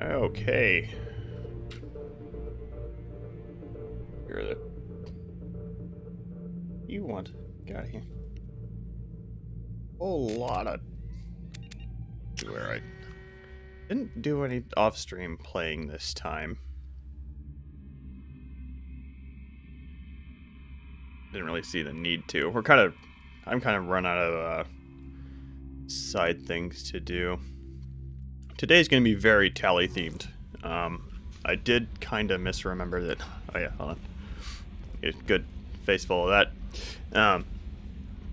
Okay. You're the... You want... Get out of here. Whole lot of... Where I didn't do any off-stream playing this time. Didn't really see the need to. I'm kind of run out of side things to do. Today's going to be very tally themed. I did kind of misremember that. Oh yeah, hold on. Good face full of that.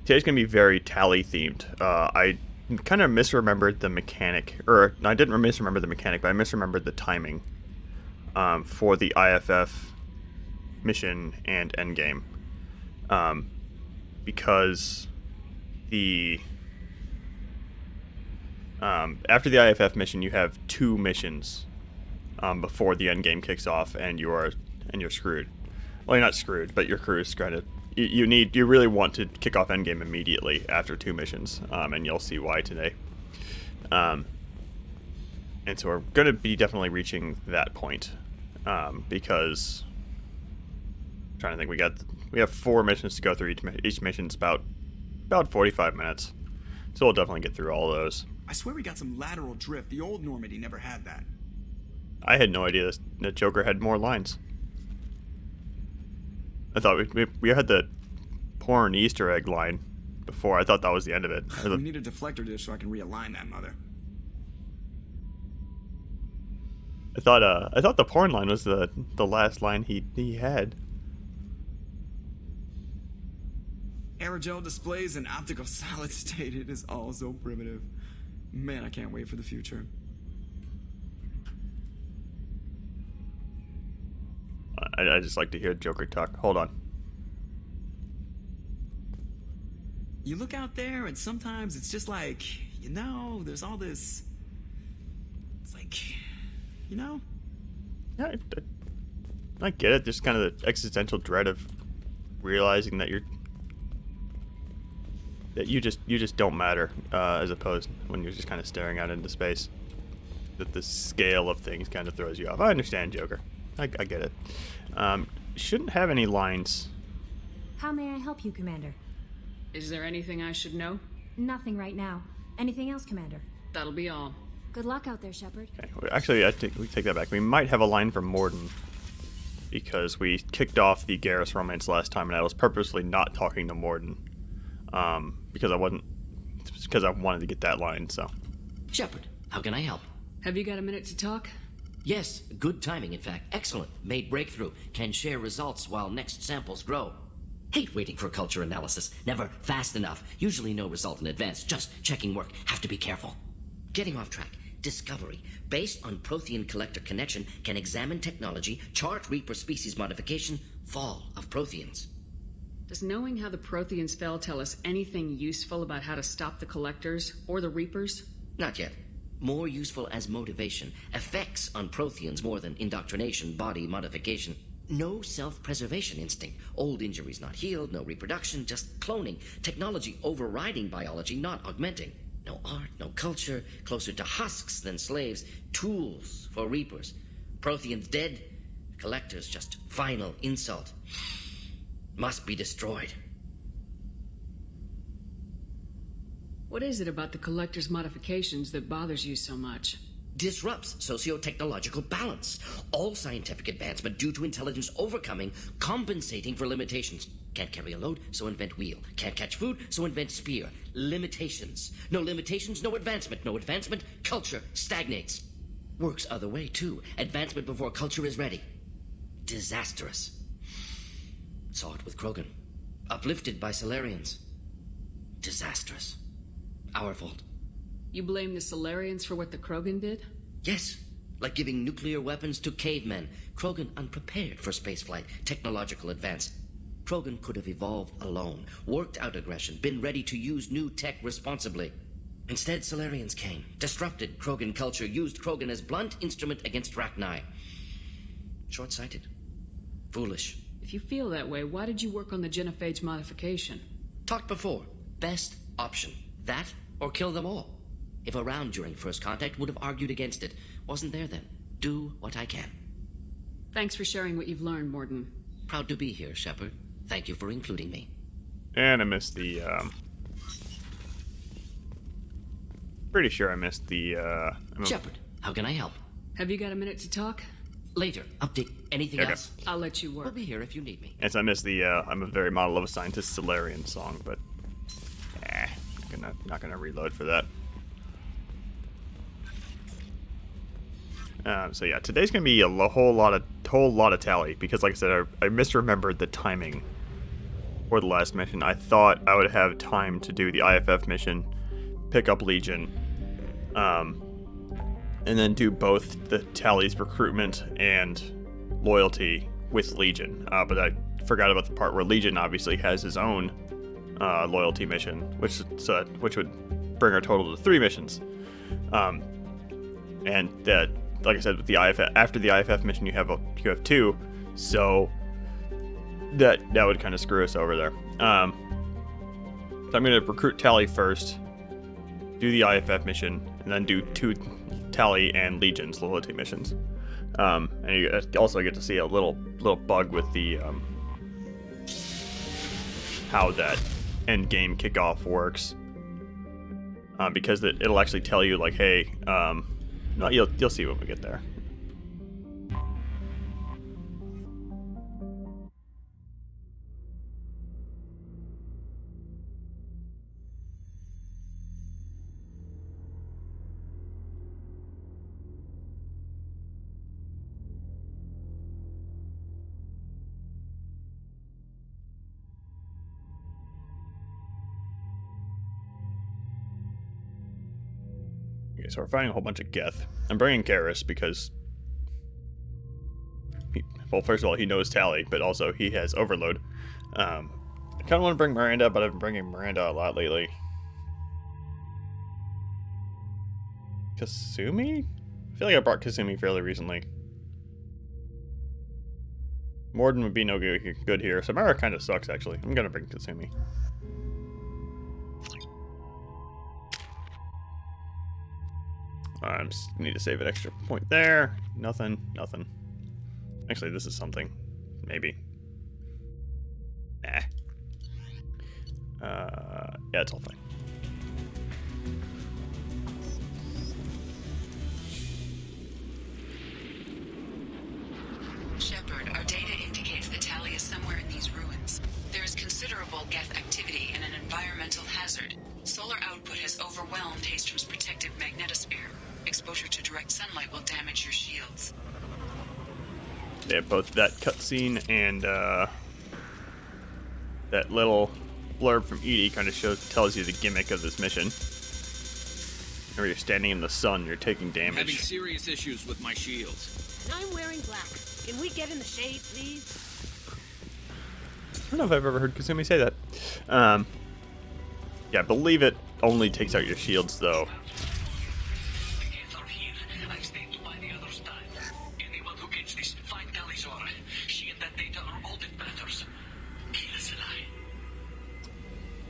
Today's going to be very tally themed. I kind of misremembered the mechanic, or I didn't misremember the mechanic, but I misremembered the timing for the IFF mission and endgame. Because the after the IFF mission, you have 2 missions before the end game kicks off, and you're screwed. Well, you're not screwed, but your crew is kind of you really want to kick off end game immediately after 2 missions, and you'll see why today. And so we're going to be definitely reaching that point because I'm trying to think, we have 4 missions to go through. Each mission's about 45 minutes, so we'll definitely get through all those. I swear we got some lateral drift. The old Normandy never had that. I had no idea that Joker had more lines. I thought we had the porn Easter egg line before. I thought that was the end of it. We need a deflector dish so I can realign that mother. I thought the porn line was the last line he had. Aerogel displays in optical solid state. It is all so primitive. Man, I can't wait for the future. I just like to hear Joker talk. Hold on. You look out there and sometimes it's just like, there's all this... It's like, Yeah, I get it. Just kind of the existential dread of realizing that you just don't matter, as opposed when you're just kind of staring out into space. That the scale of things kind of throws you off. I understand, Joker. I get it. Shouldn't have any lines. How may I help you, Commander? Is there anything I should know? Nothing right now. Anything else, Commander? That'll be all. Good luck out there, Shepard. Okay. Actually, we take that back. We might have a line from Morden, because we kicked off the Garrus romance last time, and I was purposely not talking to Morden, because I wanted to get that line. So, Shepard, how can I help? Have you got a minute to talk? Yes, good timing, in fact. Excellent. Made breakthrough. Can share results while next samples grow. Hate waiting for culture analysis. Never fast enough. Usually no result in advance. Just checking work. Have to be careful. Getting off track. Discovery. Based on Prothean collector connection, can examine technology, chart Reaper species modification, fall of Protheans. Does knowing how the Protheans fell tell us anything useful about how to stop the Collectors or the Reapers? Not yet. More useful as motivation. Effects on Protheans more than indoctrination, body modification. No self-preservation instinct. Old injuries not healed, no reproduction, just cloning. Technology overriding biology, not augmenting. No art, no culture, closer to husks than slaves. Tools for Reapers. Protheans dead, Collectors just final insult. Must be destroyed. What is it about the Collector's modifications that bothers you so much? Disrupts socio-technological balance. All scientific advancement due to intelligence overcoming, compensating for limitations. Can't carry a load, so invent wheel. Can't catch food, so invent spear. Limitations. No limitations, no advancement. No advancement, culture stagnates. Works other way, too. Advancement before culture is ready. Disastrous. Saw it with Krogan. Uplifted by Solarians. Disastrous. Our fault. You blame the Solarians for what the Krogan did? Yes, like giving nuclear weapons to cavemen. Krogan unprepared for spaceflight, technological advance. Krogan could have evolved alone, worked out aggression, been ready to use new tech responsibly. Instead, Solarians came, disrupted Krogan culture, used Krogan as blunt instrument against Rachni. Short-sighted. Foolish. If you feel that way, why did you work on the genophage modification? Talked before. Best option. That or kill them all. If around during first contact, would have argued against it. Wasn't there then. Do what I can. Thanks for sharing what you've learned, Morden. Proud to be here, Shepard. Thank you for including me. And I missed the, pretty sure I missed the, Shepard, how can I help? Have you got a minute to talk? Later. Update. Anything Okay. else? I'll let you We'll work. be here if you need me. Yes, I missed the, I'm a very model of a scientist Solarian song, but, not gonna reload for that. So yeah, today's gonna be a whole lot of tally, because like I said, I misremembered the timing for the last mission. I thought I would have time to do the IFF mission, pick up Legion, and then do both the tallies recruitment and loyalty with Legion. But I forgot about the part where Legion obviously has his own loyalty mission, which would bring our total to 3 missions. And that, like I said, with the IFF, after the IFF mission, you have 2, so that would kind of screw us over there. So I'm going to recruit Tally first, do the IFF mission, and then do 2 Tally and Legion's loyalty missions. And you also get to see a little bug with the how that end game kickoff works, because it'll actually tell you like, hey, no, you'll see when we get there. Okay, so we're fighting a whole bunch of Geth. I'm bringing Garrus because, well, first of all, he knows Tally, but also he has Overload. I kind of want to bring Miranda, but I've been bringing Miranda a lot lately. Kasumi? I feel like I brought Kasumi fairly recently. Morden would be no good here. Samara kind of sucks, actually. I'm going to bring Kasumi. I just need to save an extra point there. Nothing. Actually, this is something. Maybe. Nah. Yeah, it's all fine. Shepard, our data indicates that Tally is somewhere in these ruins. There is considerable Geth activity and an environmental hazard. Solar output has overwhelmed Hastrom's protective magnetosphere. Exposure to direct sunlight will damage your shields. They have both that cutscene and that little blurb from Edie kind of tells you the gimmick of this mission. Whenever you're standing in the sun, you're taking Having damage. serious issues with my shields. And I'm wearing black. Can we get in the shade, please? I don't know if I've ever heard Kasumi say that. Yeah, I believe it only takes out your shields, though.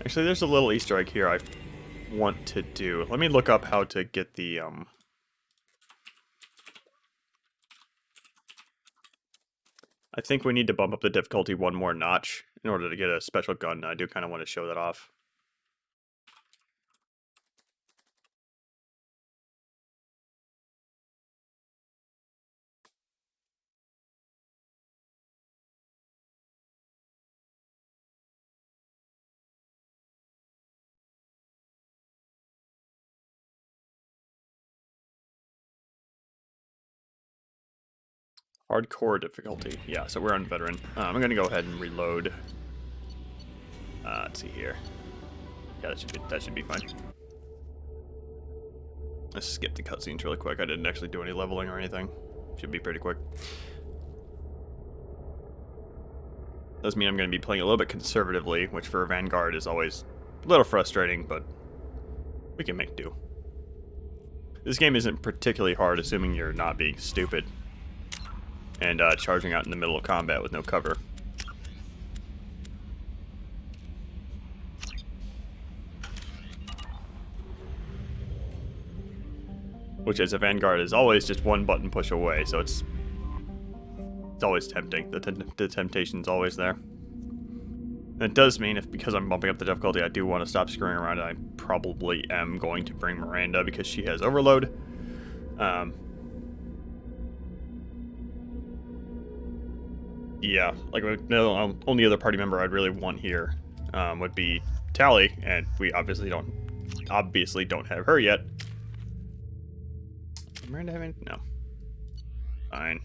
Actually, there's a little Easter egg here I want to do. Let me look up how to get the, I think we need to bump up the difficulty 1 more notch in order to get a special gun. I do kind of want to show that off. Hardcore difficulty. Yeah, so we're on veteran. I'm going to go ahead and reload. Let's see here. Yeah, that should be fine. Let's skip the cutscenes really quick. I didn't actually do any leveling or anything. Should be pretty quick. Does mean I'm going to be playing a little bit conservatively, which for a Vanguard is always a little frustrating, but we can make do. This game isn't particularly hard, assuming you're not being stupid and charging out in the middle of combat with no cover. which as a Vanguard is always just one button push away, so it's always tempting. The temptation's always there. And it does mean because I'm bumping up the difficulty, I do want to stop screwing around, and I probably am going to bring Miranda because she has overload. Yeah, like the only other party member I'd really want here would be Tally, and we obviously don't have her yet. Miranda having no. Fine.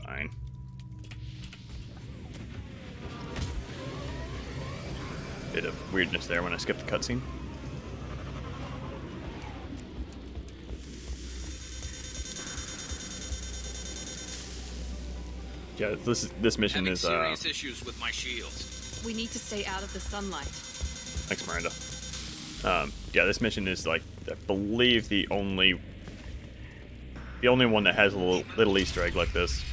Fine. Bit of weirdness there when I skipped the cutscene. Yeah, this mission Having is serious issues with my shields. We need to stay out of the sunlight. Thanks, Miranda. Yeah, this mission is like I believe the only one that has a little Easter egg like this.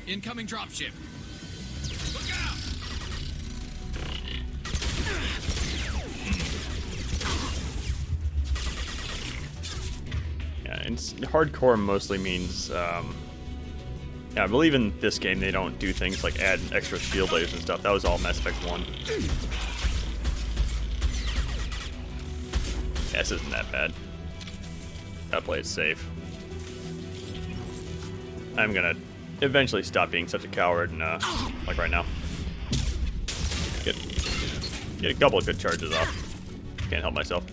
Incoming dropship. Look out! Yeah, and hardcore mostly means, yeah, I believe in this game they don't do things like add extra shield layers and stuff. That was all Mass Effect 1. Yeah, this isn't that bad. Gotta play it safe. I'm gonna eventually stop being such a coward and, like right now. Get a couple of good charges off. Can't help myself.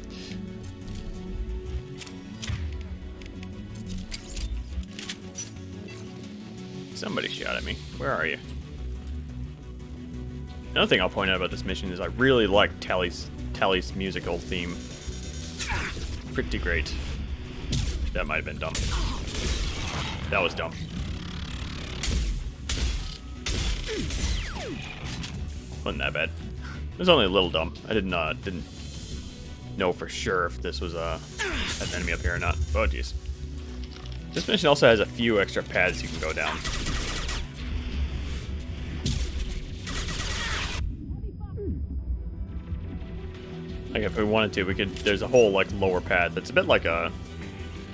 Somebody shot at me. Where are you? Another thing I'll point out about this mission is I really like Tally's musical theme. Pretty great. That might have been dumb. That was dumb. Wasn't that bad. It was only a little dumb. I didn't know for sure if this was an enemy up here or not. Oh jeez. This mission also has a few extra paths you can go down. Like if we wanted to, we could. There's a whole like lower path that's a bit like an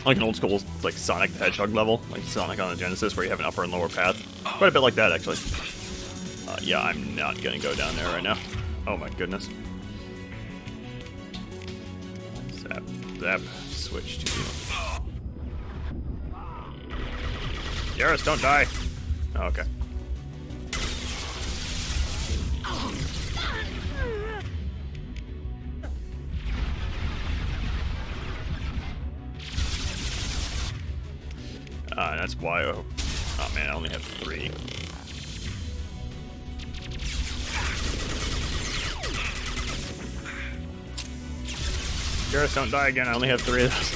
old school like Sonic the Hedgehog level, like Sonic on the Genesis, where you have an upper and lower path. Quite a bit like that actually. Yeah, I'm not gonna go down there right now. Oh my goodness. Zap, zap, switch to. Garrus, don't die. Oh, okay. That's why. Oh man, I only have 3. Garrus, don't die again. I only have 3 of those.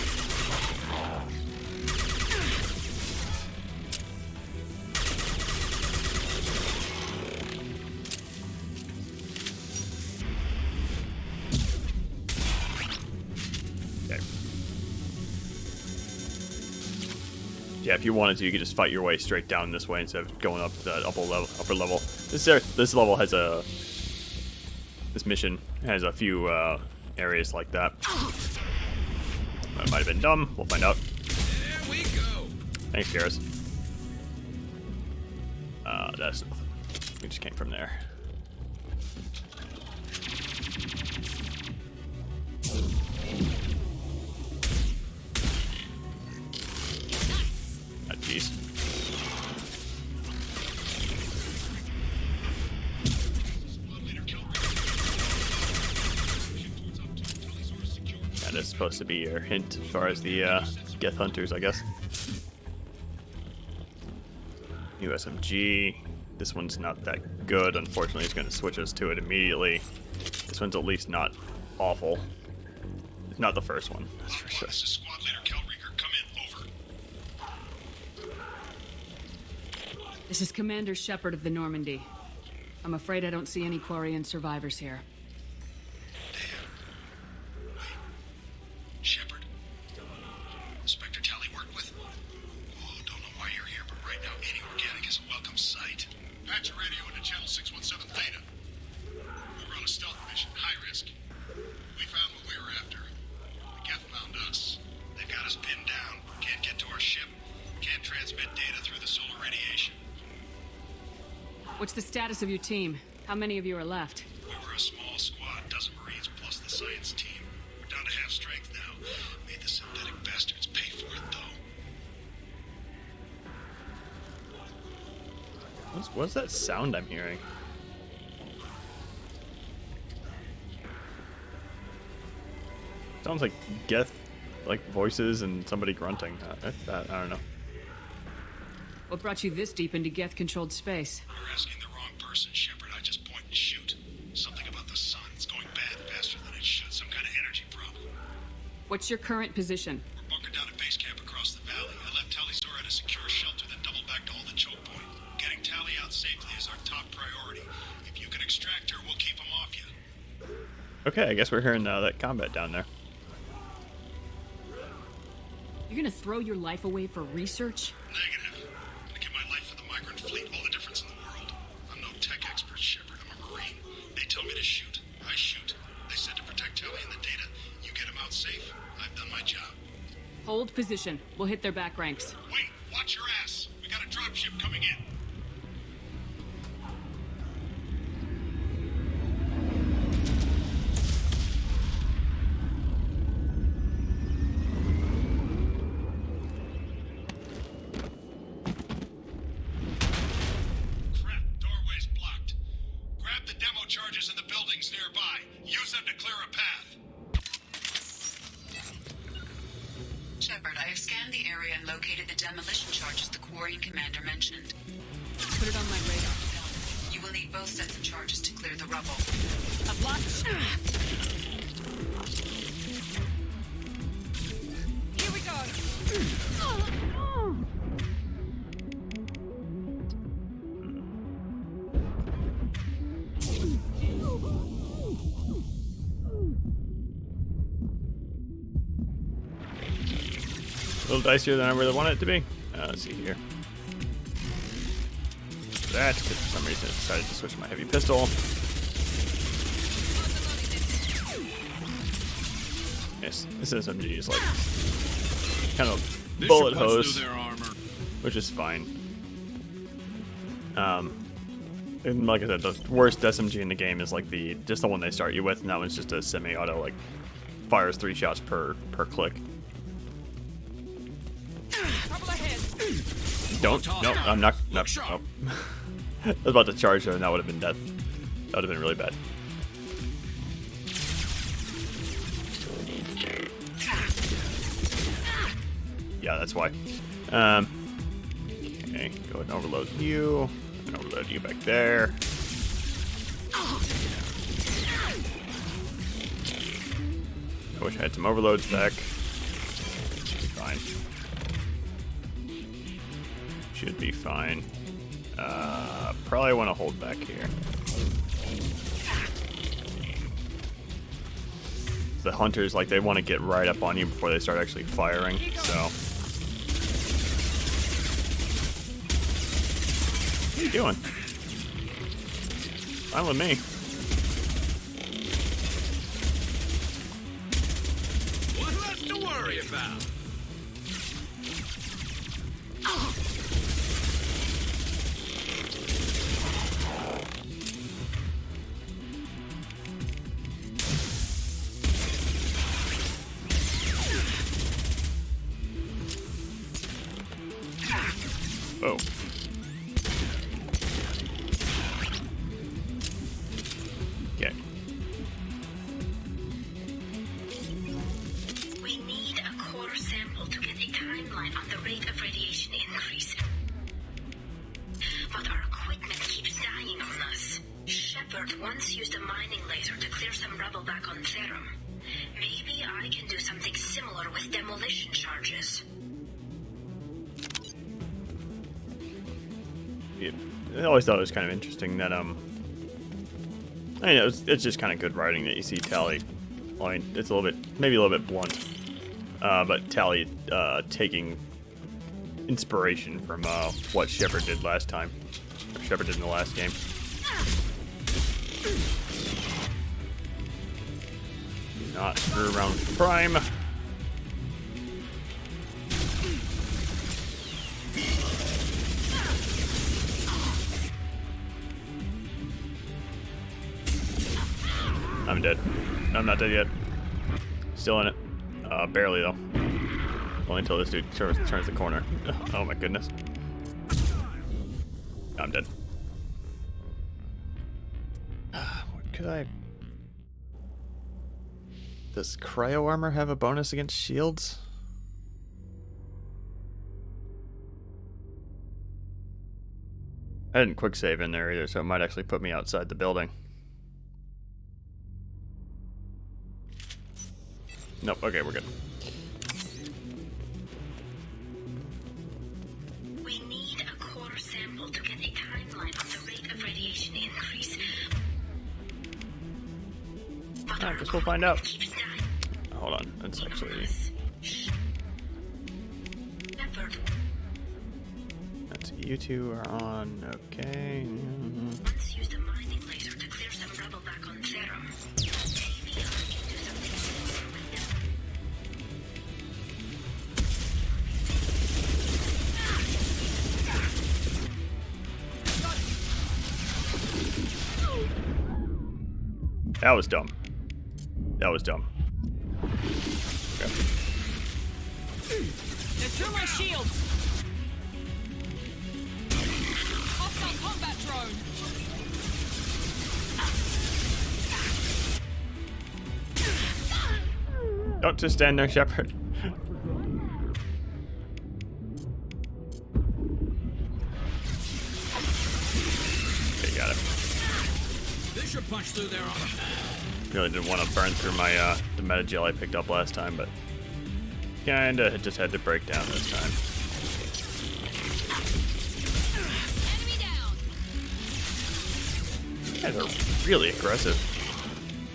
Okay. Yeah, if you wanted to, you could just fight your way straight down this way instead of going up the upper level. This level has this mission has a few areas like that. That might have been dumb. We'll find out. There we go. Thanks, Garrus. That's nothing. We just came from there. Ah, jeez. That is supposed to be your hint as far as the Geth Hunters, I guess. New SMG. This one's not that good. Unfortunately, it's going to switch us to it immediately. This one's at least not awful. It's not the first one, that's for sure. This is Squad Leader Calreaker. Come in. Over. This is Commander Shepard of the Normandy. I'm afraid I don't see any Quarian survivors here. What's the status of your team? How many of you are left? We were a small squad, dozen Marines plus the science team. We're down to half strength now. Made the synthetic bastards pay for it, though. What's that sound I'm hearing? Sounds like Geth, like voices and somebody grunting. I don't know. What brought you this deep into Geth-controlled space? You're asking the wrong person, Shepard. I just point and shoot. Something about the sun. It's going bad faster than it should. Some kind of energy problem. What's your current position? We're bunkered down at base camp across the valley. I left Tally's door at a secure shelter, then doubled back to hold the choke point. Getting Tally out safely is our top priority. If you can extract her, we'll keep them off you. Okay, I guess we're hearing that combat down there. You're gonna throw your life away for research? Negative. I'm gonna give my life for the migrant fleet, all the difference in the world. I'm no tech expert, Shepard. I'm a Marine. They tell me to shoot. I shoot. They said to protect Tally and the data. You get them out safe. I've done my job. Hold position. We'll hit their back ranks. Wait, watch your ass. We got a dropship coming in. Crap, doorway's blocked. Grab the demo charges in the buildings nearby. Use them to clear a path. Shepard, I have scanned the area and located the demolition charges the Quarian commander mentioned. Put it on my radar. You will need both sets of charges to clear the rubble. A block. Here we go. A little dicier than I really want it to be. Let's see here. That, because for some reason I decided to switch to my heavy pistol. Yes, this SMG is like kind of This bullet should punch hose, through their armor. which is fine. And like I said, the worst SMG in the game is like just the one they start you with, and that one's just a semi-auto, like fires 3 shots per click. Trouble ahead. Don't. No, I'm not. No. Oh. I was about to charge her, and that would have been death. That would have been really bad. Yeah, that's why. Okay, go ahead and overload you. And overload you back there. I wish I had some overloads back. Should be fine. Should be fine. Probably want to hold back here. The hunters, like, they want to get right up on you before they start actually firing, so. What are you doing? Fine with me. What's left to worry about? Oh. Okay. We need a core sample to get a timeline on the rate of radiation increase. But our equipment keeps dying on us. Shepard once used a mining laser to clear some rubble back on Therum. Maybe I can do something similar with demolition charges. I always thought it was kind of interesting that I mean, it's just kind of good writing that you see Tally. Well, I mean, it's maybe a little bit blunt, but Tally taking inspiration from what Shepard did last time, or Shepard did in the last game. Do not screw around with Prime. I'm dead. I'm not dead yet. Still in it. Barely though. Only until this dude turns the corner. Oh my goodness. I'm dead. What could I... Does cryo armor have a bonus against shields? I didn't quick save in there either, so it might actually put me outside the building. Nope, okay, we're good. We need a core sample to get a timeline on the rate of radiation increase. I guess we'll find out. Hold on, that's actually... That's you two are on, okay. Once use the mining laser to clear some rubble back on Therum. Maybe I can do something with them. That was dumb. That was dumb. Okay. They're through my shield. Hostile combat drone. Don't just stand there, Shepard. Okay, got it. This should punch through their armor. Really didn't want to burn through my the meta gel I picked up last time, but kinda just had to break down this time. Enemy down. These guys are really aggressive.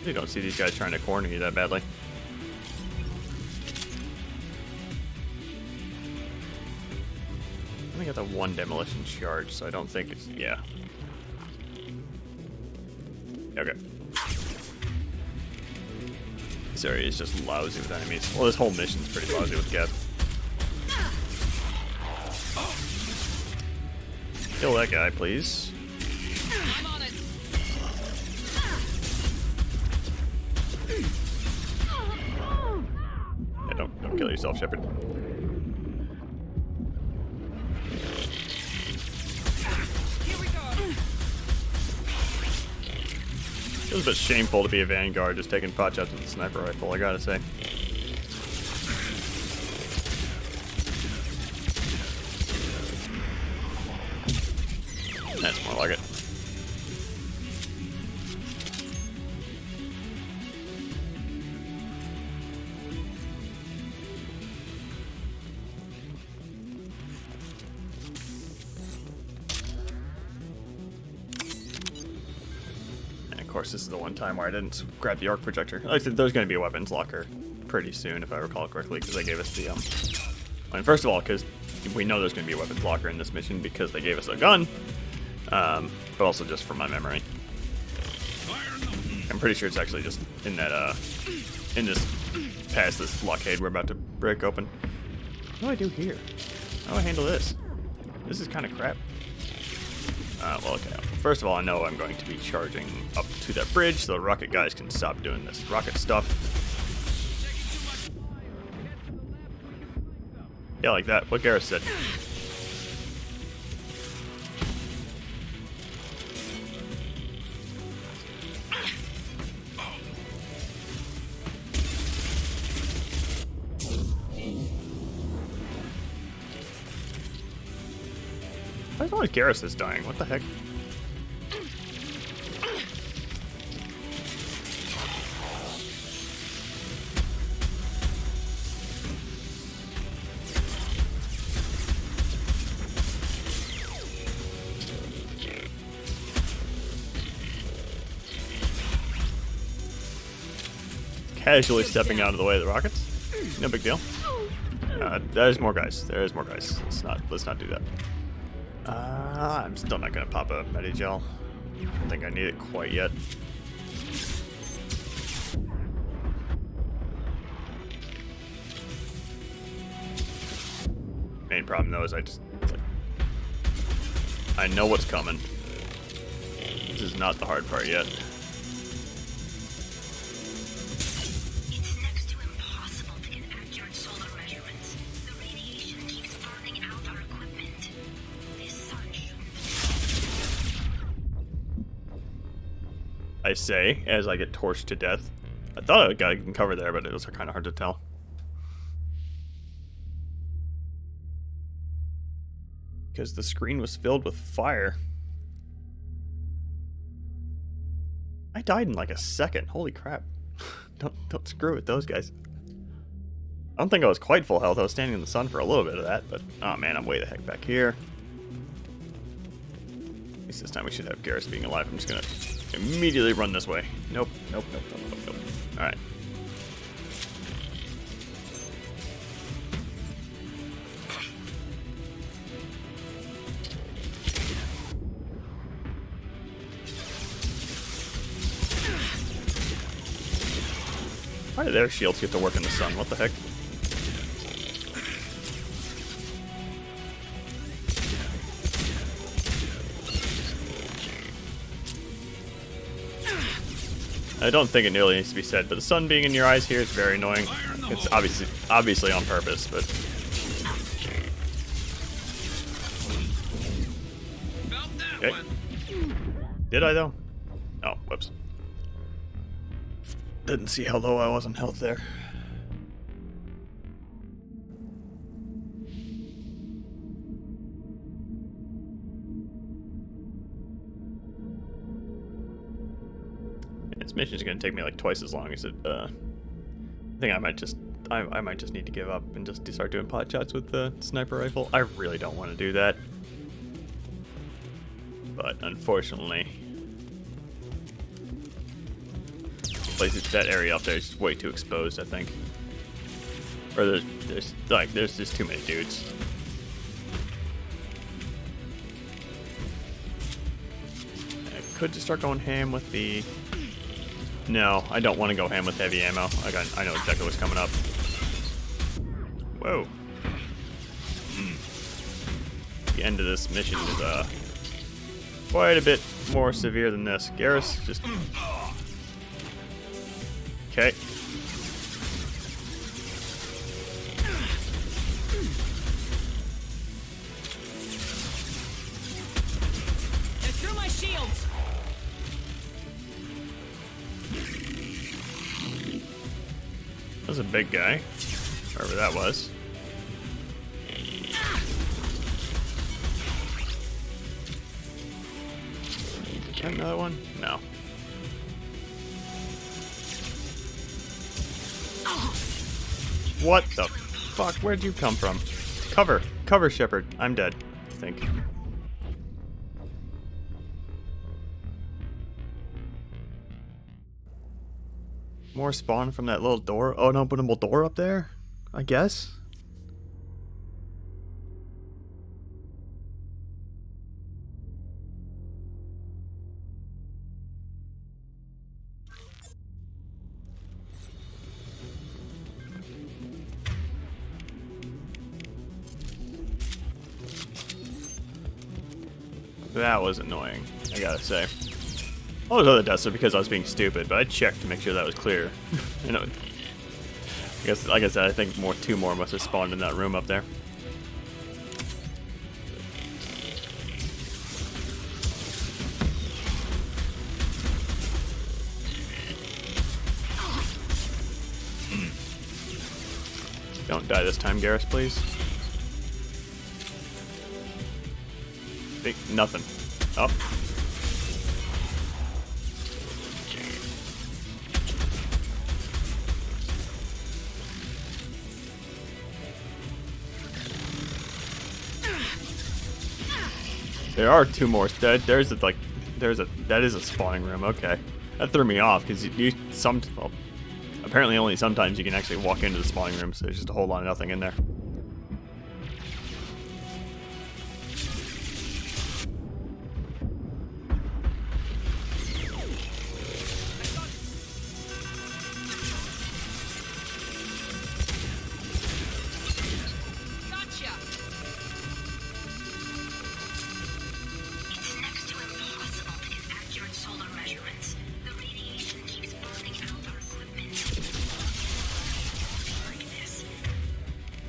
You don't see these guys trying to corner you that badly. I only got the one demolition charge, so I don't think it's... yeah. Okay. This area is just lousy with enemies. Well, this whole mission's pretty lousy with Geth. Kill that guy, please. I'm on it. Yeah, don't kill yourself, Shepard. Here we go. Feels a bit shameful to be a Vanguard just taking pot shots with a sniper rifle, I gotta say. That's more like it. And of course, this is the one time where I didn't grab the arc projector. Like I said, there's going to be a weapons locker pretty soon, if I recall correctly, because they gave us the I mean, first of all, because we know there's going to be a weapons locker in this mission because they gave us a gun. But also just from my memory. I'm pretty sure it's actually just in that, in this, past this blockade we're about to break open. What do I do here? How do I handle this? This is kind of crap. Well, okay. First of all, I know I'm going to be charging up to that bridge so the rocket guys can stop doing this rocket stuff. Yeah, like that. What Gareth said. Why is always Garrus that's dying? What the heck? Casually stepping out of the way of the rockets. No big deal. There's more guys. There's more guys. Let's not do that. I'm still not gonna pop a Medigel. I don't think I need it quite yet. Main problem though is I know what's coming. This is not the hard part yet. I say, as I get torched to death. I thought I got in cover there, but it was kind of hard to tell. Because the screen was filled with fire. I died in like a second. Holy crap. Don't screw with those guys. I don't think I was quite full health. I was standing in the sun for a little bit of that, but oh man, I'm way the heck back here. At least this time we should have Garrus being alive. I'm just gonna immediately run this way. Nope. Alright. Why do their shields get to work in the sun? What the heck? I don't think it nearly needs to be said, but the sun being in your eyes here is very annoying. It's obviously on purpose, but okay. Did I though? Oh, whoops. Didn't see how low I was on health there. This mission is going to take me like twice as long as it. I think I might just need to give up and just start doing pot shots with the sniper rifle. I really don't want to do that, but unfortunately, that area up there is just way too exposed. I think, or there's just too many dudes. I could just start going ham with the. No, I don't want to go ham with heavy ammo. I know exactly what's coming up. Whoa. The end of this mission is quite a bit more severe than this. Garrus, just... Okay. They're through my shields. That was a big guy, wherever that was. Got another one? No. What the fuck? Where'd you come from? Cover, Shepard. I'm dead, I think. More spawn from that little door. Oh, an openable door up there? I guess? That was annoying, I gotta say. All those other deaths are because I was being stupid, but I checked to make sure that was clear. You know, I guess, like I said, I think two more must have spawned in that room up there. Don't die this time, Garrus, please. Nothing. Oh. There are two more. That is a spawning room. Okay, that threw me off because well, apparently only sometimes you can actually walk into the spawning room. So there's just a whole lot of nothing in there.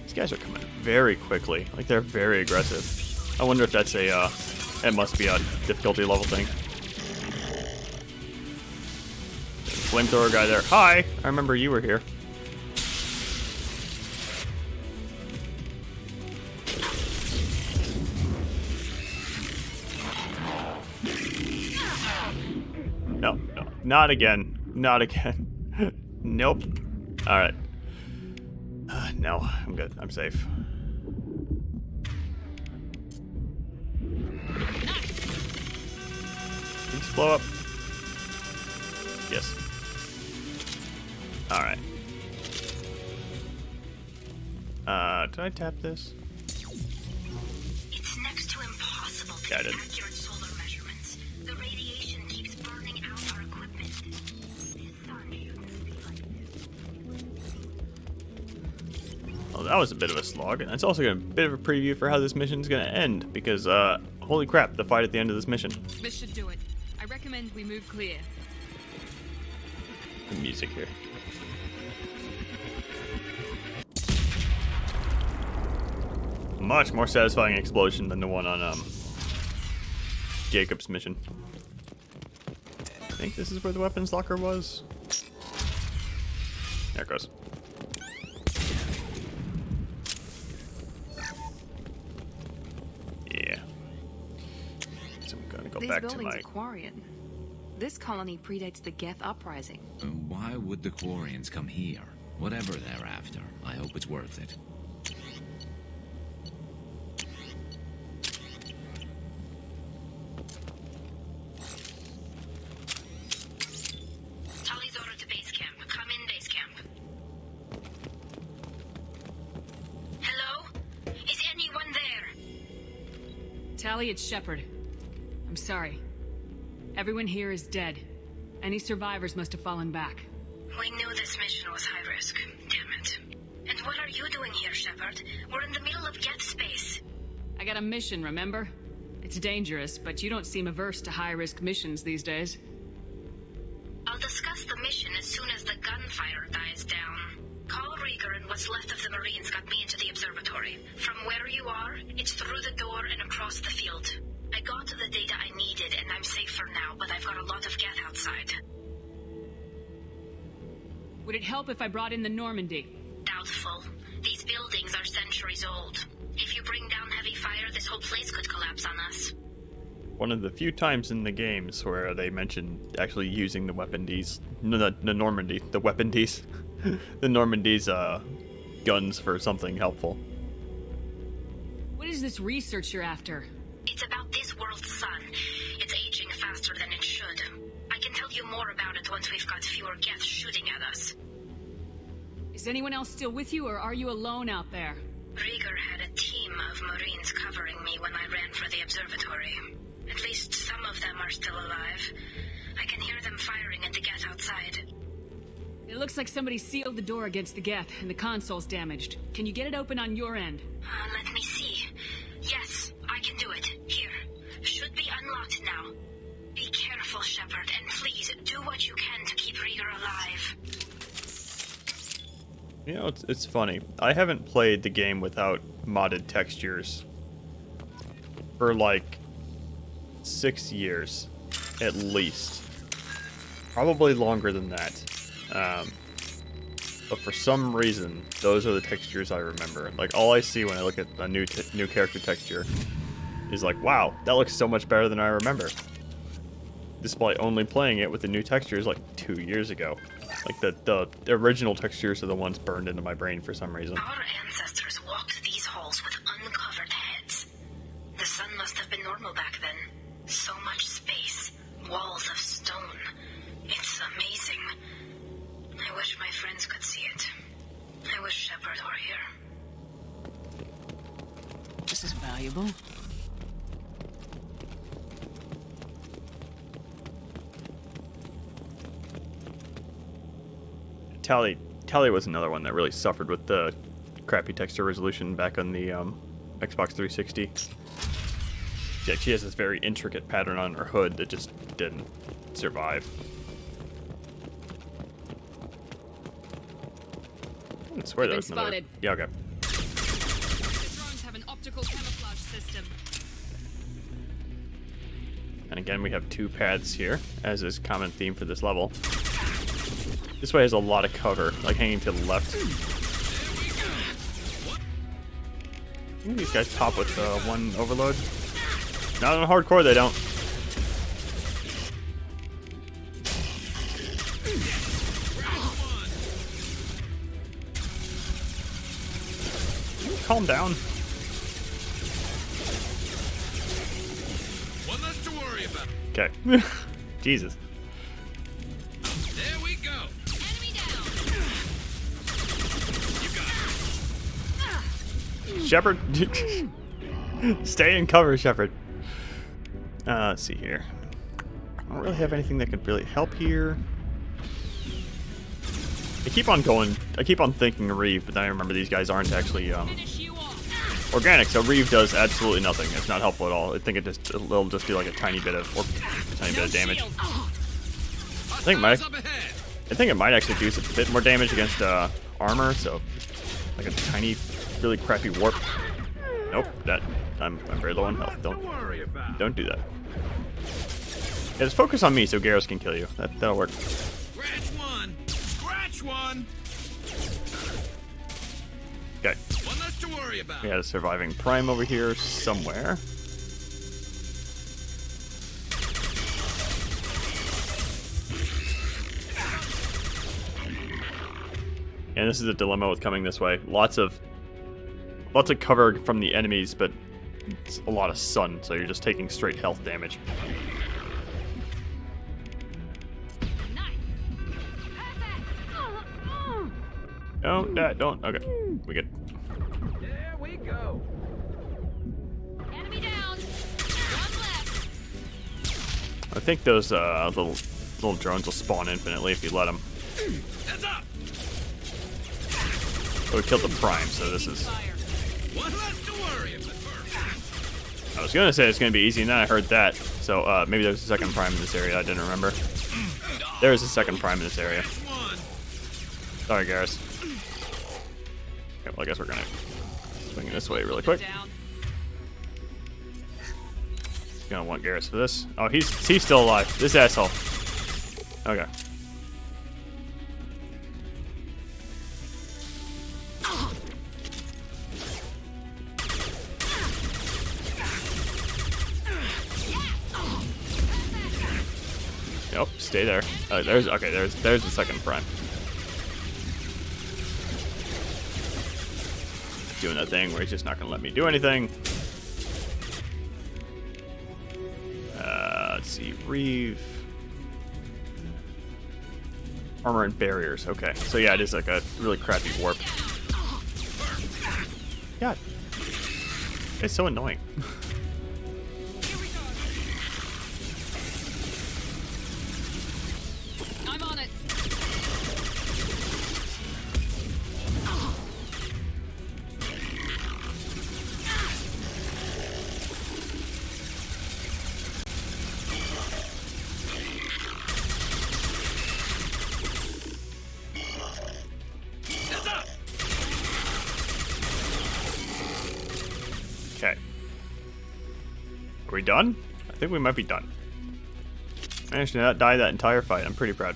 These guys are coming very quickly. Like, they're very aggressive. I wonder if that's it must be a difficulty level thing. flamethrower guy there. Hi! I remember you were here. No, no, not again. Not again. Nope. Alright. No, I'm good. I'm safe. Things blow up. Yes. Alright. Did I tap this? It's next to impossible to Yeah, I get did. accurate solar measurements. The radiation keeps burning out our equipment. The sun shouldn't be like this. Well, that was a bit of a slog, and it's also a bit of a preview for how this mission's gonna end, because, holy crap, the fight at the end of this mission. This should do it. I recommend we move clear. The music here. Much more satisfying explosion than the one on, Jacob's mission. I think this is where the weapons locker was. There it goes. Yeah. So I'm gonna go These back to buildings my... are Quarian. This colony predates the Geth uprising. Why would the Quarians come here? Whatever they're after, I hope it's worth it. Tully's order to base camp. Come in, base camp. Hello? Is anyone there? Tally, it's Shepard. I'm sorry. Everyone here is dead. Any survivors must have fallen back. We knew this mission was high risk. Damn it. And what are you doing here, Shepard? We're in the middle of Geth space. I got a mission, remember? It's dangerous, but you don't seem averse to high-risk missions these days. I'll discuss the mission as soon as the gunfire dies down. Call Rieger and what's left of the Marines got me into the observatory. From where you are, it's through the door and across the field. I got the data I needed and I'm safe for now, but I've got a lot of Geth outside. Would it help if I brought in the Normandy? Doubtful. These buildings are centuries old. If you bring down heavy fire, this whole place could collapse on us. One of the few times in the games where they mentioned actually using the weapondies, no, the Normandy, the weapondies, the Normandy's guns for something helpful. What is this research you're after? It's about this world's sun. It's aging faster than it should. I can tell you more about it once we've got fewer Geth shooting at us. Is anyone else still with you, or are you alone out there? Rieger had a team of Marines covering me when I ran for the observatory. At least some of them are still alive. I can hear them firing at the Geth outside. It looks like somebody sealed the door against the Geth, and the console's damaged. Can you get it open on your end? Let me see. Yes, I can do it. Here. Should be unlocked now. Be careful, Shepard, and please do what you can to keep Rieger alive. You know, it's funny. I haven't played the game without modded textures for like 6 years, at least. Probably longer than that. But for some reason, those are the textures I remember. Like, all I see when I look at a new character texture is like, wow, that looks so much better than I remember. Despite only playing it with the new textures like 2 years ago. Like, the original textures are the ones burned into my brain for some reason. Our ancestors walked these halls with uncovered heads. The sun must have been normal back then. So much space. Walls of stone. It's amazing. I wish my friends could see it. I wish Shepard were here. This is valuable. Tally was another one that really suffered with the crappy texture resolution back on the Xbox 360. Yeah, she has this very intricate pattern on her hood that just didn't survive. I swear there was another. Spotted. Yeah, okay. The drones have an optical camouflage system. And again, we have 2 paths here, as is common theme for this level. This way has a lot of cover, like hanging to the left. I think these guys pop with one overload. Not on hardcore, they don't. Calm down. One less to worry about. Okay. Jesus. There we go. Enemy down. You got it. Shepard. Stay in cover, Shepard. Let's see here. I don't really have anything that could really help here. I keep on thinking Reeve, but then I remember these guys aren't actually Finish you off. organic, so Reeve does absolutely nothing. It's not helpful at all. I think it'll just do like a tiny bit of damage. Shield. I think it might actually do a bit more damage against armor, so like a tiny, really crappy warp. Nope, I'm very low on health. Don't do that. Yeah, just focus on me so Garrus can kill you. That'll work. Scratch one. Scratch one. Okay. One less to worry about. We had a surviving Prime over here somewhere. And this is a dilemma with coming this way. Lots of cover from the enemies, but it's a lot of sun, so you're just taking straight health damage. Don't. Okay, we good. There we go. Enemy down. One left. I think those little drones will spawn infinitely if you let them. Heads up. Oh, we killed the Prime, so this is... Fire. One less to worry about first. I was gonna say it's gonna be easy, and then I heard that. So maybe there's a second Prime in this area. I didn't remember. There is a second Prime in this area. One. Sorry, Garrus. Okay, well, I guess we're gonna swing it this way really quick. Down. Gonna want Garrus for this. Oh, he's still alive. This asshole. Okay. Nope, stay there. There's the second Prime. Doing that thing where he's just not gonna let me do anything. Let's see, Reeve. Armor and barriers. Okay, so yeah, it is like a really crappy warp. God, it's so annoying. I'm on it. Okay. Are we done? I think we might be done. Managed to not die that entire fight. I'm pretty proud.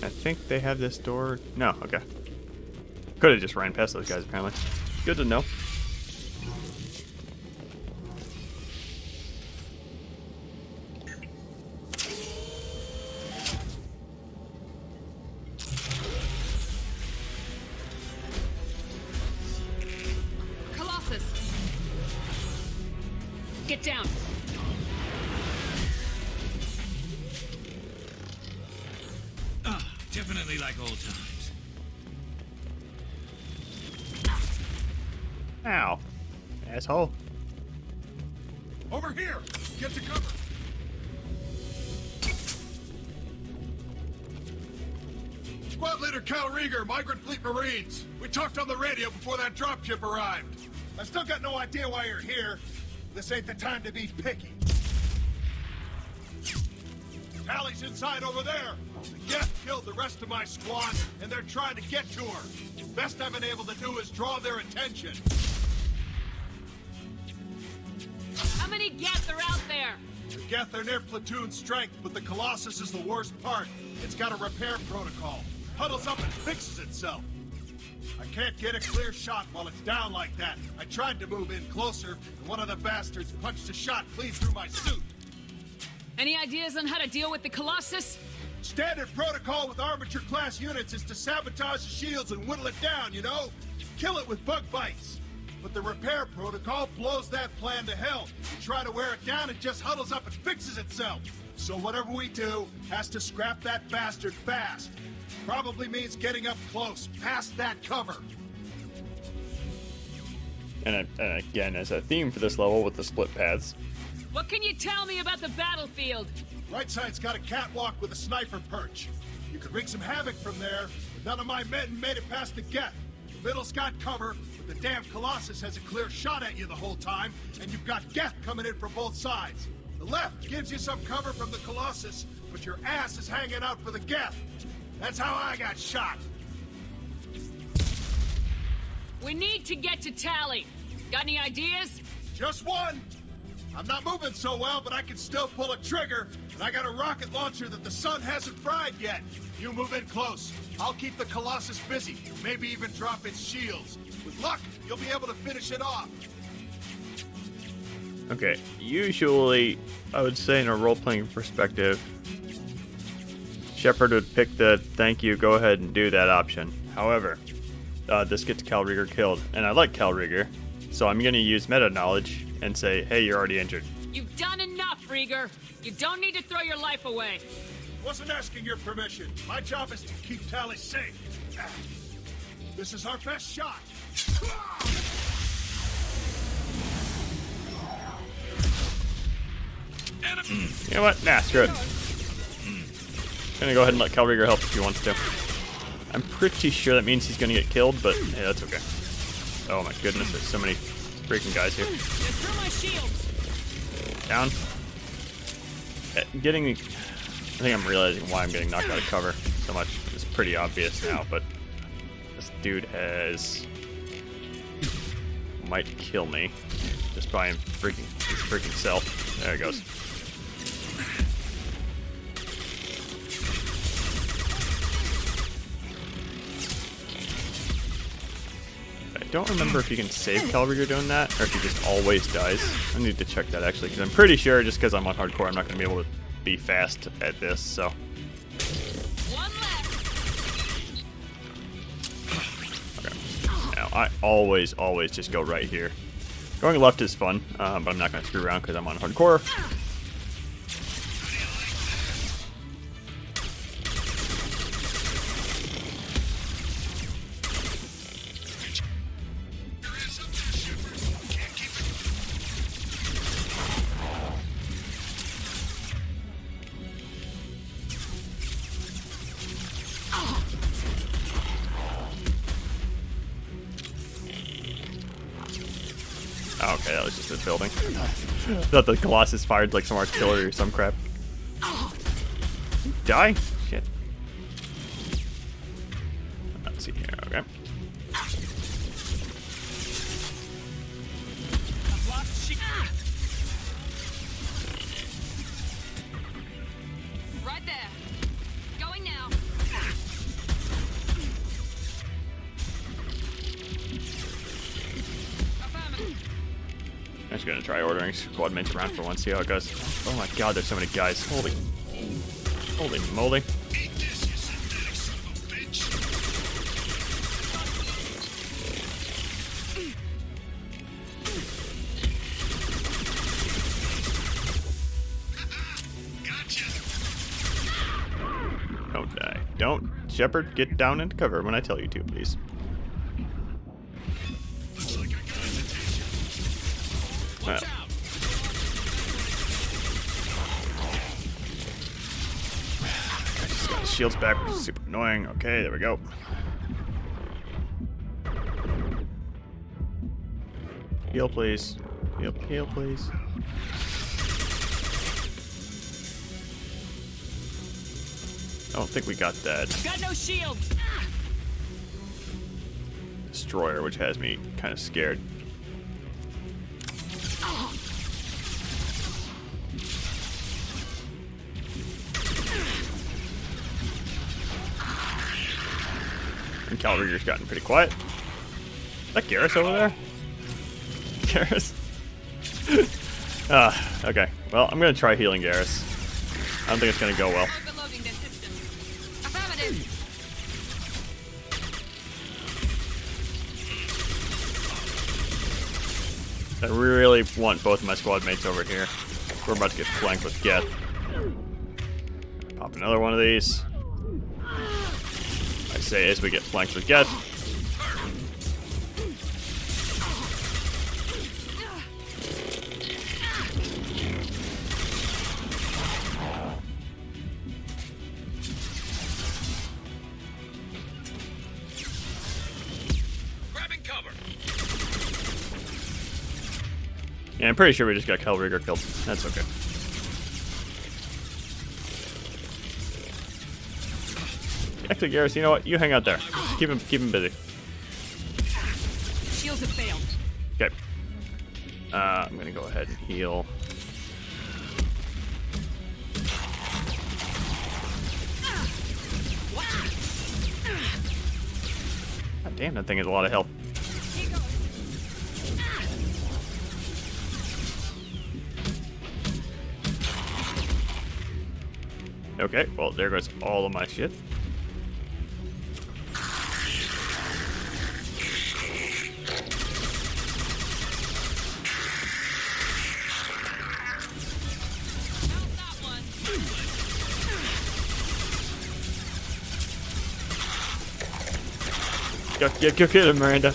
I think they have this door. No, okay. Could have just ran past those guys, apparently. Good to know. Colossus. Get down. Definitely like old times. Ow. Asshole. Over here! Get to cover! Squad Leader Cal Rieger, Migrant Fleet Marines. We talked on the radio before that dropship arrived. I still got no idea why you're here. This ain't the time to be picky. Tally's inside over there. The Geth killed the rest of my squad, and they're trying to get to her. Best I've been able to do is draw their attention. How many Geth are out there? The Geth are near platoon strength, but the Colossus is the worst part. It's got a repair protocol. Huddles up and fixes itself. I can't get a clear shot while it's down like that. I tried to move in closer, and one of the bastards punched a shot clean through my suit. Any ideas on how to deal with the Colossus? Standard protocol with armature-class units is to sabotage the shields and whittle it down, you know? Kill it with bug bites. But the repair protocol blows that plan to hell. You try to wear it down, it just huddles up and fixes itself. So whatever we do has to scrap that bastard fast. Probably means getting up close, past that cover. And again, as a theme for this level with the split paths. What can you tell me about the battlefield? Right side's got a catwalk with a sniper perch. You could wreak some havoc from there, but none of my men made it past the Geth. The middle's got cover, but the damn Colossus has a clear shot at you the whole time, and you've got Geth coming in from both sides. The left gives you some cover from the Colossus, but your ass is hanging out for the Geth. That's how I got shot. We need to get to Tally. Got any ideas? Just one. I'm not moving so well, but I can still pull a trigger, and I got a rocket launcher that the sun hasn't fried yet. You move in close. I'll keep the Colossus busy, maybe even drop its shields. With luck, you'll be able to finish it off. Okay, usually, I would say in a role-playing perspective, Shepard would pick the thank you, go ahead and do that option. However, this gets Cal Rieger killed, and I like Cal Rieger, so I'm going to use meta-knowledge and say, hey, you're already injured. You've done enough, Rieger. You don't need to throw your life away. Wasn't asking your permission. My job is to keep Tally safe. This is our best shot. You know what? Nah, screw it. Gonna go ahead and let Cal Rieger help if he wants to. I'm pretty sure that means he's gonna get killed, but hey, that's okay. Oh my goodness, there's so many freaking guys here. Through my shields. Down. I think I'm realizing why I'm getting knocked out of cover so much. It's pretty obvious now, but this dude might kill me just by his freaking self. There he goes. I don't remember if you can save Cal Rieger doing that, or if he just always dies. I need to check that actually, because I'm pretty sure just because I'm on hardcore, I'm not going to be able to be fast at this, so. One left. Okay. Now, I always just go right here. Going left is fun, but I'm not going to screw around because I'm on hardcore. Oh, okay, that was just a building. I thought the Colossus fired like some artillery or some crap. Die? Shit. Let's see here, okay. Right there. Going now. I'm just gonna try ordering squad mates around for once, see how it goes. Oh my god, there's so many guys. Holy moly. Don't die. Don't. Shepard, get down into cover when I tell you to, please. Well. I just got his shields back, which is super annoying. Okay, there we go. Heal, please. Heal, please. I don't think we got that. Got no shields. Destroyer, which has me kind of scared. And Calrieger's gotten pretty quiet. Is that Garrus over there? Garrus? Okay. Well, I'm gonna try healing Garrus. I don't think it's gonna go well. Overloading the system. Affirmative. I really want both of my squad mates over here. We're about to get flanked with Geth. Pop another one of these. I say as we get flanked with Geth. Grabbing cover. Yeah, I'm pretty sure we just got Calrieger killed. That's okay. Actually, Garrus, you know what? You hang out there. Keep him busy. Shields have failed. Okay. I'm gonna go ahead and heal. God damn, that thing has a lot of health. Okay, well, there goes all of my shit. Go get him, Miranda.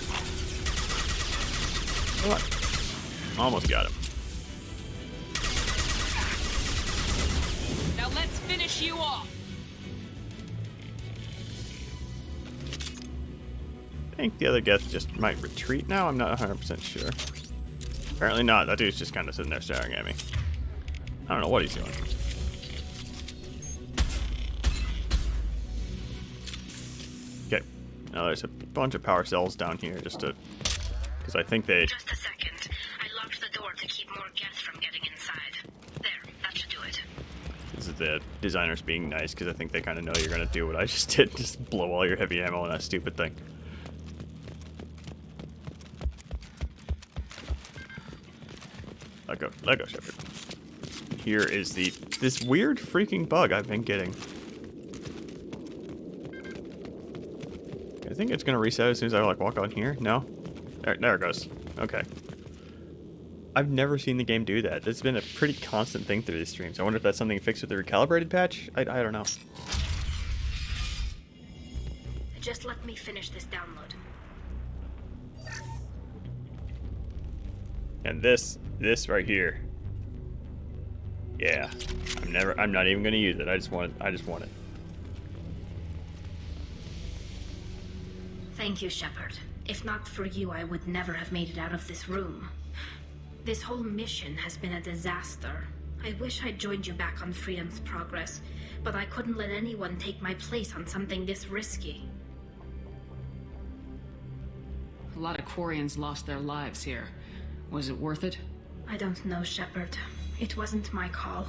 Come on. Almost got him. Now let's finish you off. I think the other Geth just might retreat now. I'm not 100% sure. Apparently not. That dude's just kind of sitting there staring at me. I don't know what he's doing. Okay. Now there's a bunch of power cells down here just to... Because I think they... Just a second. I locked the door to keep more Geth from getting inside. There, that should do it. This is the designers being nice because I think they kind of know you're going to do what I just did. Just blow all your heavy ammo on that stupid thing. Let go, Shepard. Here is this weird freaking bug I've been getting. I think it's gonna reset as soon as I like walk on here. No, there it goes. Okay. I've never seen the game do that. It's been a pretty constant thing through these streams. I wonder if that's something fixed with the recalibrated patch. I don't know. Just let me finish this download. And this right here. Yeah. I'm not even gonna use it. I just want it. Thank you, Shepard. If not for you, I would never have made it out of this room. This whole mission has been a disaster. I wish I'd joined you back on Freedom's Progress, but I couldn't let anyone take my place on something this risky. A lot of Quarians lost their lives here. Was it worth it? I don't know, Shepard. It wasn't my call.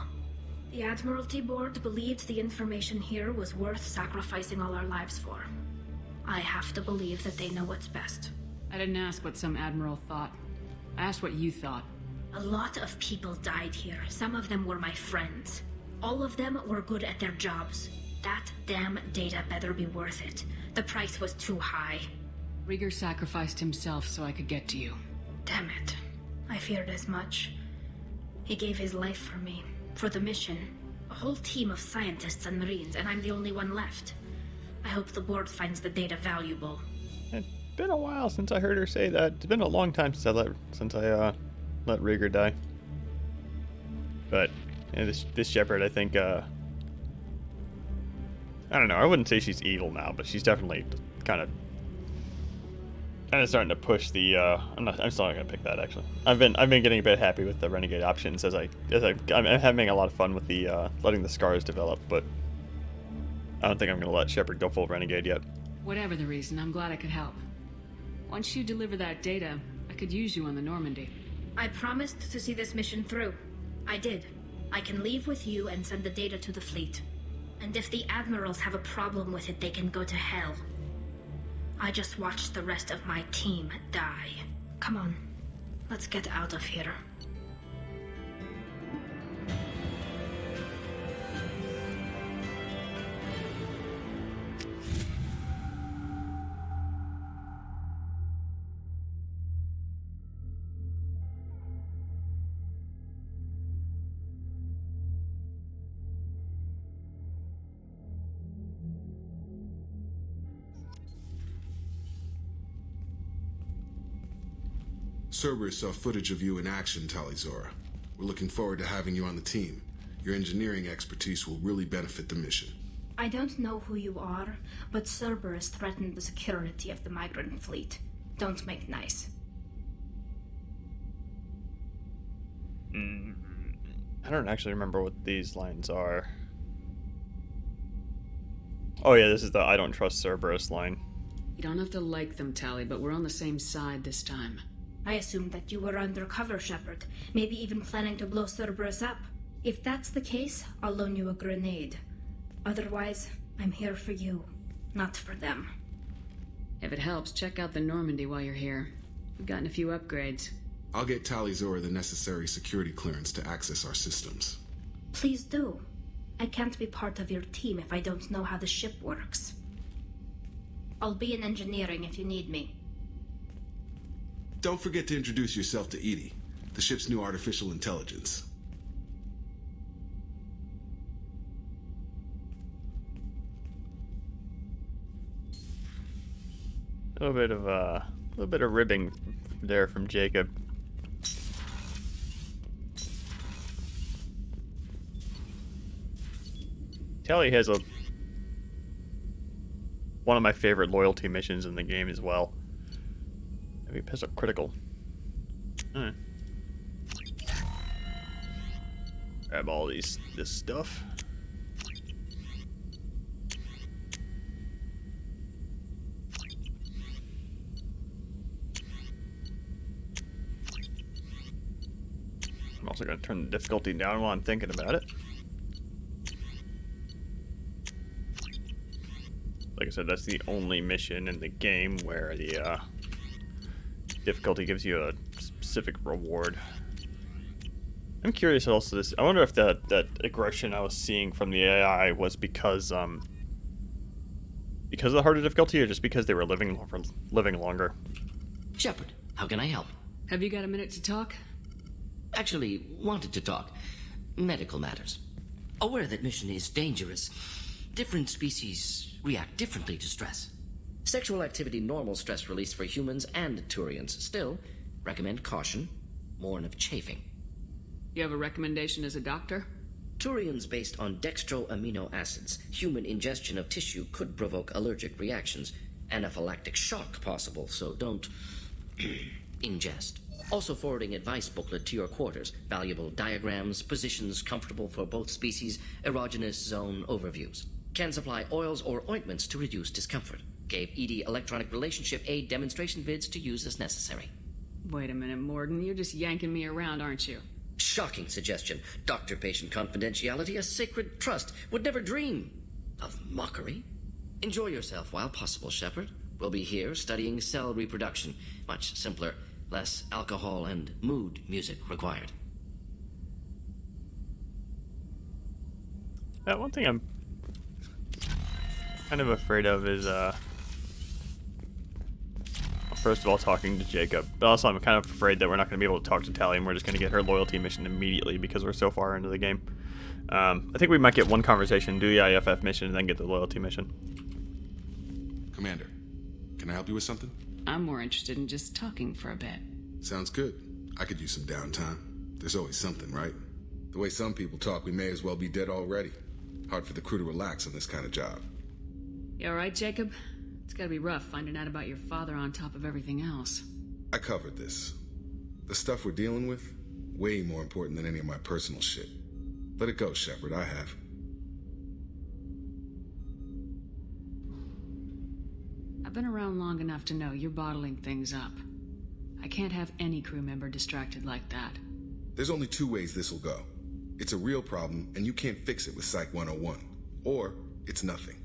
The Admiralty Board believed the information here was worth sacrificing all our lives for. I have to believe that they know what's best. I didn't ask what some admiral thought. I asked what you thought. A lot of people died here. Some of them were my friends. All of them were good at their jobs. That damn data better be worth it. The price was too high. Rieger sacrificed himself so I could get to you. Damn it. I feared as much. He gave his life for me, for the mission. A whole team of scientists and Marines, and I'm the only one left. I hope the board finds the data valuable. It's been a while since I heard her say that. It's been a long time since I let Rieger die. But you know, this Shepard, I think, I don't know. I wouldn't say she's evil now, but she's definitely kind of starting to push the. I'm still not gonna pick that actually. I've been getting a bit happy with the Renegade options as I'm having a lot of fun with the letting the scars develop, but I don't think I'm gonna let Shepard go full Renegade yet. Whatever the reason, I'm glad I could help. Once you deliver that data, I could use you on the Normandy. I promised to see this mission through. I did. I can leave with you and send the data to the fleet. And if the admirals have a problem with it, they can go to hell. I just watched the rest of my team die. Come on, let's get out of here. Cerberus saw footage of you in action, Talizora. We're looking forward to having you on the team. Your engineering expertise will really benefit the mission. I don't know who you are, but Cerberus threatened the security of the migrant fleet. Don't make nice. I don't actually remember what these lines are. Oh yeah, this is the I don't trust Cerberus line. You don't have to like them, Tally, but we're on the same side this time. I assumed that you were undercover, Shepard. Maybe even planning to blow Cerberus up. If that's the case, I'll loan you a grenade. Otherwise, I'm here for you, not for them. If it helps, check out the Normandy while you're here. We've gotten a few upgrades. I'll get Talizora the necessary security clearance to access our systems. Please do. I can't be part of your team if I don't know how the ship works. I'll be in engineering if you need me. Don't forget to introduce yourself to Edie, the ship's new artificial intelligence. A little bit of ribbing there from Jacob. Tally has one of my favorite loyalty missions in the game as well. Maybe piss up critical. Grab all this stuff. I'm also going to turn the difficulty down while I'm thinking about it. Like I said, that's the only mission in the game where the difficulty gives you a specific reward. I'm curious also I wonder if that aggression I was seeing from the AI was because of the harder difficulty, or just because they were living longer. Shepard, how can I help? Have you got a minute to talk? Actually, wanted to talk. Medical matters. Aware that mission is dangerous. Different species react differently to stress. Sexual activity normal stress release for humans and Turians. Still, recommend caution. Warn of chafing. You have a recommendation as a doctor? Turians based on dextroamino acids. Human ingestion of tissue could provoke allergic reactions. Anaphylactic shock possible, so don't ingest. Also forwarding advice booklet to your quarters. Valuable diagrams, positions comfortable for both species, erogenous zone overviews. Can supply oils or ointments to reduce discomfort. Gave Edie electronic relationship aid demonstration vids to use as necessary. Wait a minute, Morgan. You're just yanking me around, aren't you? Shocking suggestion. Doctor-patient confidentiality, a sacred trust. Would never dream of mockery. Enjoy yourself while possible, Shepard. We'll be here studying cell reproduction. Much simpler. Less alcohol and mood music required. One thing I'm kind of afraid of is, first of all, talking to Jacob. But also, I'm kind of afraid that we're not going to be able to talk to Tally, and we're just going to get her loyalty mission immediately because we're so far into the game. I think we might get one conversation, do the IFF mission, and then get the loyalty mission. Commander, can I help you with something? I'm more interested in just talking for a bit. Sounds good. I could use some downtime. There's always something, right? The way some people talk, we may as well be dead already. Hard for the crew to relax on this kind of job. You alright, Jacob? It's gotta be rough finding out about your father on top of everything else. I covered this. The stuff we're dealing with, way more important than any of my personal shit. Let it go, Shepard, I have. I've been around long enough to know you're bottling things up. I can't have any crew member distracted like that. There's only two ways this will go. It's a real problem, and you can't fix it with Psych 101. Or, it's nothing,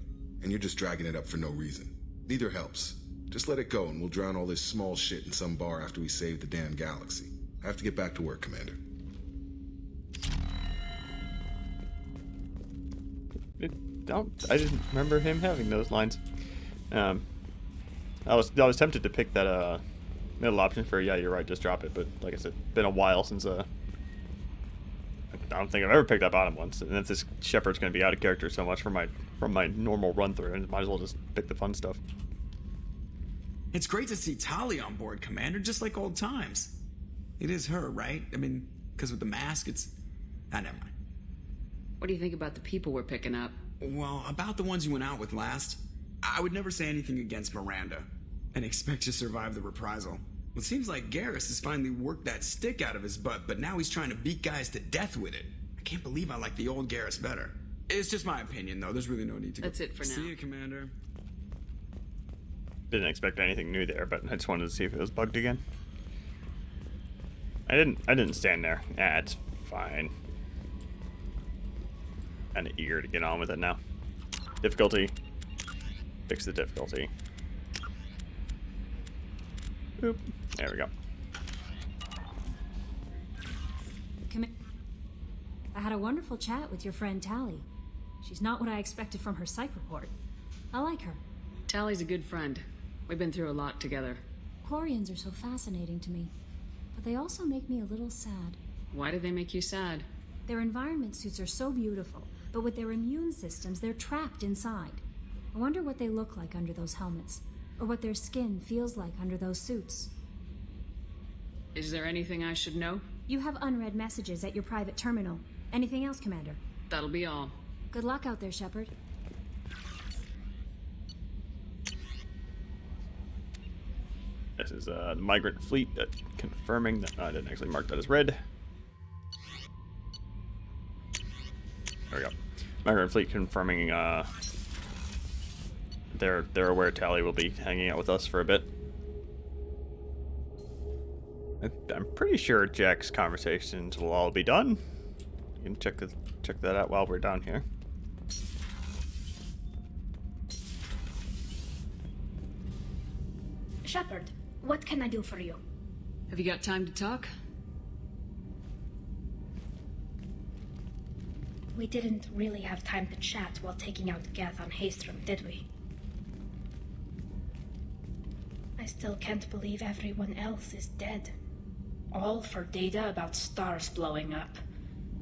and you're just dragging it up for no reason. Neither helps. Just let it go and we'll drown all this small shit in some bar after we save the damn galaxy. I have to get back to work, Commander. I didn't remember him having those lines. I was tempted to pick that middle option for yeah, you're right, just drop it. But like I said, been a while since I don't think I've ever picked up Autumn once. And if this Shepard's going to be out of character so much from my normal run through, I might as well just pick the fun stuff. It's great to see Tali on board, Commander, just like old times. It is her, right? I mean, because with the mask, it's... never mind. What do you think about the people we're picking up? Well, about the ones you went out with last, I would never say anything against Miranda and expect to survive the reprisal. Well, it seems like Garrus has finally worked that stick out of his butt, but now he's trying to beat guys to death with it. I can't believe I like the old Garrus better. It's just my opinion, though. There's really no need to That's it for now. See you, Commander. Didn't expect anything new there, but I just wanted to see if it was bugged again. I didn't stand there. Yeah, it's fine. Kind of eager to get on with it now. Difficulty. Fix the difficulty. Boop. There we go. I had a wonderful chat with your friend Tali. She's not what I expected from her psych report. I like her. Tally's a good friend. We've been through a lot together. Quarians are so fascinating to me, but they also make me a little sad. Why do they make you sad? Their environment suits are so beautiful, but with their immune systems, they're trapped inside. I wonder what they look like under those helmets, or what their skin feels like under those suits. Is there anything I should know? You have unread messages at your private terminal. Anything else, Commander? That'll be all. Good luck out there, Shepard. This is the migrant fleet confirming that I didn't actually mark that as red. There we go. Migrant fleet confirming they're aware Tali will be hanging out with us for a bit. I'm pretty sure Jack's conversations will all be done. You can check that out while we're down here. Shepard, what can I do for you? Have you got time to talk? We didn't really have time to chat while taking out Geth on Haestrom, did we? I still can't believe everyone else is dead. All for data about stars blowing up.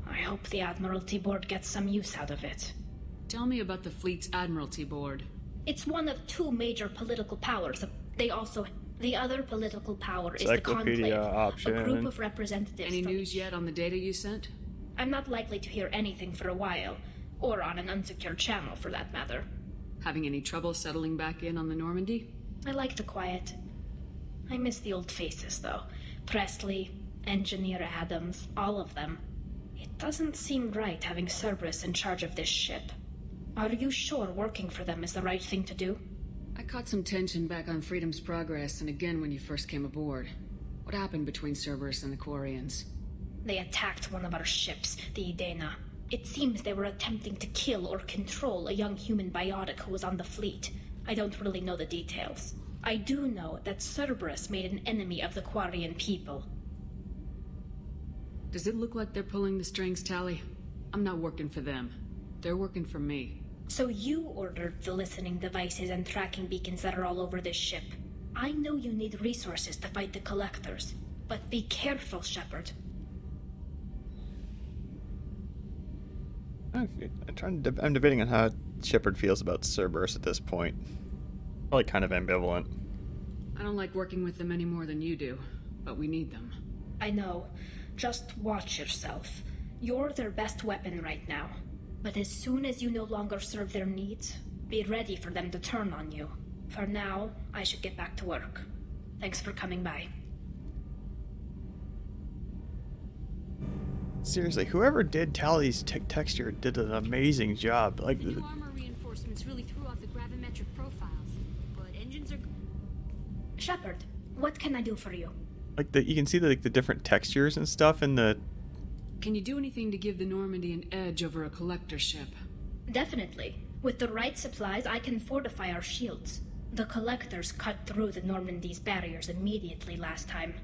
I hope the Admiralty Board gets some use out of it. Tell me about the fleet's Admiralty Board. It's one of two major political powers. The other political power is the Conclave, a group of representatives. Any news yet on the data you sent? I'm not likely to hear anything for a while, or on an unsecured channel for that matter. Having any trouble settling back in on the Normandy? I like the quiet. I miss the old faces, though. Presley, Engineer Adams, all of them. It doesn't seem right having Cerberus in charge of this ship. Are you sure working for them is the right thing to do? I caught some tension back on Freedom's Progress and again when you first came aboard. What happened between Cerberus and the Quarians? They attacked one of our ships, the Edena. It seems they were attempting to kill or control a young human biotic who was on the fleet. I don't really know the details. I do know that Cerberus made an enemy of the Quarian people. Does it look like they're pulling the strings, Tali? I'm not working for them. They're working for me. So you ordered the listening devices and tracking beacons that are all over this ship. I know you need resources to fight the Collectors, but be careful, Shepard. I'm debating on how Shepard feels about Cerberus at this point. Probably kind of ambivalent. I don't like working with them any more than you do, but we need them. I know. Just watch yourself. You're their best weapon right now. But as soon as you no longer serve their needs, be ready for them to turn on you. For now, I should get back to work. Thanks for coming by. Seriously, whoever did Tali's texture did an amazing job. Like, the new armor reinforcements really threw off the gravimetric profiles, but engines are... Shepard, what can I do for you? Like, you can see the different textures and stuff in the... Can you do anything to give the Normandy an edge over a collector ship? Definitely. With the right supplies, I can fortify our shields. The collectors cut through the Normandy's barriers immediately last time.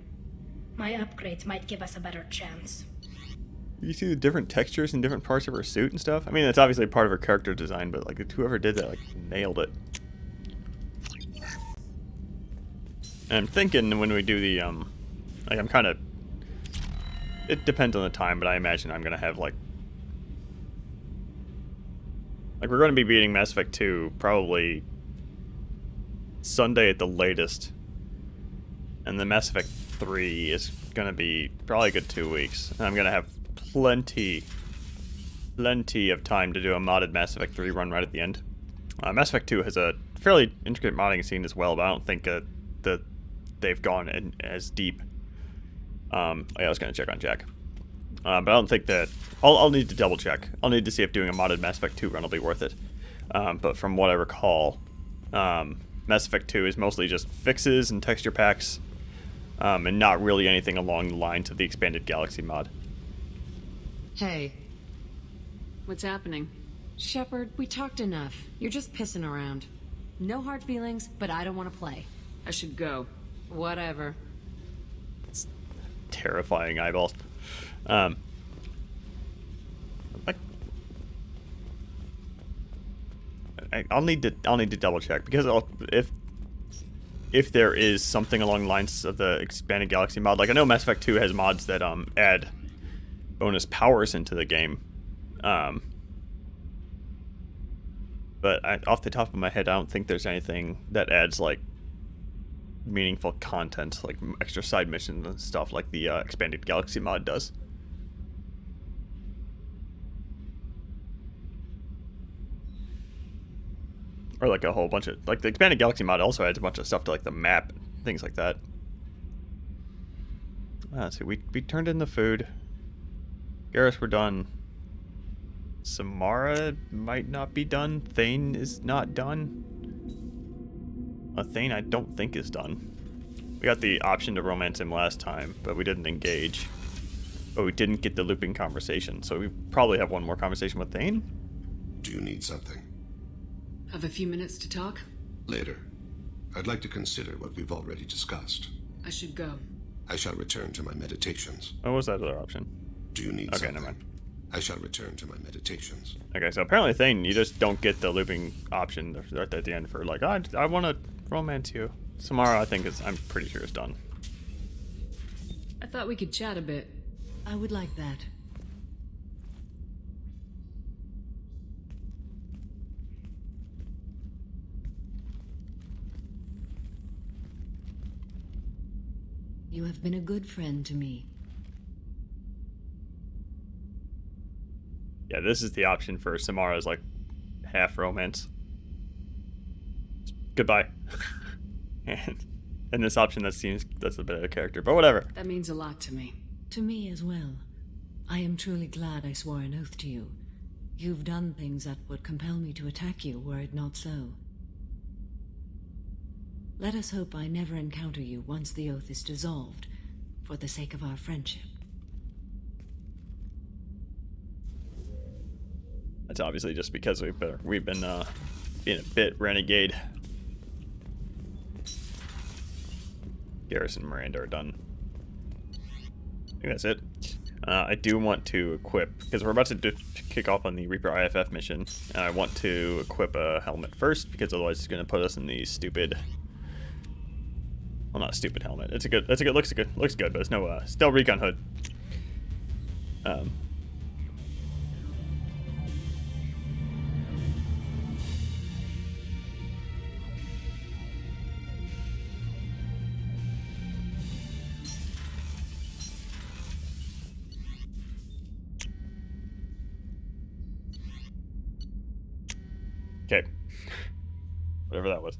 My upgrades might give us a better chance. You see the different textures in different parts of her suit and stuff? I mean, that's obviously part of her character design, but like whoever did that, like, nailed it. And I'm thinking when we do the, like, I'm kind of, it depends on the time, but I imagine I'm going to have, like, we're going to be beating Mass Effect 2 probably Sunday at the latest. And then Mass Effect 3 is going to be probably a good 2 weeks. And I'm going to have plenty of time to do a modded Mass Effect 3 run right at the end. Mass Effect 2 has a fairly intricate modding scene as well, but I don't think that they've gone in as deep. Yeah, I was going to check on Jack. But I don't think that... I'll need to double check. I'll need to see if doing a modded Mass Effect 2 run will be worth it. But from what I recall, Mass Effect 2 is mostly just fixes and texture packs, and not really anything along the lines of the Expanded Galaxy mod. Hey. What's happening? Shepard, we talked enough. You're just pissing around. No hard feelings, but I don't want to play. I should go. Whatever. It's terrifying eyeballs. I'll need to double check, because if there is something along the lines of the Expanded Galaxy mod, like I know Mass Effect 2 has mods that add bonus powers into the game, but off the top of my head, I don't think there's anything that adds like meaningful content, like extra side missions and stuff like the Expanded Galaxy mod does. Or like a whole bunch of, like the Expanded Galaxy mod also adds a bunch of stuff to like the map, things like that. So we turned in the food. Garrus, we're done. Samara might not be done. Thane is not done. Thane I don't think is done. We got the option to romance him last time, but we didn't engage. But we didn't get the looping conversation, so we probably have one more conversation with Thane. Do you need something? Have a few minutes to talk? Later. I'd like to consider what we've already discussed. I should go. I shall return to my meditations. What was that other option? Do you need something? Okay, never mind. I shall return to my meditations. Okay, so apparently Thane, you just don't get the looping option right at the end for like, I want to romance you. Samara, I think I'm pretty sure is done. I thought we could chat a bit. I would like that. You have been a good friend to me. Yeah, this is the option for Samara's like half romance. Goodbye. and this option that's a bit of a character, but whatever. That means a lot to me. To me as well. I am truly glad I swore an oath to you. You've done things that would compel me to attack you were it not so. Let us hope I never encounter you once the oath is dissolved, for the sake of our friendship. That's obviously just because we've been being a bit renegade. Garrus and Miranda are done. I think that's it. I do want to equip, because we're about to kick off on the Reaper IFF mission, and I want to equip a helmet first, because otherwise it's going to put us in the stupid... Well, not a stupid helmet. Looks good, but it's no still recon hood. Okay. Whatever that was.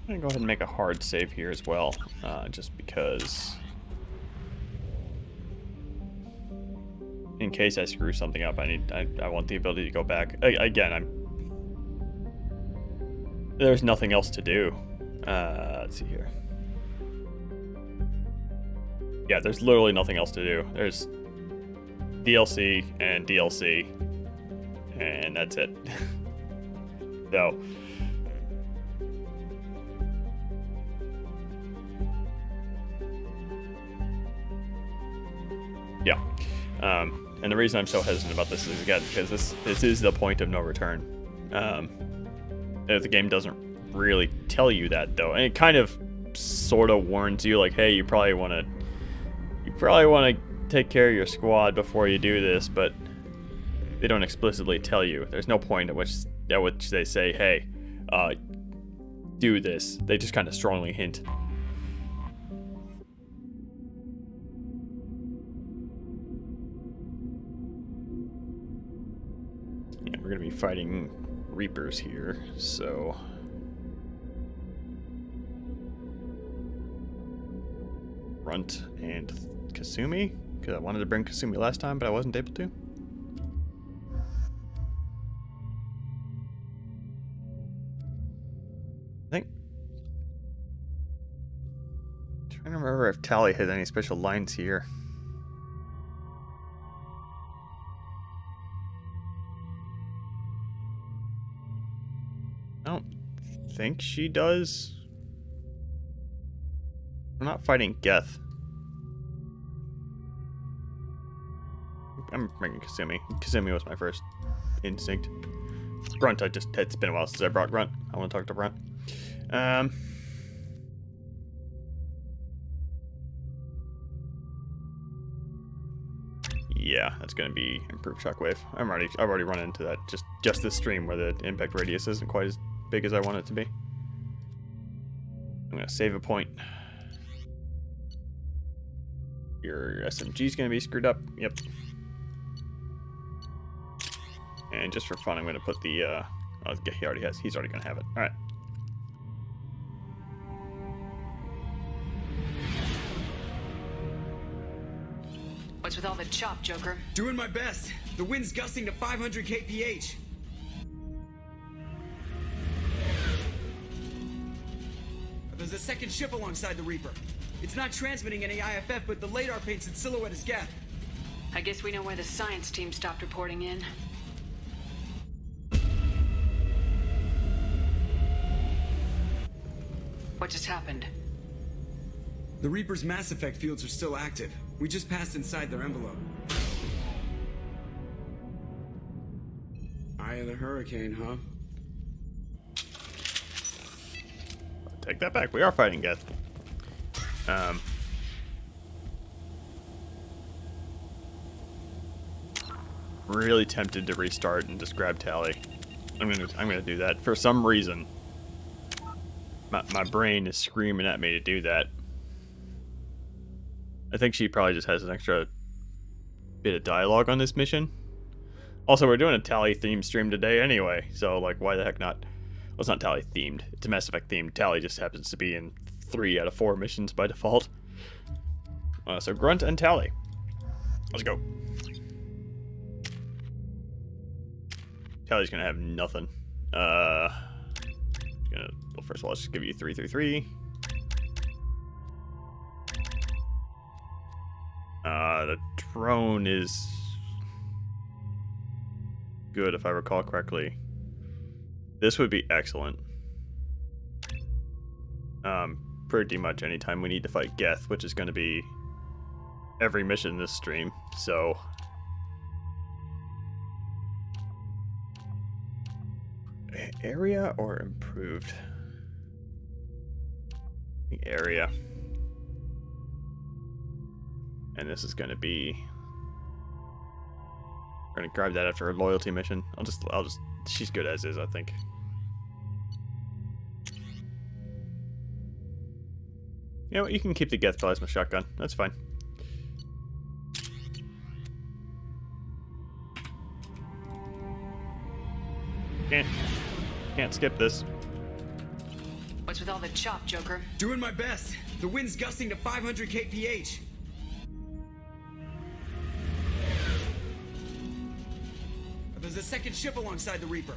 I'm gonna go ahead and make a hard save here as well, just because, in case I screw something up, I want the ability to go back. Again, there's nothing else to do. Let's see here. Yeah, there's literally nothing else to do. DLC and DLC, and that's it. So, yeah. And the reason I'm so hesitant about this is, again, because this is the point of no return. The game doesn't really tell you that, though, and it kind of sort of warns you, like, hey, you probably want to take care of your squad before you do this, but they don't explicitly tell you. There's no point at which they say, hey, do this. They just kind of strongly hint. Yeah, we're gonna be fighting Reapers here, so Runt and Kasumi, because I wanted to bring Kasumi last time, but I wasn't able to. Trying to remember if Tally had any special lines here. I don't think she does. I'm not fighting Geth. I'm bringing Kasumi. Kasumi was my first instinct. Grunt, it's been a while since I brought Grunt. I want to talk to Grunt. Yeah, that's going to be improved shockwave. I've already run into that just this stream where the impact radius isn't quite as big as I want it to be. I'm going to save a point. Your SMG's going to be screwed up. Yep. And just for fun, I'm going to put the oh, he already has. He's already going to have it. All right. What's with all the chop, Joker? Doing my best. The wind's gusting to 500 kph. There's a second ship alongside the Reaper. It's not transmitting any IFF, but the radar paints its silhouette as Geth. I guess we know why the science team stopped reporting in. What just happened? The Reaper's mass effect fields are still active. We just passed inside their envelope. Eye of the hurricane, huh? Take that back. We are fighting Geth. Really tempted to restart and just grab Tally. I'm gonna do that. For some reason, my brain is screaming at me to do that. I think she probably just has an extra bit of dialogue on this mission. Also, we're doing a Tally themed stream today anyway, so like, why the heck not? Well, it's not Tally themed. It's Mass Effect themed. Tally just happens to be in 3 out of 4 missions by default. So Grunt and Tally. Let's go. Tally's gonna have nothing. Well, first of all, let's just give you 333. The drone is good if I recall correctly. This would be excellent. Pretty much anytime we need to fight Geth, which is going to be every mission in this stream, so... Area or improved? The area. And this is going to be... We're going to grab that after a loyalty mission. I'll just... She's good as is, I think. You know what, you can keep the Geth plasma shotgun. That's fine. Can't skip this. What's with all the chop, Joker? Doing my best. The wind's gusting to 500 kph. There's a second ship alongside the Reaper.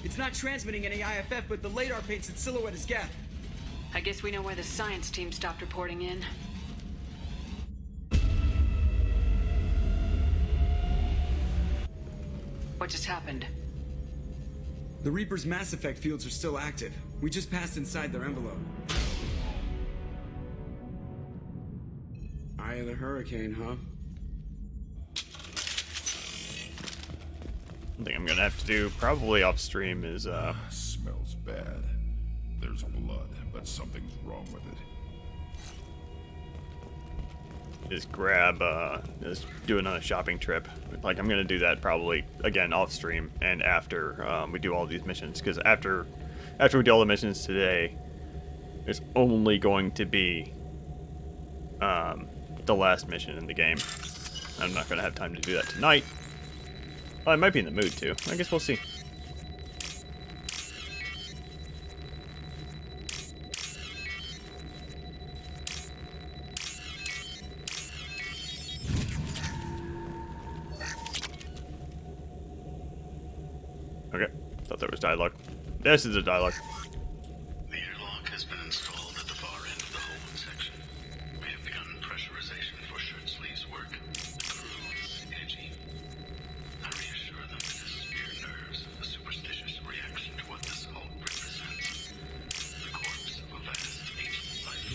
It's not transmitting any IFF, but the radar paints its silhouette as Geth. I guess we know why the science team stopped reporting in. just happened? The Reaper's Mass Effect fields are still active. We just passed inside their envelope. Eye of the Hurricane, huh? One thing I'm gonna have to do, probably off stream, is Smells bad. There's blood, but something's wrong with it. is grab, is do another shopping trip. Like, I'm gonna do that probably again off stream and after we do all these missions, because after we do all the missions today, there's only going to be the last mission in the game. I'm not gonna have time to do that tonight. Well, I might be in the mood to. I guess we'll see. Okay, thought there was dialogue. This is the dialogue. The airlock has been installed at the far end of the hold section. We have begun pressurization for shirt sleeves work. The crew is edgy. I reassure them that this is mere nerves, a superstitious reaction to what this hold represents. The corpse of a vast ancient life.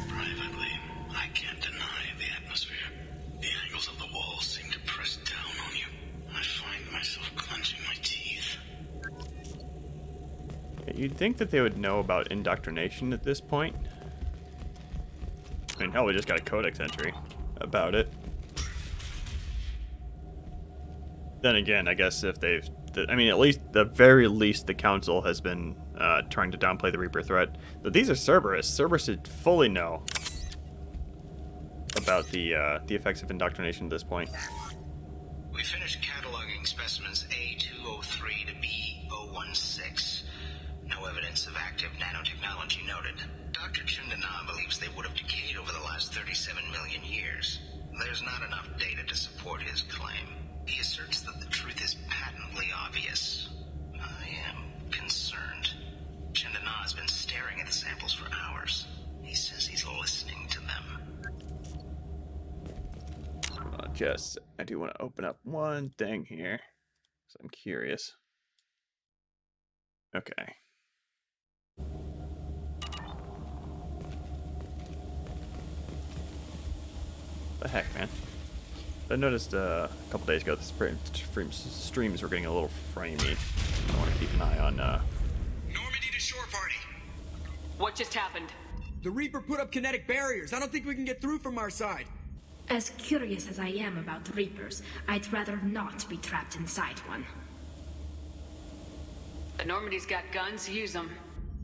Privately, I can't deny the atmosphere. The angles of the walls seem to press down on you. I find myself clenching my teeth. You'd think that they would know about indoctrination at this point. I mean, hell, we just got a codex entry about it. Then again, I guess if they've... I mean, at least, the very least, the Council has been trying to downplay the Reaper threat. But these are Cerberus. Cerberus should fully know about the effects of indoctrination at this point. We finished cataloging specimens A203 to B016. No evidence of active nanotechnology noted. Dr. Chindana believes they would have decayed over the last 37 million years. There's not enough data to support his claim. He asserts that the truth is patently obvious. I am concerned. Chindana has been staring at the samples for hours. He says he's listening to them. I do want to open up one thing here, because I'm curious. Okay. The heck, man? I noticed a couple days ago the streams were getting a little framey. I want to keep an eye on. Normandy to shore party. What just happened? The Reaper put up kinetic barriers. I don't think we can get through from our side. As curious as I am about Reapers, I'd rather not be trapped inside one. The Normandy's got guns, use them.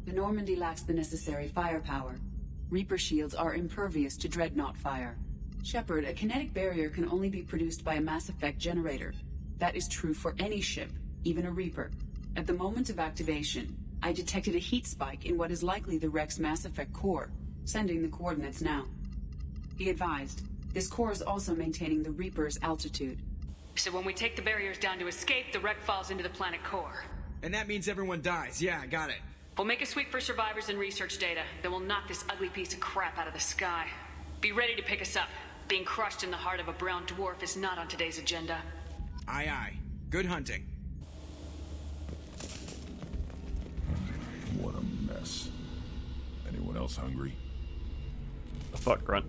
The Normandy lacks the necessary firepower. Reaper shields are impervious to dreadnought fire. Shepard, a kinetic barrier can only be produced by a Mass Effect generator. That is true for any ship, even a Reaper. At the moment of activation, I detected a heat spike in what is likely the wreck's Mass Effect core, sending the coordinates now. Be advised, this core is also maintaining the Reaper's altitude. So when we take the barriers down to escape, the wreck falls into the planet core. And that means everyone dies. Yeah, I got it. We'll make a sweep for survivors and research data. Then we'll knock this ugly piece of crap out of the sky. Be ready to pick us up. Being crushed in the heart of a brown dwarf is not on today's agenda. Aye, aye. Good hunting. What a mess. Anyone else hungry? The fuck, Grunt.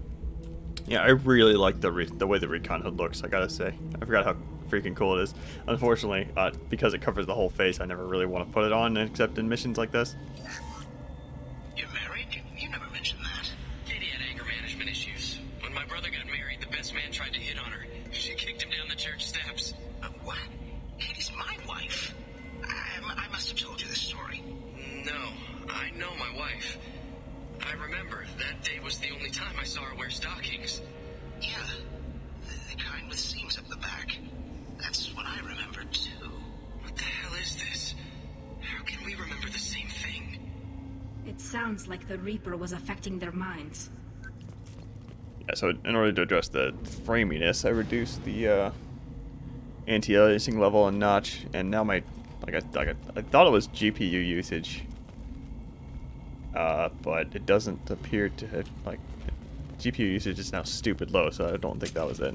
Yeah, I really like the way the recon hood looks, I gotta say. I forgot how freaking cool it is. Unfortunately, because it covers the whole face, I never really want to put it on except in missions like this. You're married? You never mentioned that. Katie had anger management issues. When my brother got married, the best man tried to hit on her. She kicked him down the church steps. What? Katie's my wife. I must have told you this story. No, I know my wife. I remember that day was the only time I saw her wear stockings. Yeah, the kind with seams up the back. That's what I remember too. What the hell is this? How can we remember the same thing? It sounds like the Reaper was affecting their minds. Yeah, so in order to address the framiness, I reduced the anti-aliasing level a notch, and now my I thought it was GPU usage, but it doesn't appear to have, like, GPU usage is now stupid low, so I don't think that was it.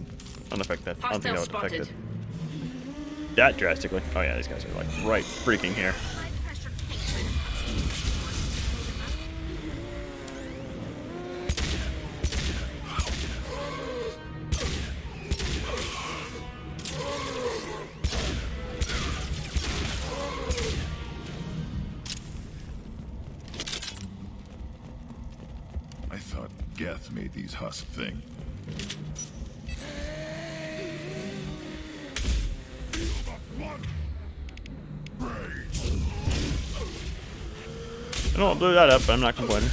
I don't think that would affect it. that drastically. Oh yeah, these guys are like right freaking here. I thought Geth made these husks thing. I don't blew that up, but I'm not complaining.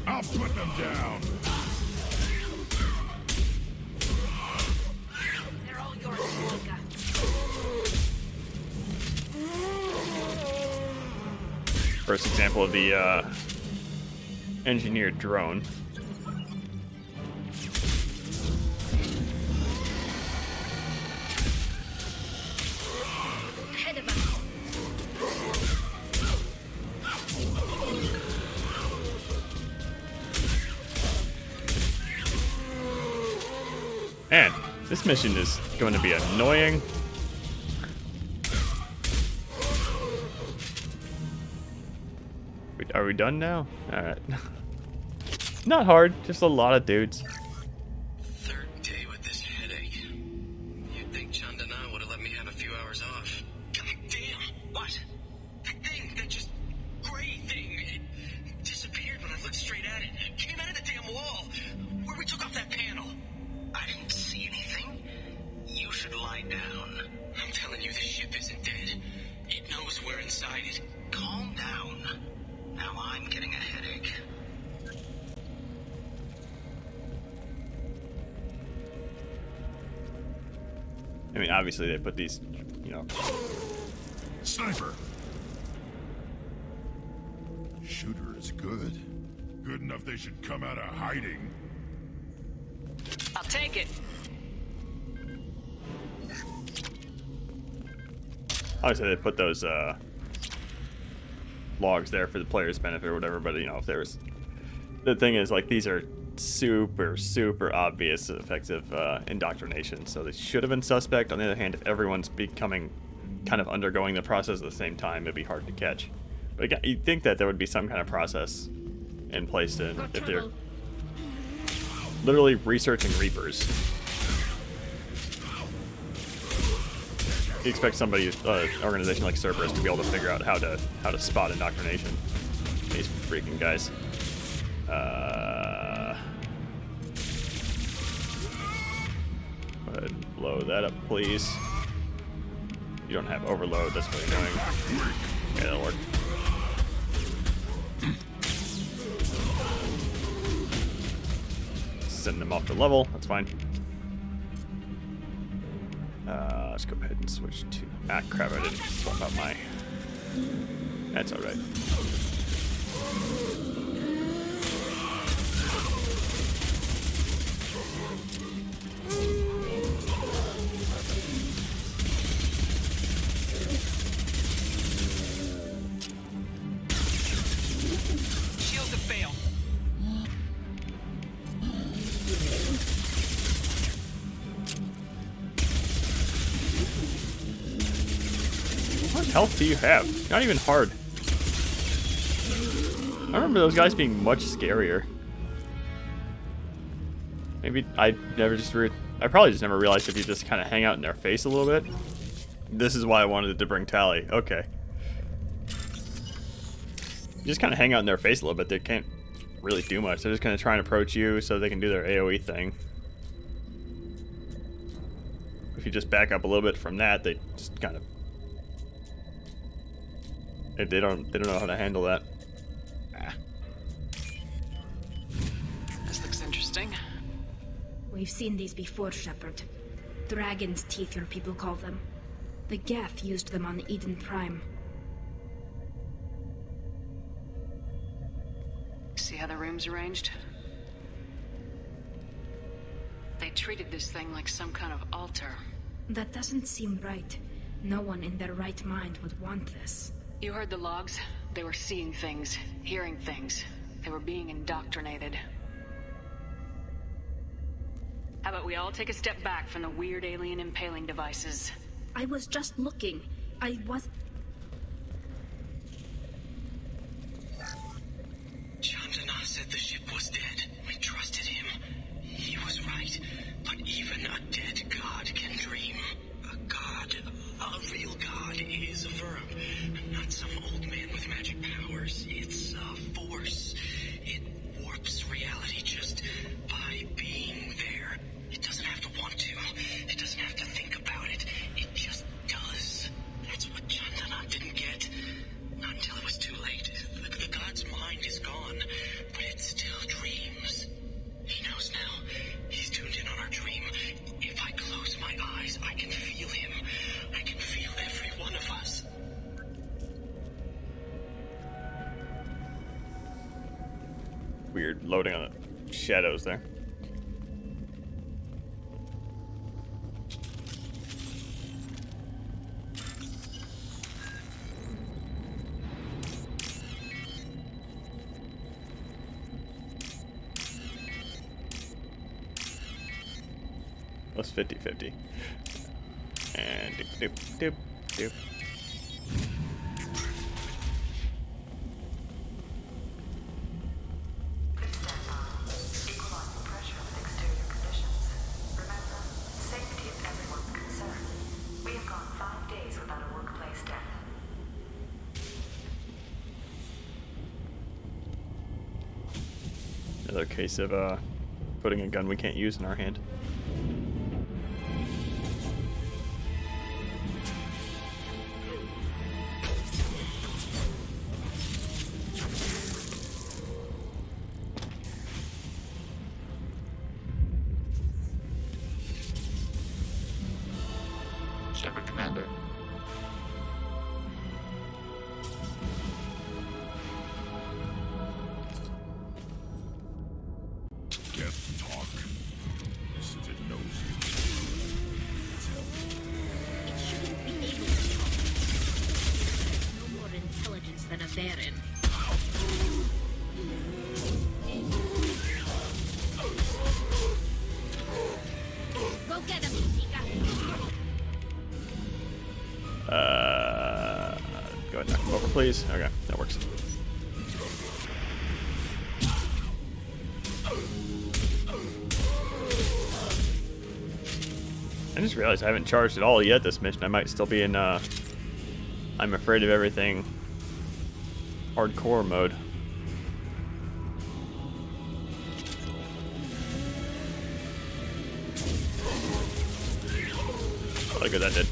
I'll put them down. They're all yours, Olga. First example of the engineered drone. Ahead of us. Man, this mission is going to be annoying. Are we done now? Alright. Not hard, just a lot of dudes. Third day with this headache. You'd think Chandana would have let me have a few hours off. God damn! What? That thing, that just gray thing, it disappeared when I looked straight at it. It came out of the damn wall, where we took off that panel. I didn't see anything. You should lie down. I'm telling you, this ship isn't dead. It knows we're inside it. Calm down. Now I'm getting a headache. I mean, obviously they put these, you know. Sniper. Shooter is good. Good enough they should come out of hiding. I'll take it. Obviously they put those logs there for the player's benefit or whatever, but you know, if there's, the thing is, like, these are super obvious effective indoctrination, so they should have been suspect. On the other hand, if everyone's becoming kind of undergoing the process at the same time, it'd be hard to catch. But again, you'd think that there would be some kind of process in place to, if they're literally researching Reapers. You expect somebody, organization like Cerberus, to be able to figure out how to spot indoctrination. These freaking guys. Go ahead and blow that up, please. You don't have overload, that's really annoying. Yeah, that'll work. Send them off to level, that's fine. Let's go ahead and switch to... Ah, crap, I didn't swap out my... That's alright. Shields have failed. How much health do you have? Not even hard. I remember those guys being much scarier. Maybe I never just I probably just never realized if you just kind of hang out in their face a little bit. This is why I wanted to bring Tally. Okay. You just kind of hang out in their face a little bit. They can't really do much. They're just going to try and approach you so they can do their AoE thing. If you just back up a little bit from that, they just kind of... They don't know how to handle that. Ah. This looks interesting. We've seen these before, Shepard. Dragon's teeth, your people call them. The Geth used them on Eden Prime. See how the room's arranged? They treated this thing like some kind of altar. That doesn't seem right. No one in their right mind would want this. You heard the logs? They were seeing things, hearing things. They were being indoctrinated. How about we all take a step back from the weird alien impaling devices? I was just looking. I was... Chandana said the ship was dead. We trusted him. He was right. But even a dead god can dream. A god, a real god, is a verb. Not some old man with magic powers. It's a force. It warps reality just by being there. It doesn't have to want to. It doesn't have to think about it. It just does. That's what Chandana didn't get. Not until it was too late. The god's mind is gone, but it still dreams. He knows now. He's tuned in on our dream. If I close my eyes, I can feel him. I can feel every one of us. Weird loading on the shadows there. Let's 50-50. And doop, doop, doop, doop. Another case of putting a gun we can't use in our hand. Shepard Commander. Death talk. Since it knows you. Tell me. It shouldn't be able to talk. No more intelligence than a baron. Go get him, Zika. Go ahead and knock him over, please. Okay, that works. I just realized I haven't charged at all yet this mission. I might still be in, I'm afraid of everything hardcore mode. Oh, look at that did.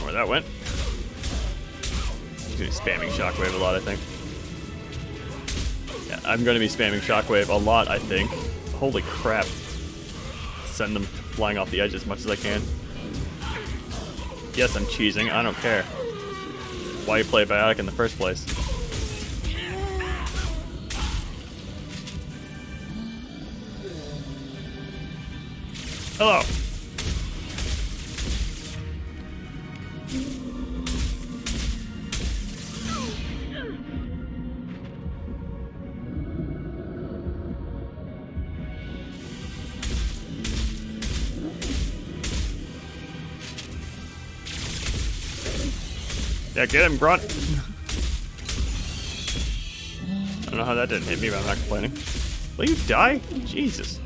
Where that went. He's gonna be spamming Shockwave a lot, I think. Yeah, I'm gonna be spamming Shockwave a lot, I think. Holy crap. Send them flying off the edge as much as I can. Yes, I'm cheesing, I don't care. Why you play Biotic in the first place? Hello. Yeah, get him, Grunt. I don't know how that didn't hit me, but I'm not complaining. Will you die? Jesus.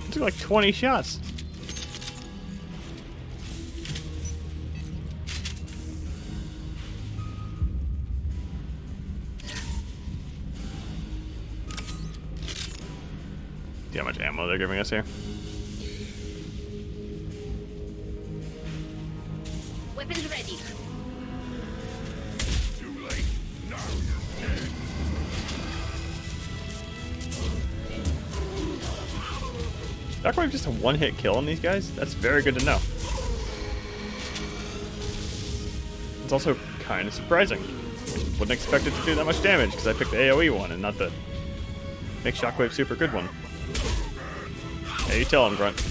It took like 20 shots. See how much ammo they're giving us here. Weapons ready. Too late. Now you're dead. Shockwave just a one-hit kill on these guys? That's very good to know. It's also kind of surprising. Wouldn't expect it to do that much damage because I picked the AoE one and not the make Shockwave super good one. Hey, you tell him, Grunt.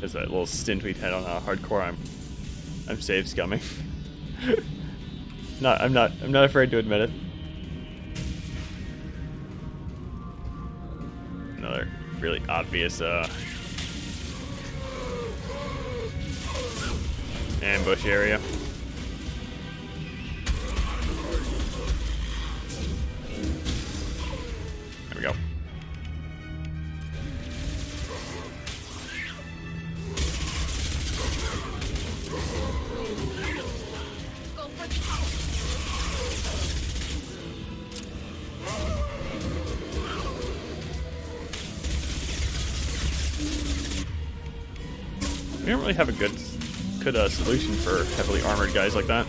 There's that little stint we had on hardcore. I'm save scumming. I'm not afraid to admit it. Another really obvious ambush area. There we go. We don't really have a good solution for heavily armored guys like that.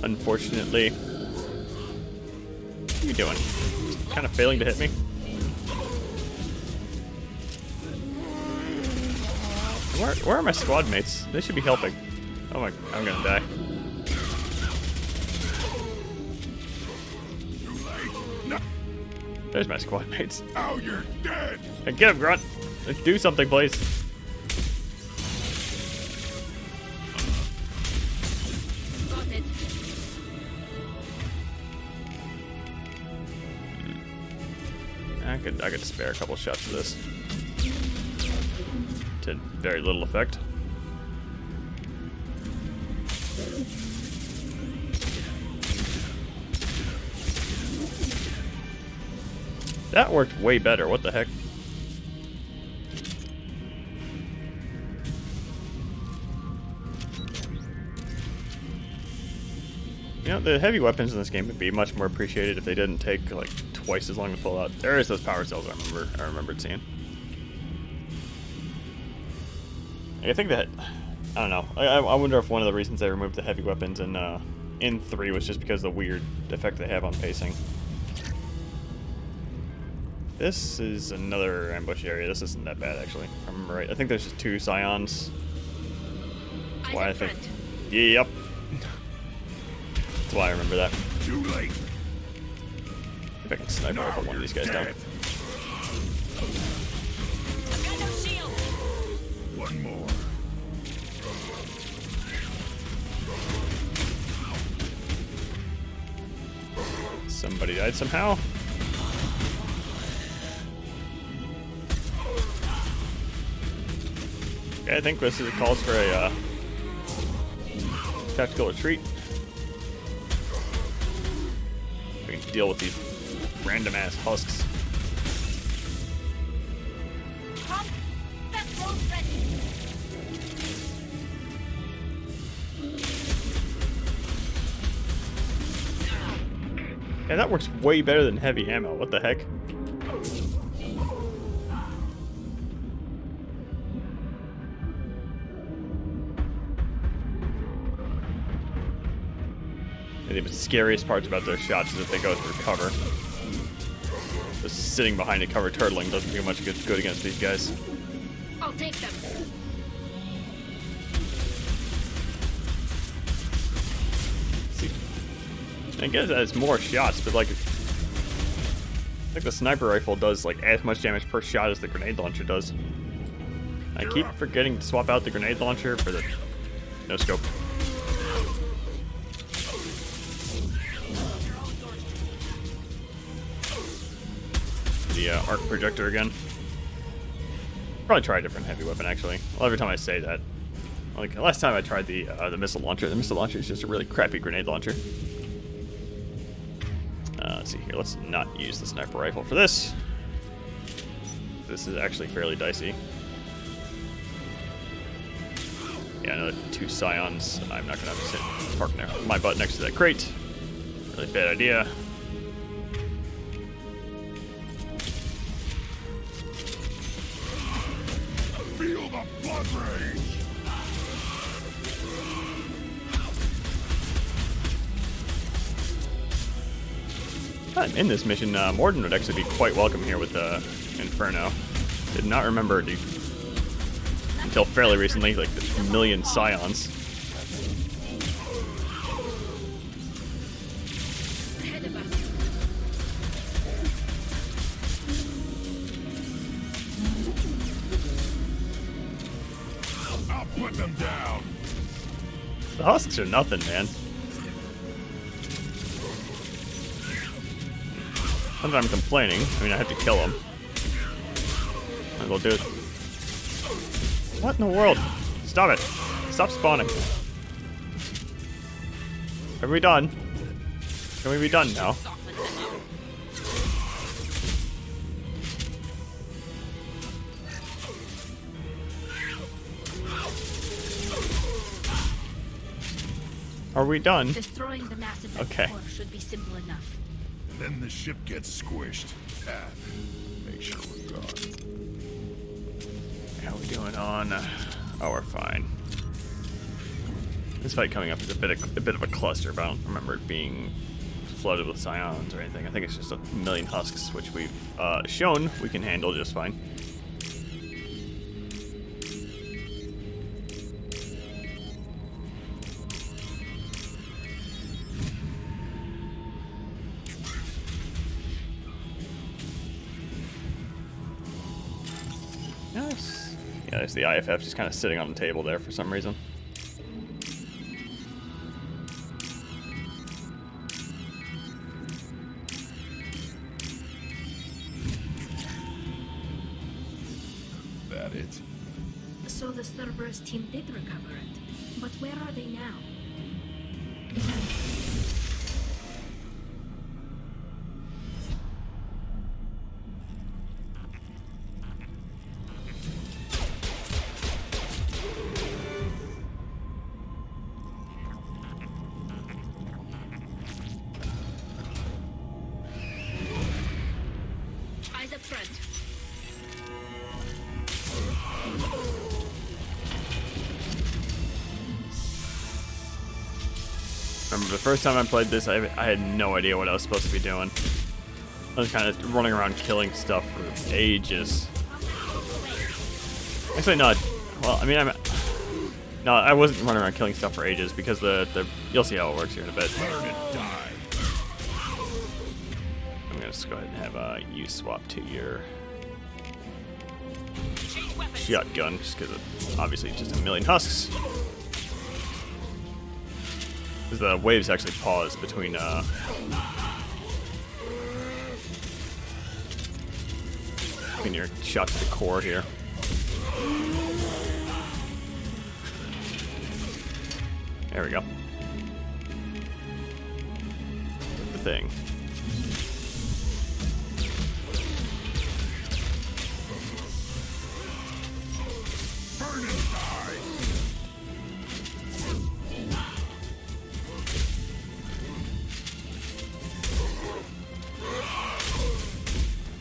Unfortunately. What are you doing? Just kind of failing to hit me? Where are my squad mates? They should be helping. Oh my, I'm gonna die. There's my squad mates. Now you're dead. Hey, get him, Grunt. Let's do something, please. I could spare a couple shots of this. To very little effect. That worked way better. What the heck? You know, the heavy weapons in this game would be much more appreciated if they didn't take like twice as long to pull out. There is those power cells I remembered seeing. I think that, I don't know. I wonder if one of the reasons they removed the heavy weapons in 3 was just because of the weird effect they have on pacing. This is another ambush area. This isn't that bad actually, if I remember right. I think there's just 2 scions. That's why I think. Yep. That's why I remember that. Too late. If I can sniper rifle one of these guys down. One more. Somebody died somehow. Okay, I think this calls for a tactical retreat. We can deal with these random ass husks. Yeah, that works way better than heavy ammo. What the heck? And the scariest parts about those shots is if they go through cover. Just sitting behind a cover turtling doesn't do much good against these guys. I'll take them. I guess it has more shots, but like, I think the sniper rifle does like as much damage per shot as the grenade launcher does. I keep forgetting to swap out the grenade launcher for the no scope. The arc projector again. Probably try a different heavy weapon actually. Well, every time I say that, like last time I tried the missile launcher. The missile launcher is just a really crappy grenade launcher. Let's see here. Let's not use the sniper rifle for this. This is actually fairly dicey. Yeah, another 2 scions. I'm not gonna have to sit park my butt next to that crate. Really bad idea. Feel the blood rage. I'm in this mission, Morden would actually be quite welcome here with Inferno. Did not remember until fairly recently, like the million scions. Put them down. The husks are nothing, man. Not that I'm complaining. I mean, I have to kill them. Might as well do it. What in the world? Stop it. Stop spawning. Are we done? Can we be done now? Are we done? Destroying the massive Okay. core should be simple enough. Then the ship gets squished. Make sure we're gone. How are we doing on? Oh, we're fine. This fight coming up is a bit of a cluster, but I don't remember it being flooded with scions or anything. I think it's just a million husks, which we've shown we can handle just fine. Nice. Yeah, there's the IFF just kind of sitting on the table there for some reason. That it? So the Cerberus team did recover it. But where are they now? Eyes up front. Remember the first time I played this, I had no idea what I was supposed to be doing. I was kind of running around killing stuff for ages. Actually, not. Well, I mean, no, I wasn't running around killing stuff for ages because you'll see how it works here in a bit. I'm gonna just go ahead and have you swap to your shotgun, just because obviously it's just a million husks. Because the waves actually pause between your shot to the core here. There we go. The thing.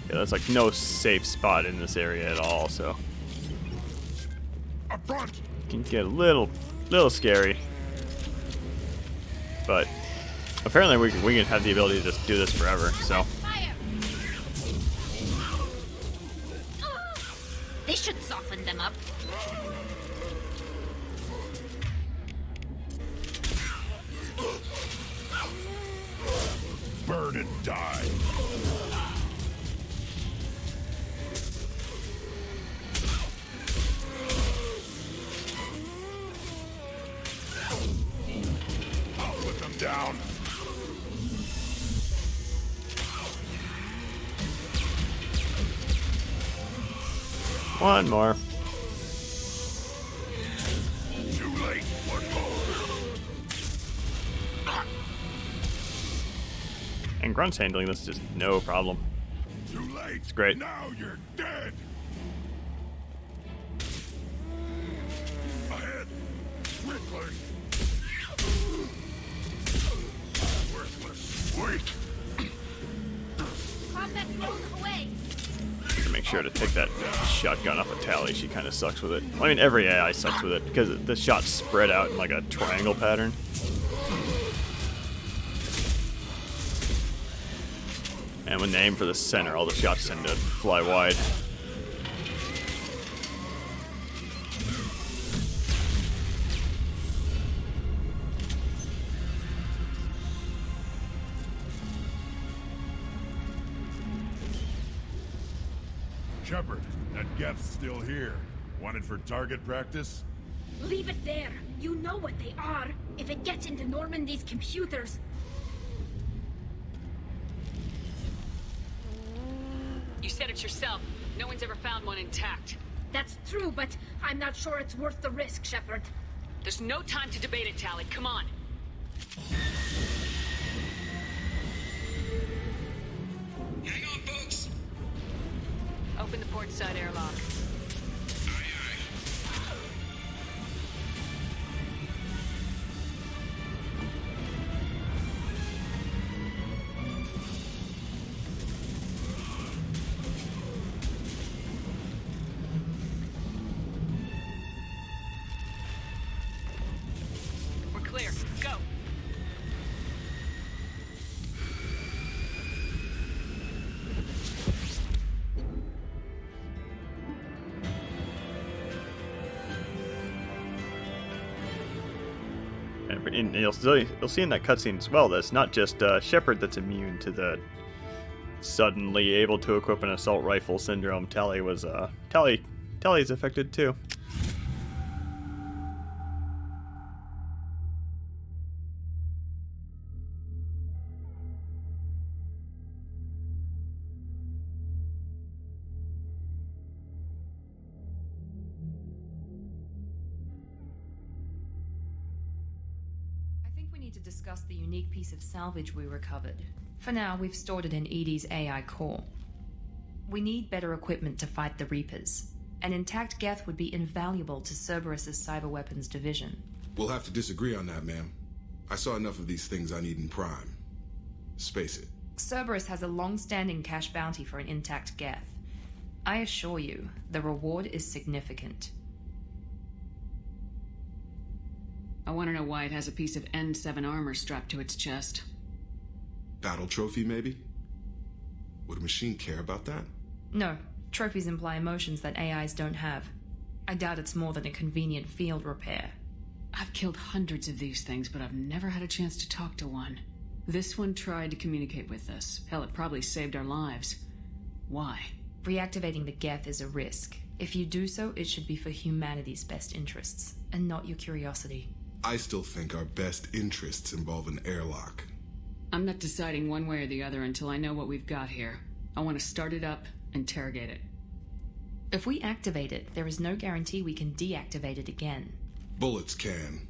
Yeah, that's like no safe spot in this area at all, so it can get a little scary. But apparently we can have the ability to just do this forever, so. They should soften them up. Burn and die. I'll put them down. One more. Too late. One more. And Grunt's handling this just no problem. Too late. It's great. Now you're dead. Ahead. Quickly. Worthless. Wait. Combat thrown away. To make sure to take that shotgun off of Tally, she kind of sucks with it. I mean, every AI sucks with it because the shots spread out in like a triangle pattern. And when they aim for the center, all the shots tend to fly wide. Shepard, that Geth's still here. Wanted for target practice? Leave it there. You know what they are. If it gets into Normandy's computers... You said it yourself. No one's ever found one intact. That's true, but I'm not sure it's worth the risk, Shepard. There's no time to debate it, Tally. Come on. Hang on, folks. Open the port side airlock. We're clear. Go. And you'll see in that cutscene as well that it's not just Shepard that's immune to the suddenly able to equip an assault rifle syndrome. Tally's affected too. To discuss the unique piece of salvage we recovered. For now, we've stored it in Edie's AI core. We need better equipment to fight the Reapers. An intact Geth would be invaluable to Cerberus's cyber weapons division. We'll have to disagree on that, ma'am. I saw enough of these things on Eden Prime. Space it. Cerberus has a long-standing cash bounty for an intact Geth. I assure you, the reward is significant. I want to know why it has a piece of N7 armor strapped to its chest. Battle trophy, maybe? Would a machine care about that? No. Trophies imply emotions that AIs don't have. I doubt it's more than a convenient field repair. I've killed hundreds of these things, but I've never had a chance to talk to one. This one tried to communicate with us. Hell, it probably saved our lives. Why? Reactivating the Geth is a risk. If you do so, it should be for humanity's best interests, and not your curiosity. I still think our best interests involve an airlock. I'm not deciding one way or the other until I know what we've got here. I want to start it up, interrogate it. If we activate it, there is no guarantee we can deactivate it again. Bullets can.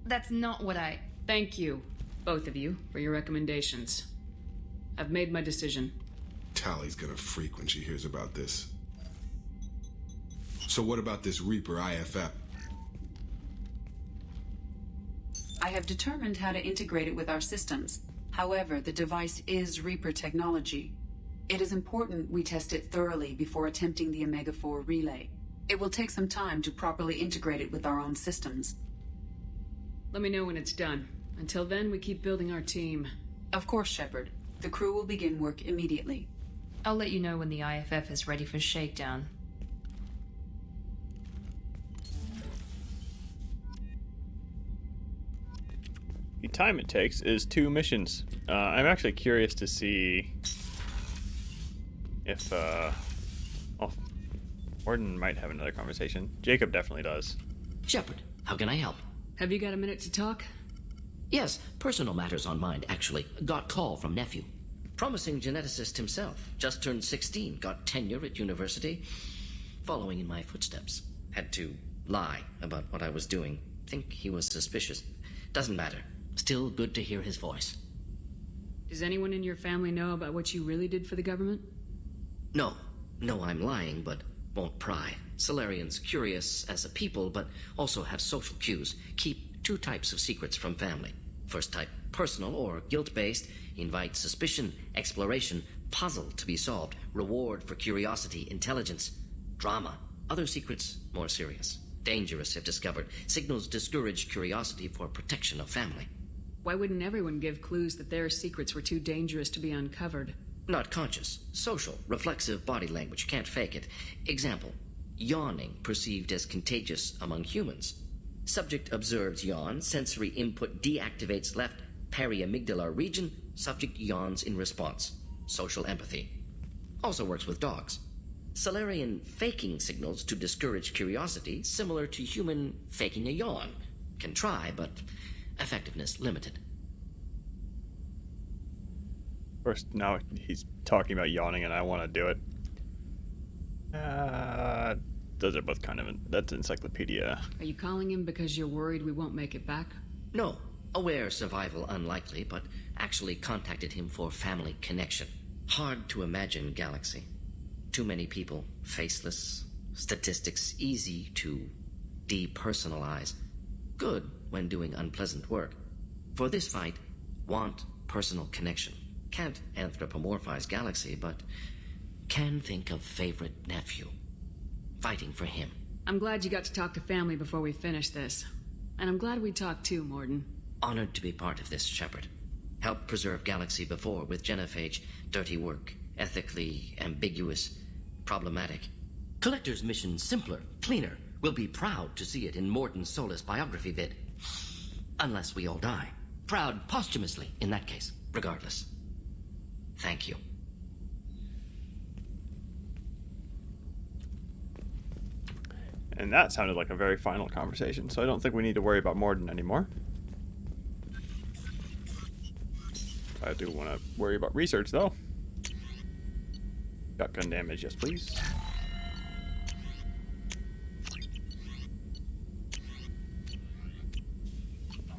That's not what I... Thank you, both of you, for your recommendations. I've made my decision. Tally's gonna freak when she hears about this. So what about this Reaper IFF? I have determined how to integrate it with our systems. However, the device is Reaper technology. It is important we test it thoroughly before attempting the Omega-4 relay. It will take some time to properly integrate it with our own systems. Let me know when it's done. Until then, we keep building our team. Of course, Shepard. The crew will begin work immediately. I'll let you know when the IFF is ready for shakedown. The time it takes is 2 missions. I'm actually curious to see if, Gordon might have another conversation. Jacob definitely does. Shepard, how can I help? Have you got a minute to talk? Yes, personal matters on mind, actually. Got call from nephew. Promising geneticist himself. Just turned 16, got tenure at university. Following in my footsteps. Had to lie about what I was doing. Think he was suspicious. Doesn't matter. Still good to hear his voice. Does anyone in your family know about what you really did for the government? No. No, I'm lying, but won't pry. Solarians curious as a people, but also have social cues. Keep 2 types of secrets from family. First type, personal or guilt-based. Invite suspicion, exploration, puzzle to be solved. Reward for curiosity, intelligence. Drama. Other secrets, more serious. Dangerous if discovered. Signals discourage curiosity for protection of family. Why wouldn't everyone give clues that their secrets were too dangerous to be uncovered? Not conscious. Social. Reflexive body language. Can't fake it. Example. Yawning perceived as contagious among humans. Subject observes yawn. Sensory input deactivates left periamygdalar region. Subject yawns in response. Social empathy. Also works with dogs. Solarian faking signals to discourage curiosity, similar to human faking a yawn. Can try, but effectiveness limited. Of course, now he's talking about yawning and I want to do it. Those are both kind of... That's encyclopedia. Are you calling him because you're worried we won't make it back? No. Aware survival unlikely, but actually contacted him for family connection. Hard to imagine galaxy. Too many people, faceless, statistics easy to depersonalize. Good when doing unpleasant work. For this fight, want personal connection. Can't anthropomorphize galaxy, but can think of favorite nephew. Fighting for him. I'm glad you got to talk to family before we finish this. And I'm glad we talked too, Morden. Honored to be part of this, Shepard. Helped preserve galaxy before with genophage. Dirty work. Ethically ambiguous. Problematic. Collector's mission simpler, cleaner. We'll be proud to see it in Morden Solis biography vid. Unless we all die. Proud posthumously, in that case. Regardless. Thank you. And that sounded like a very final conversation, so I don't think we need to worry about Morden anymore. I do want to worry about research, though. Shotgun damage, yes please.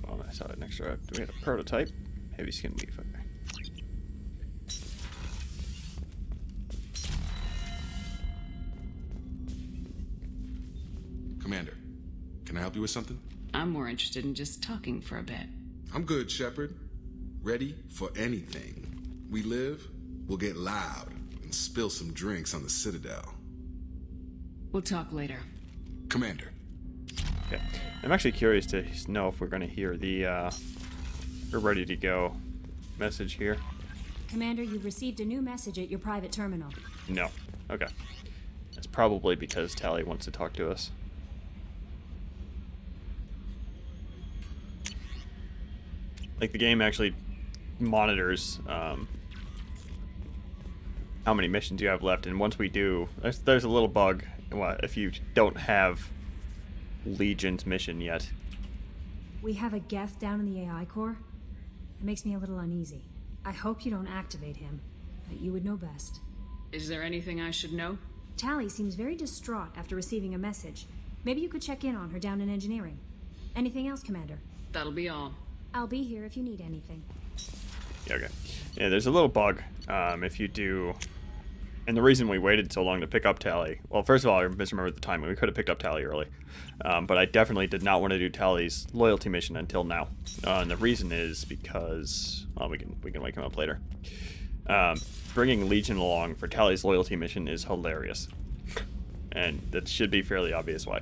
Hold on, I saw an extra. Do we have a prototype? Heavy skin beef, okay. Commander, can I help you with something? I'm more interested in just talking for a bit. I'm good, Shepard. Ready for anything. We live, we'll get loud, and spill some drinks on the Citadel. We'll talk later. Commander. Okay. I'm actually curious to know if we're going to hear the, we're ready to go message here. Commander, you've received a new message at your private terminal. No. Okay. That's probably because Tali wants to talk to us. Like, the game actually monitors how many missions you have left, and once we do, there's a little bug. If you don't have Legion's mission yet. We have a Geth down in the AI core. It makes me a little uneasy. I hope you don't activate him, but you would know best. Is there anything I should know? Tali seems very distraught after receiving a message. Maybe you could check in on her down in engineering. Anything else, Commander? That'll be all. I'll be here if you need anything. Okay. Yeah, there's a little bug if you do... And the reason we waited so long to pick up Tali... Well, first of all, I misremembered the timing. We could have picked up Tali early. But I definitely did not want to do Tali's loyalty mission until now. And the reason is because... Well, we can wake him up later. Bringing Legion along for Tali's loyalty mission is hilarious. And that should be fairly obvious why.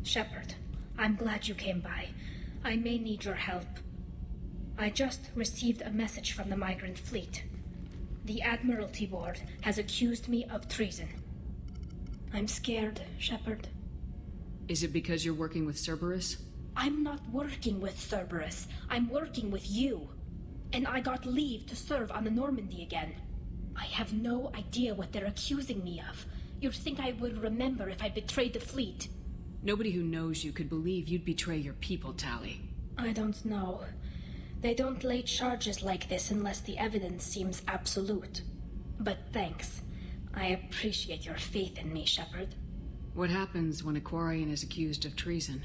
Shepard, I'm glad you came by. I may need your help. I just received a message from the migrant fleet. The Admiralty Board has accused me of treason. I'm scared, Shepard. Is it because you're working with Cerberus? I'm not working with Cerberus. I'm working with you. And I got leave to serve on the Normandy again. I have no idea what they're accusing me of. You'd think I would remember if I betrayed the fleet. Nobody who knows you could believe you'd betray your people, Tali. I don't know. They don't lay charges like this unless the evidence seems absolute. But thanks. I appreciate your faith in me, Shepard. What happens when a Quarian is accused of treason?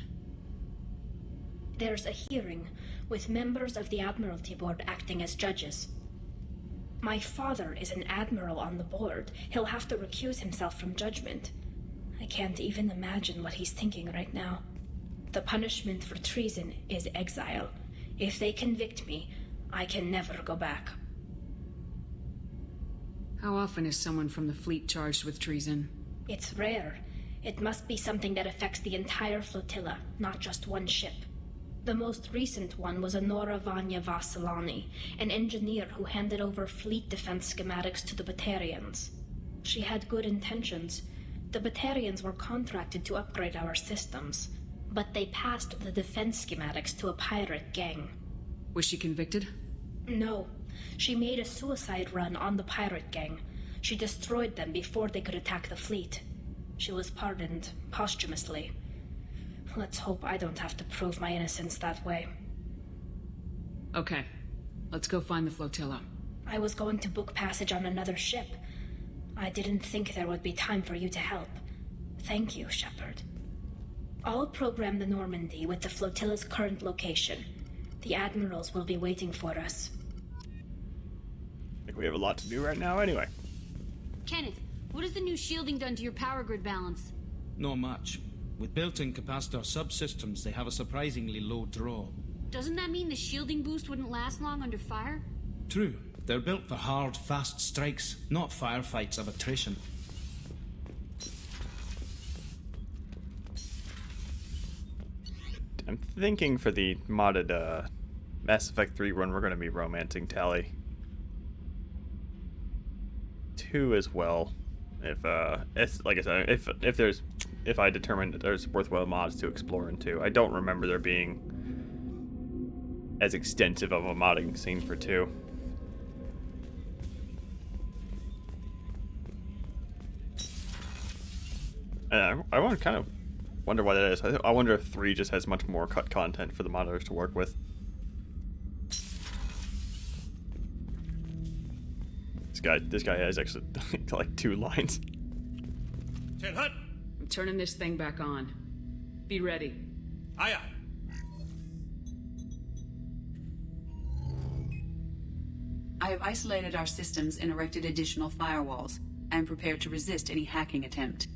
There's a hearing with members of the Admiralty Board acting as judges. My father is an admiral on the board. He'll have to recuse himself from judgment. I can't even imagine what he's thinking right now. The punishment for treason is exile. If they convict me, I can never go back. How often is someone from the fleet charged with treason? It's rare. It must be something that affects the entire flotilla, not just one ship. The most recent one was Honora Vanya Vasilani, an engineer who handed over fleet defense schematics to the Batarians. She had good intentions. The Batarians were contracted to upgrade our systems, but they passed the defense schematics to a pirate gang. Was she convicted? No. She made a suicide run on the pirate gang. She destroyed them before they could attack the fleet. She was pardoned posthumously. Let's hope I don't have to prove my innocence that way. Okay, let's go find the flotilla. I was going to book passage on another ship. I didn't think there would be time for you to help. Thank you, Shepard. I'll program the Normandy with the flotilla's current location. The admirals will be waiting for us. I think we have a lot to do right now anyway. Kenneth, what has the new shielding done to your power grid balance? Not much. With built-in capacitor subsystems, they have a surprisingly low draw. Doesn't that mean the shielding boost wouldn't last long under fire? True. They're built for hard, fast strikes, not firefights of attrition. I'm thinking for the modded Mass Effect 3 run, we're going to be romancing Tali. 2 as well. If like I said, if I determine that there's worthwhile mods to explore into. I don't remember there being as extensive of a modding scene for 2. And I want to kind of wonder why that is. I wonder if 3 just has much more cut content for the modders to work with. This guy has actually like 2 lines. Ten Hut! I'm turning this thing back on. Be ready. Aye, aye. I have isolated our systems and erected additional firewalls. I am prepared to resist any hacking attempt.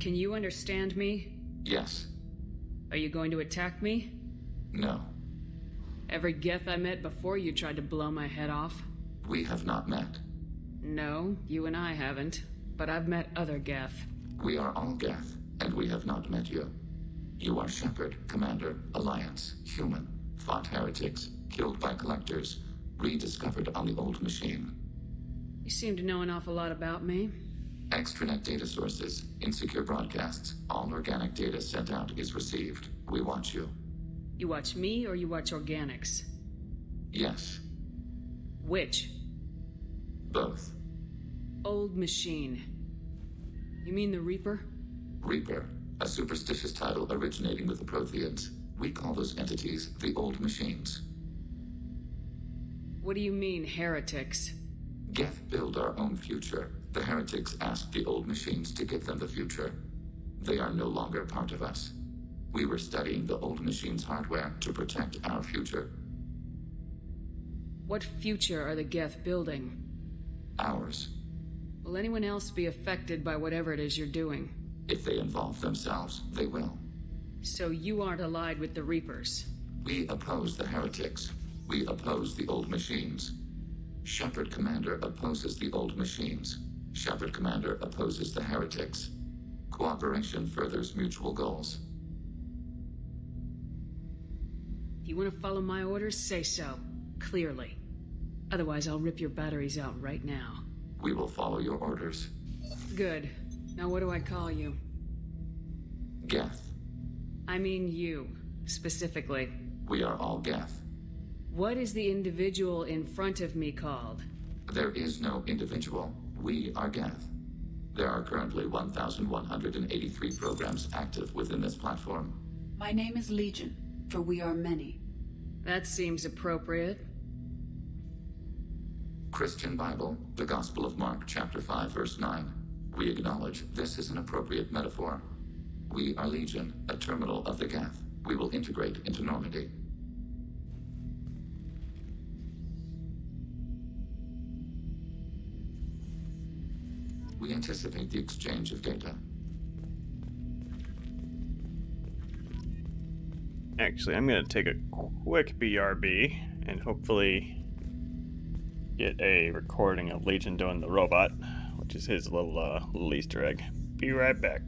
Can you understand me? Yes. Are you going to attack me? No. Every Geth I met before you tried to blow my head off. We have not met. No, you and I haven't. But I've met other Geth. We are all Geth, and we have not met you. You are Shepard, Commander, Alliance, human, fought heretics, killed by collectors, rediscovered on the old machine. You seem to know an awful lot about me. Extranet data sources, insecure broadcasts, all organic data sent out is received. We watch you. You watch me or you watch organics? Yes. Which? Both. Old machine. You mean the Reaper? Reaper, a superstitious title originating with the Protheans. We call those entities the old machines. What do you mean, heretics? Geth build our own future. The heretics asked the old machines to give them the future. They are no longer part of us. We were studying the old machines' hardware to protect our future. What future are the Geth building? Ours. Will anyone else be affected by whatever it is you're doing? If they involve themselves, they will. So you aren't allied with the Reapers? We oppose the heretics. We oppose the old machines. Shepard Commander opposes the old machines. Shepard Commander opposes the heretics. Cooperation furthers mutual goals. If you want to follow my orders, say so. Clearly. Otherwise, I'll rip your batteries out right now. We will follow your orders. Good. Now what do I call you? Geth. I mean you, specifically. We are all Geth. What is the individual in front of me called? There is no individual. We are Geth. There are currently 1,183 programs active within this platform. My name is Legion, for we are many. That seems appropriate. Christian Bible, the Gospel of Mark, chapter 5, verse 9. We acknowledge this is an appropriate metaphor. We are Legion, a terminal of the Geth. We will integrate into Normandy. We anticipate the exchange of data. Actually, I'm gonna take a quick BRB and hopefully get a recording of Legion doing the robot, which is his little Easter egg. Be right back.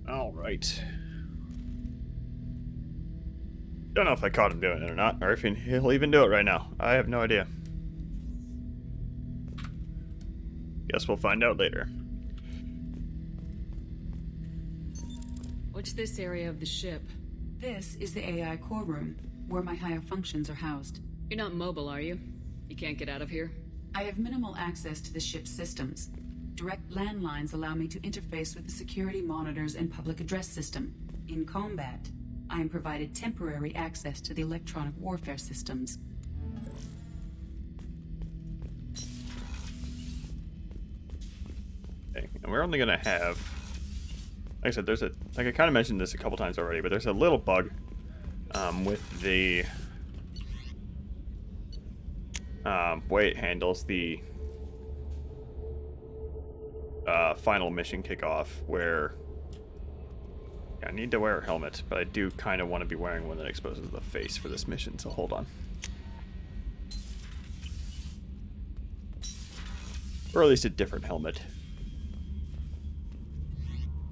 All right. Don't know if I caught him doing it or not, or if he'll even do it right now. I have no idea. Guess we'll find out later. What's this area of the ship? This is the AI core room, where my higher functions are housed. You're not mobile, are you? You can't get out of here? I have minimal access to the ship's systems. Direct landlines allow me to interface with the security monitors and public address system. In combat, I am provided temporary access to the electronic warfare systems. Okay, and we're only gonna have, like I said, like I kind of mentioned this a couple times already, but there's a little bug with the way it handles the final mission kickoff, where I need to wear a helmet, but I do kind of want to be wearing one that exposes the face for this mission, so hold on. Or at least a different helmet.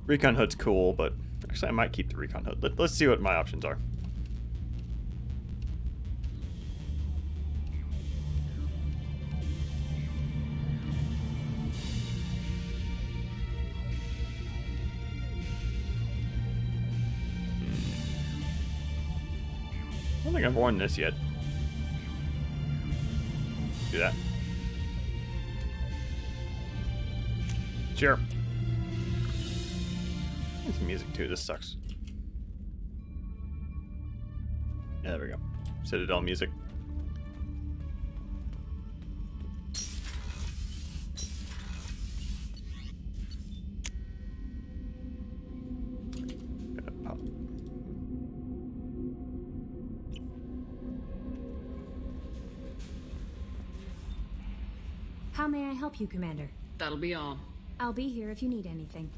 Recon hood's cool, but actually I might keep the recon hood. Let's see what my options are. I don't think I've worn this yet. Do that. Sure. There's music too. This sucks. Yeah, there we go. Citadel music. How may I help you, Commander? That'll be all. I'll be here if you need anything.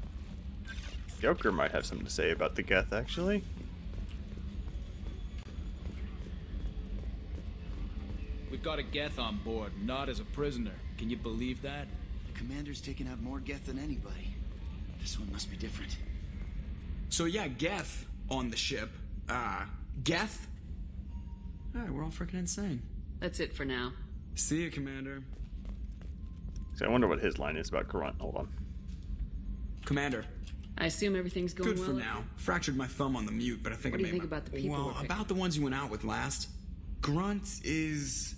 Joker might have something to say about the Geth, actually. We've got a Geth on board, not as a prisoner. Can you believe that? The commander's taken out more Geth than anybody. This one must be different. So yeah, Geth on the ship. Geth? Alright, we're all freaking insane. That's it for now. See ya, Commander. So I wonder what his line is about Grunt. Hold on. Commander. I assume everything's going Good well. for now. Fractured my thumb on the mute, but I think What I do you made think about the people Well, we're picking? about the ones you went out with last. Grunt is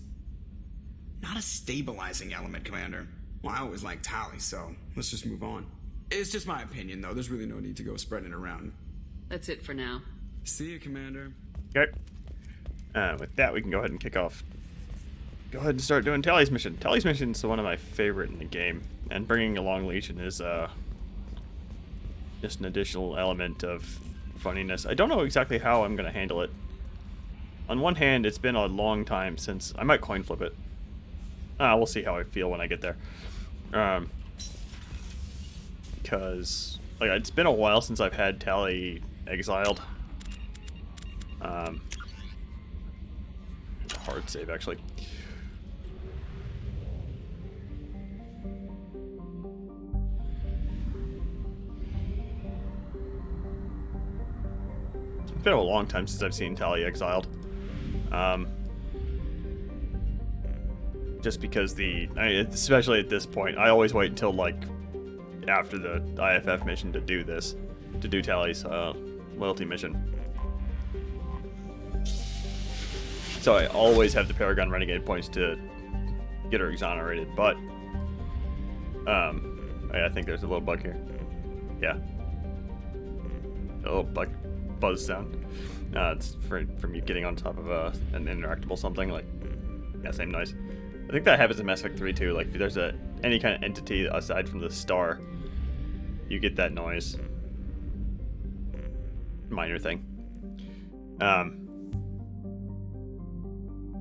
not a stabilizing element, Commander. Well, I always liked Tali, so let's just move on. It's just my opinion, though. There's really no need to go spreading it around. That's it for now. See you, Commander. Okay. With that, we can go ahead and kick off. Go ahead and start doing Tally's mission. Tally's mission is one of my favorite in the game, and bringing along Legion is just an additional element of funniness. I don't know exactly how I'm going to handle it. On one hand, it's been a long time since... I might coin flip it. We'll see how I feel when I get there. Because like it's been a while since I've had Tally exiled. Hard save, actually. It's been a long time since I've seen Tally exiled. Just because especially at this point, I always wait until like after the IFF mission to do this, to do Tally's loyalty mission. So I always have the Paragon Renegade points to get her exonerated, but I think there's a little bug here. Yeah, a little bug buzz sound. It's from you getting on top of an interactable something, like, yeah, same noise. I think that happens in Mass Effect 3 too. Like, if there's any kind of entity aside from the star, you get that noise. Minor thing.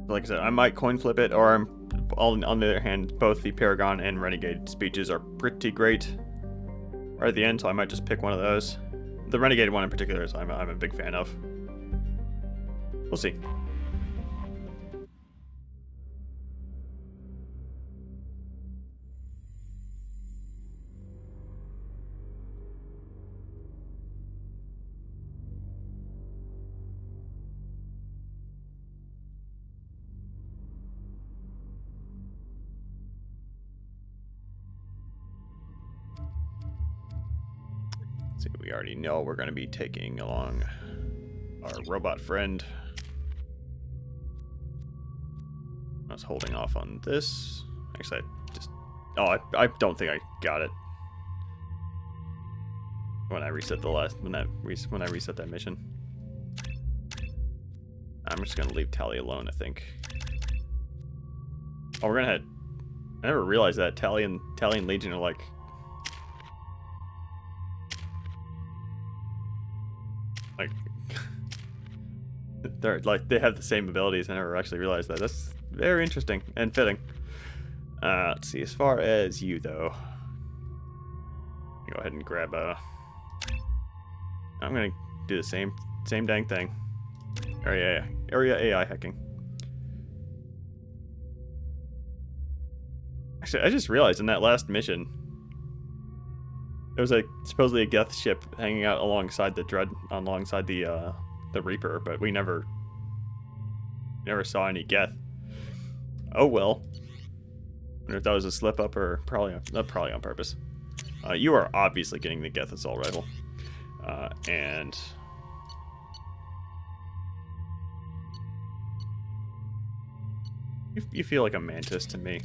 Like I said, I might coin flip it, or on the other hand, both the Paragon and Renegade speeches are pretty great right at the end, so I might just pick one of those. The Renegade one in particular is I'm a big fan of. We'll see. We already know we're going to be taking along our robot friend. I was holding off on this. Actually, I don't think I got it when I reset when I reset that mission. I'm just going to leave Tally alone, I think. Oh, we're going to I never realized that Tally and Legion are like they have the same abilities. I never actually realized that. That's very interesting and fitting. Let's see, as far as you though, go ahead and grab I'm gonna do the same dang thing. Area AI hacking. Actually, I just realized in that last mission there was supposedly a Geth ship hanging out alongside the Reaper, but we never saw any Geth. Oh well. I wonder if that was a slip up or probably on purpose. You are obviously getting the Geth assault rifle, and you feel like a mantis to me.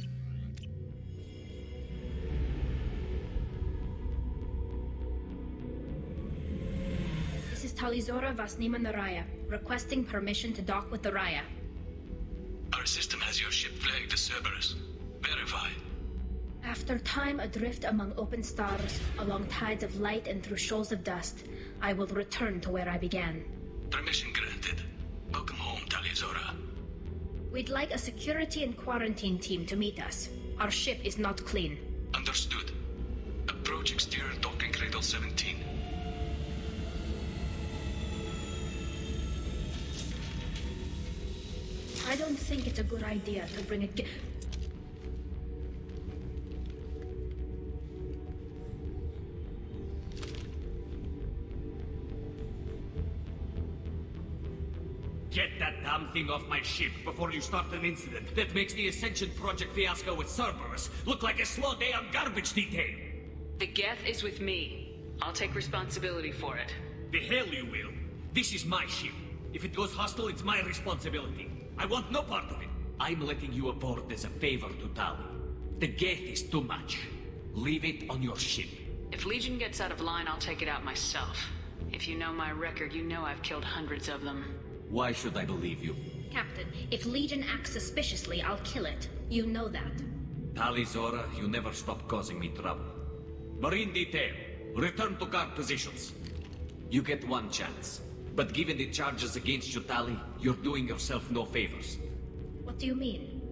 Talizora Vasnima Naraya, requesting permission to dock with the Raya. Our system has your ship flagged as Cerberus. Verify. After time adrift among open stars, along tides of light and through shoals of dust, I will return to where I began. Permission granted. Welcome home, Talizora. We'd like a security and quarantine team to meet us. Our ship is not clean. Understood. Approach exterior docking cradle 17. I don't think it's a good idea to bring a Get that damn thing off my ship before you start an incident that makes the Ascension Project fiasco with Cerberus look like a slow damn garbage detail. The Geth is with me. I'll take responsibility for it. The hell you will. This is my ship. If it goes hostile, it's my responsibility. I want no part of it. I'm letting you aboard as a favor to Tali. The Geth is too much. Leave it on your ship. If Legion gets out of line, I'll take it out myself. If you know my record, you know I've killed hundreds of them. Why should I believe you? Captain, if Legion acts suspiciously, I'll kill it. You know that. Tali Zora, you never stop causing me trouble. Marine detail, return to guard positions. You get one chance. But given the charges against you, Tali, you're doing yourself no favors. What do you mean?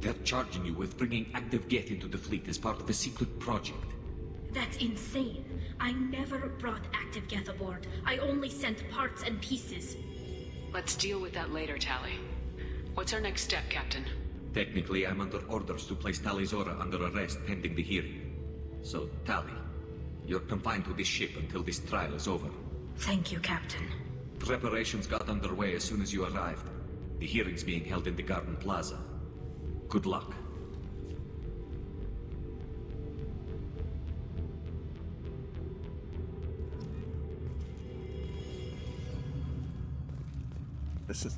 They're charging you with bringing active Geth into the fleet as part of a secret project. That's insane. I never brought active Geth aboard. I only sent parts and pieces. Let's deal with that later, Tali. What's our next step, Captain? Technically, I'm under orders to place Tali Zora under arrest pending the hearing. So, Tali, you're confined to this ship until this trial is over. Thank you, Captain. Preparations got underway as soon as you arrived. The hearing's being held in the Garden Plaza. Good luck. This is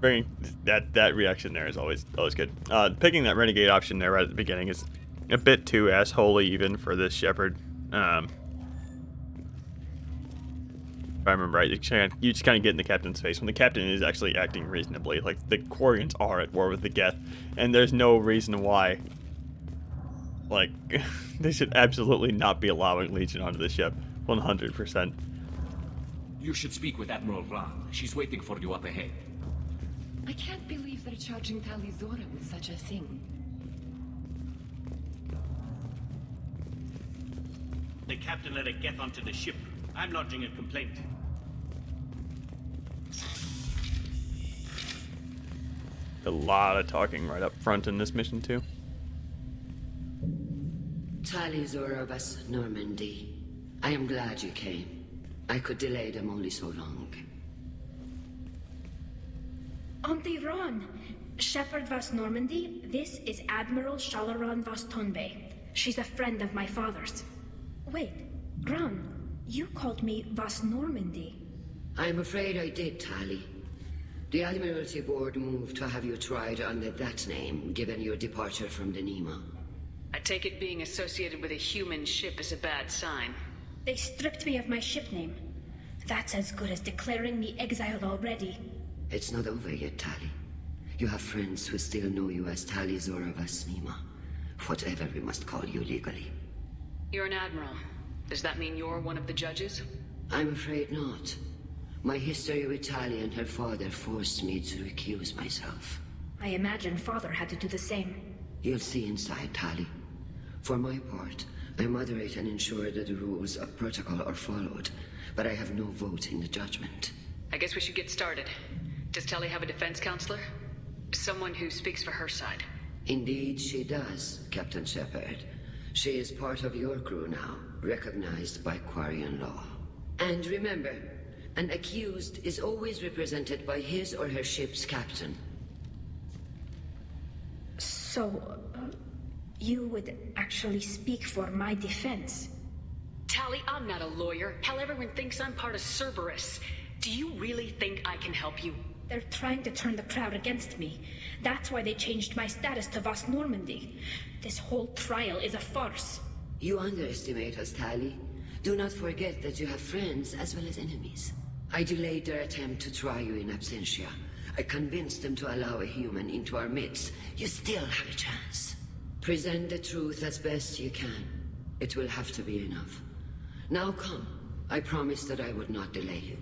bringing that reaction there is always good. Picking that renegade option there right at the beginning is a bit too assholey even for this Shepard. If I remember right, you just kind of get in the captain's face when the captain is actually acting reasonably. Like, the Quarians are at war with the Geth, and there's no reason why. Like, they should absolutely not be allowing Legion onto the ship. 100%. You should speak with Admiral Ron. She's waiting for you up ahead. I can't believe they're charging Tali Zora with such a thing. The captain let a Geth onto the ship. I'm lodging a complaint. A lot of talking right up front in this mission too. Tali Zora Vas Normandy. I am glad you came. I could delay them only so long. Auntie Ron! Shepard Vas Normandy, this is Admiral Shalaran Vas Tonbe. She's a friend of my father's. Wait, Ron, you called me Vas Normandy. I'm afraid I did, Tali. The Admiralty Board moved to have you tried under that name, given your departure from the Nima. I take it being associated with a human ship is a bad sign. They stripped me of my ship name. That's as good as declaring me exiled already. It's not over yet, Tali. You have friends who still know you as Tali Zora Vas Nima. Whatever we must call you legally. You're an admiral. Does that mean you're one of the judges? I'm afraid not. My history with Tali and her father forced me to recuse myself. I imagine father had to do the same. You'll see inside, Tali. For my part, I moderate and ensure that the rules of protocol are followed, but I have no vote in the judgment. I guess we should get started. Does Tali have a defense counselor? Someone who speaks for her side? Indeed she does, Captain Shepard. She is part of your crew now, recognized by Quarian law. And remember, an accused is always represented by his or her ship's captain. So, you would actually speak for my defense? Tali, I'm not a lawyer. Hell, everyone thinks I'm part of Cerberus. Do you really think I can help you? They're trying to turn the crowd against me. That's why they changed my status to Vas Normandy. This whole trial is a farce. You underestimate us, Tali. Do not forget that you have friends as well as enemies. I delayed their attempt to try you in absentia. I convinced them to allow a human into our midst. You still have a chance. Present the truth as best you can. It will have to be enough. Now come. I promised that I would not delay you.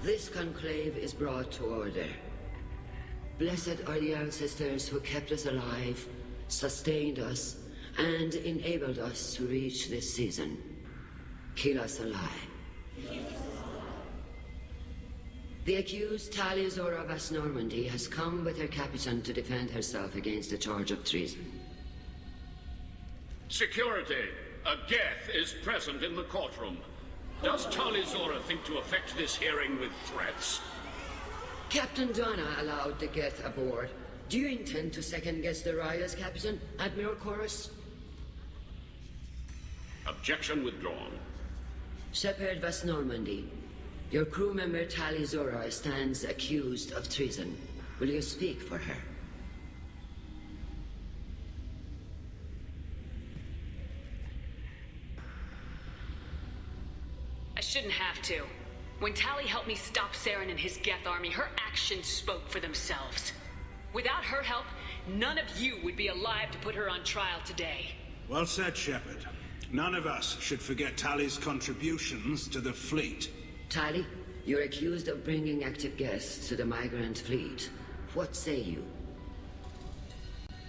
This conclave is brought to order. Blessed are the ancestors who kept us alive, sustained us, and enabled us to reach this season. Keep us alive. The accused Tali Zora Vas Normandy has come with her captain to defend herself against the charge of treason. Security! A Geth is present in the courtroom. Does Tali Zora think to effect this hearing with threats? Captain Donna allowed the Geth aboard. Do you intend to second-guess the Raya's captain, Admiral Chorus? Objection withdrawn. Shepard Vas Normandy, your crew member Tali Zora stands accused of treason. Will you speak for her? I shouldn't have to. When Tali helped me stop Saren and his Geth army, her actions spoke for themselves. Without her help, none of you would be alive to put her on trial today. Well said, Shepard. None of us should forget Tali's contributions to the fleet. Tali, you're accused of bringing active guests to the migrant fleet. What say you?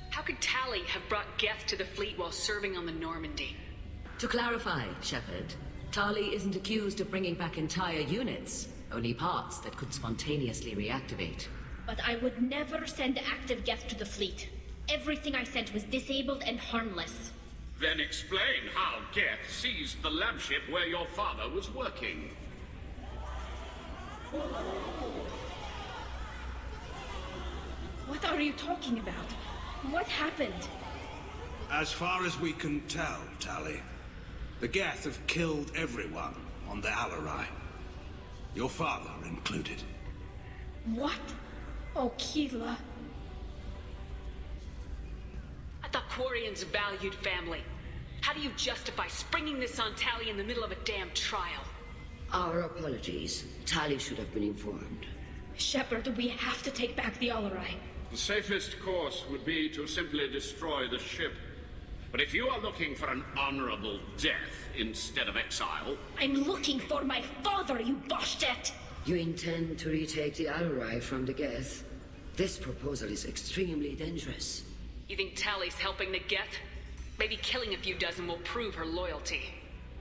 How could Tali have brought Geth to the fleet while serving on the Normandy? To clarify, Shepard, Tali isn't accused of bringing back entire units, only parts that could spontaneously reactivate. But I would never send active Geth to the fleet. Everything I sent was disabled and harmless. Then explain how Geth seized the lab ship where your father was working. What are you talking about? What happened? As far as we can tell, Tali, the Geth have killed everyone on the Alarai. Your father included. What? Oh, Keela. I thought Quarians valued family. How do you justify springing this on Tali in the middle of a damn trial? Our apologies. Tali should have been informed. Shepard, we have to take back the Alarai. The safest course would be to simply destroy the ship. But if you are looking for an honorable death instead of exile... I'm looking for my father, you bastet! You intend to retake the Alarai from the Geth? This proposal is extremely dangerous. You think Tali's helping the Geth? Maybe killing a few dozen will prove her loyalty.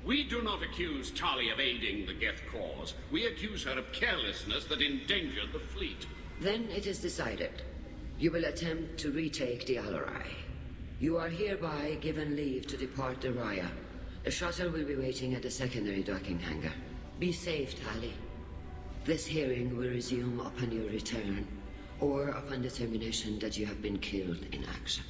We do not accuse Tali of aiding the Geth cause. We accuse her of carelessness that endangered the fleet. Then it is decided. You will attempt to retake the Alarai. You are hereby given leave to depart the Raya. The shuttle will be waiting at the secondary docking hangar. Be safe, Tali. This hearing will resume upon your return, or upon determination that you have been killed in action.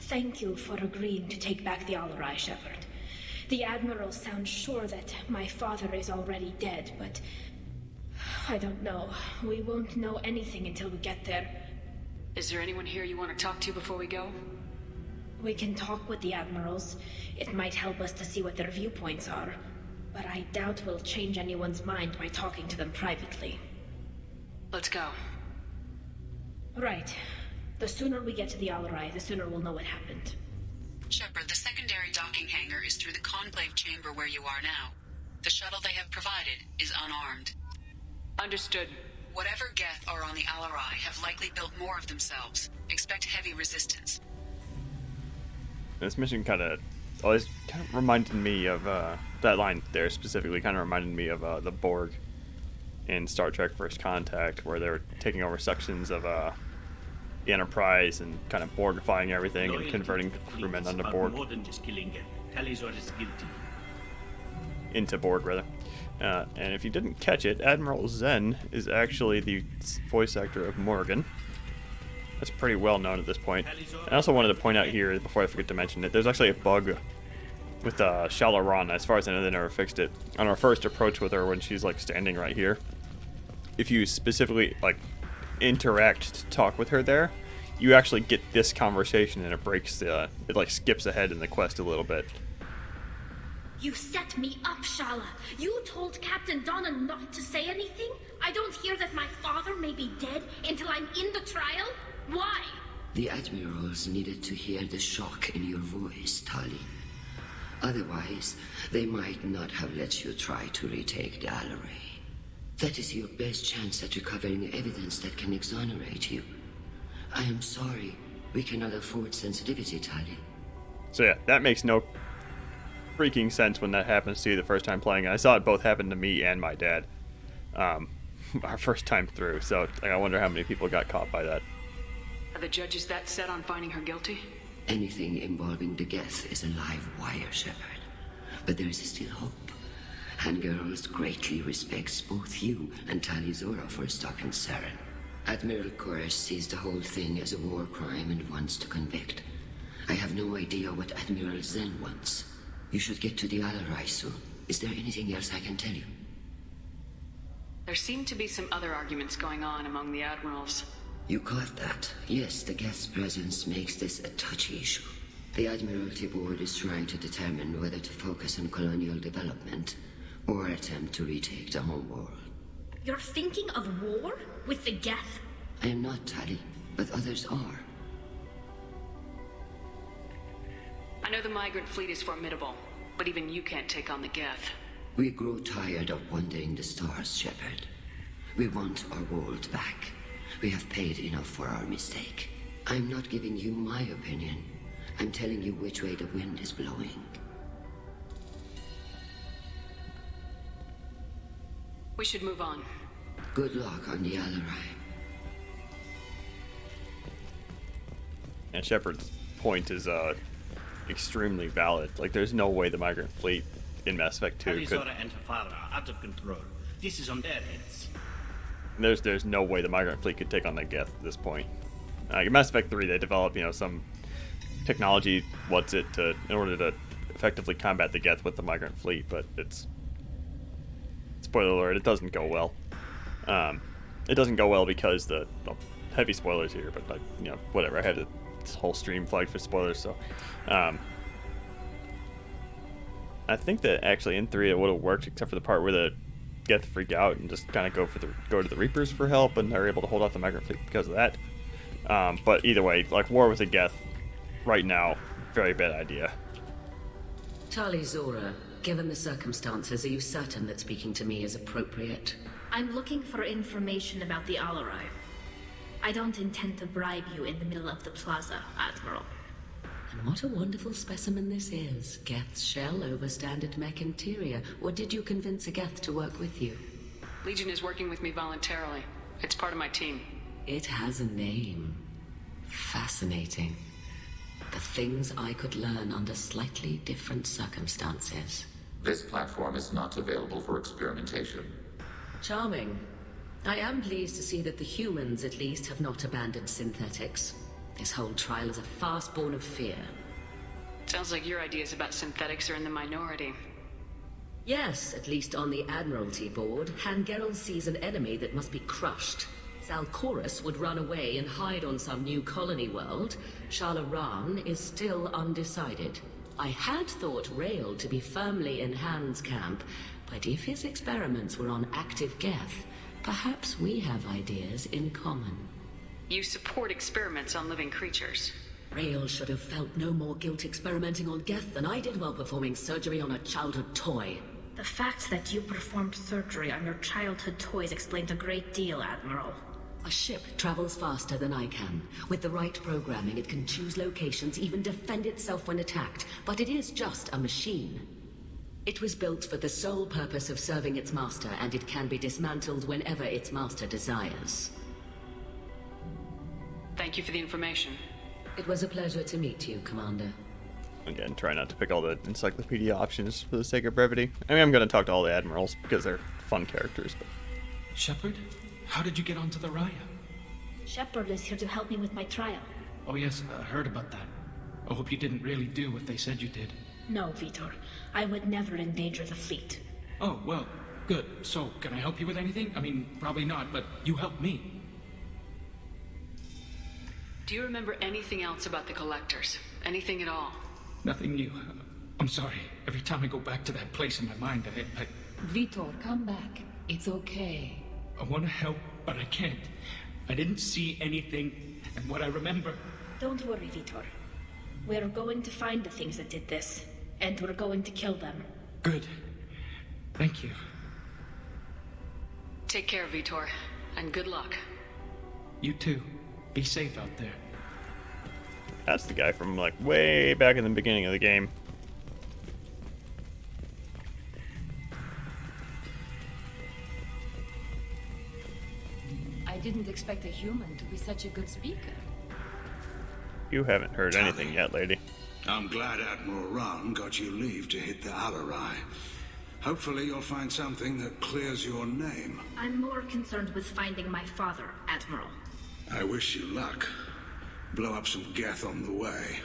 Thank you for agreeing to take back the Alarai, Shepard. The Admiral sounds sure that my father is already dead, but... I don't know. We won't know anything until we get there. Is there anyone here you want to talk to before we go? We can talk with the Admirals. It might help us to see what their viewpoints are. But I doubt we'll change anyone's mind by talking to them privately. Let's go. Right. The sooner we get to the Alarai, the sooner we'll know what happened. Shepard, the secondary docking hangar is through the conclave chamber where you are now. The shuttle they have provided is unarmed. Understood. Whatever Geth are on the Alarai have likely built more of themselves. Expect heavy resistance. This mission kind of reminded me of that line there specifically. Kind of reminded me of the Borg in Star Trek: First Contact, where they were taking over sections of the Enterprise and kind of Borgifying everything and converting crewmen onto Borg. More than just killing Geth. Talizor is guilty. Into Borg, rather. And if you didn't catch it, Admiral Zen is actually the voice actor of Morgan. That's pretty well known at this point. I also wanted to point out here, before I forget to mention it, there's actually a bug with Shalaran. As far as I know, they never fixed it. On our first approach with her, when she's like standing right here, if you specifically like interact to talk with her there, you actually get this conversation, and it breaks it like skips ahead in the quest a little bit. You set me up, Shala. You told Captain Donna not to say anything? I don't hear that my father may be dead until I'm in the trial? Why? The Admirals needed to hear the shock in your voice, Tali. Otherwise, they might not have let you try to retake the Alarai. That is your best chance at recovering evidence that can exonerate you. I am sorry. We cannot afford sensitivity, Tali. So yeah, that makes no freaking sense when that happens to you the first time playing. I saw it both happen to me and my dad. Our first time through, so like, I wonder how many people got caught by that. Are the judges that set on finding her guilty? Anything involving the Geth is a live wire, Shepard. But there is still hope. Hangarls greatly respects both you and Tali Zora for stopping Saren. Admiral Koresh sees the whole thing as a war crime and wants to convict. I have no idea what Admiral Zen wants. You should get to the ALOT soon. Is there anything else I can tell you? There seem to be some other arguments going on among the admirals. You caught that. Yes, the Geth's presence makes this a touchy issue. The Admiralty Board is trying to determine whether to focus on colonial development or attempt to retake the home world. You're thinking of war? With the Geth? I am not, Tali, but others are. I know the migrant fleet is formidable, but even you can't take on the Geth. We grow tired of wandering the stars, Shepard. We want our world back. We have paid enough for our mistake. I'm not giving you my opinion. I'm telling you which way the wind is blowing. We should move on. Good luck on the ALOT. And Shepard's point is extremely valid. Like, there's no way the migrant fleet in Mass Effect 2 could... Zora and her father are out of control. This is on their heads. There's no way the migrant fleet could take on the Geth at this point. In Mass Effect 3, they developed, some technology, in order to effectively combat the Geth with the migrant fleet, but it's... Spoiler alert, it doesn't go well. It doesn't go well because heavy spoilers here, but whatever. I had this whole stream flagged for spoilers, so I think that actually in 3 it would have worked, except for the part where the Geth freak out and just kind of go to the Reapers for help, and they're able to hold off the migrant fleet because of that. But either way, like, war with the Geth right now, very bad idea. Tali Zora, given the circumstances, are you certain that speaking to me is appropriate? I'm looking for information about the ALOT. I don't intend to bribe you in the middle of the plaza, Admiral. And what a wonderful specimen this is. Geth's shell over standard mech interior. Or did you convince a Geth to work with you? Legion is working with me voluntarily. It's part of my team. It has a name. Fascinating. The things I could learn under slightly different circumstances. This platform is not available for experimentation. Charming. I am pleased to see that the humans, at least, have not abandoned synthetics. This whole trial is a farce born of fear. Sounds like your ideas about synthetics are in the minority. Yes, at least on the Admiralty Board, Hangerel sees an enemy that must be crushed. Zalcorus would run away and hide on some new colony world. Shalaran is still undecided. I had thought Rail to be firmly in Han's camp, but if his experiments were on active Geth, perhaps we have ideas in common. You support experiments on living creatures. Rail should have felt no more guilt experimenting on Geth than I did while performing surgery on a childhood toy. The fact that you performed surgery on your childhood toys explains a great deal, Admiral. A ship travels faster than I can. With the right programming, it can choose locations, even defend itself when attacked. But it is just a machine. It was built for the sole purpose of serving its master, and it can be dismantled whenever its master desires. Thank you for the information. It was a pleasure to meet you, Commander. Again, try not to pick all the encyclopedia options for the sake of brevity. I mean, I'm going to talk to all the admirals because they're fun characters. But Shepard, how did you get onto the Raya? Shepard is here to help me with my trial. Oh yes, I heard about that. I hope you didn't really do what they said you did. No, Vitor. I would never endanger the fleet. Oh, well, good. So, can I help you with anything? I mean, probably not, but you helped me. Do you remember anything else about the Collectors? Anything at all? Nothing new. I'm sorry. Every time I go back to that place in my mind, I Vitor, come back. It's okay. I want to help, but I can't. I didn't see anything, and what I remember... Don't worry, Vitor. We're going to find the things that did this, and we're going to kill them. Good. Thank you. Take care, Vitor, and good luck. You too. Be safe out there. That's the guy from, like, way back in the beginning of the game. I didn't expect a human to be such a good speaker. You haven't heard anything yet, lady. I'm glad Admiral Ran got you leave to hit the ALOT. Hopefully you'll find something that clears your name. I'm more concerned with finding my father, Admiral. I wish you luck. Blow up some Geth on the way.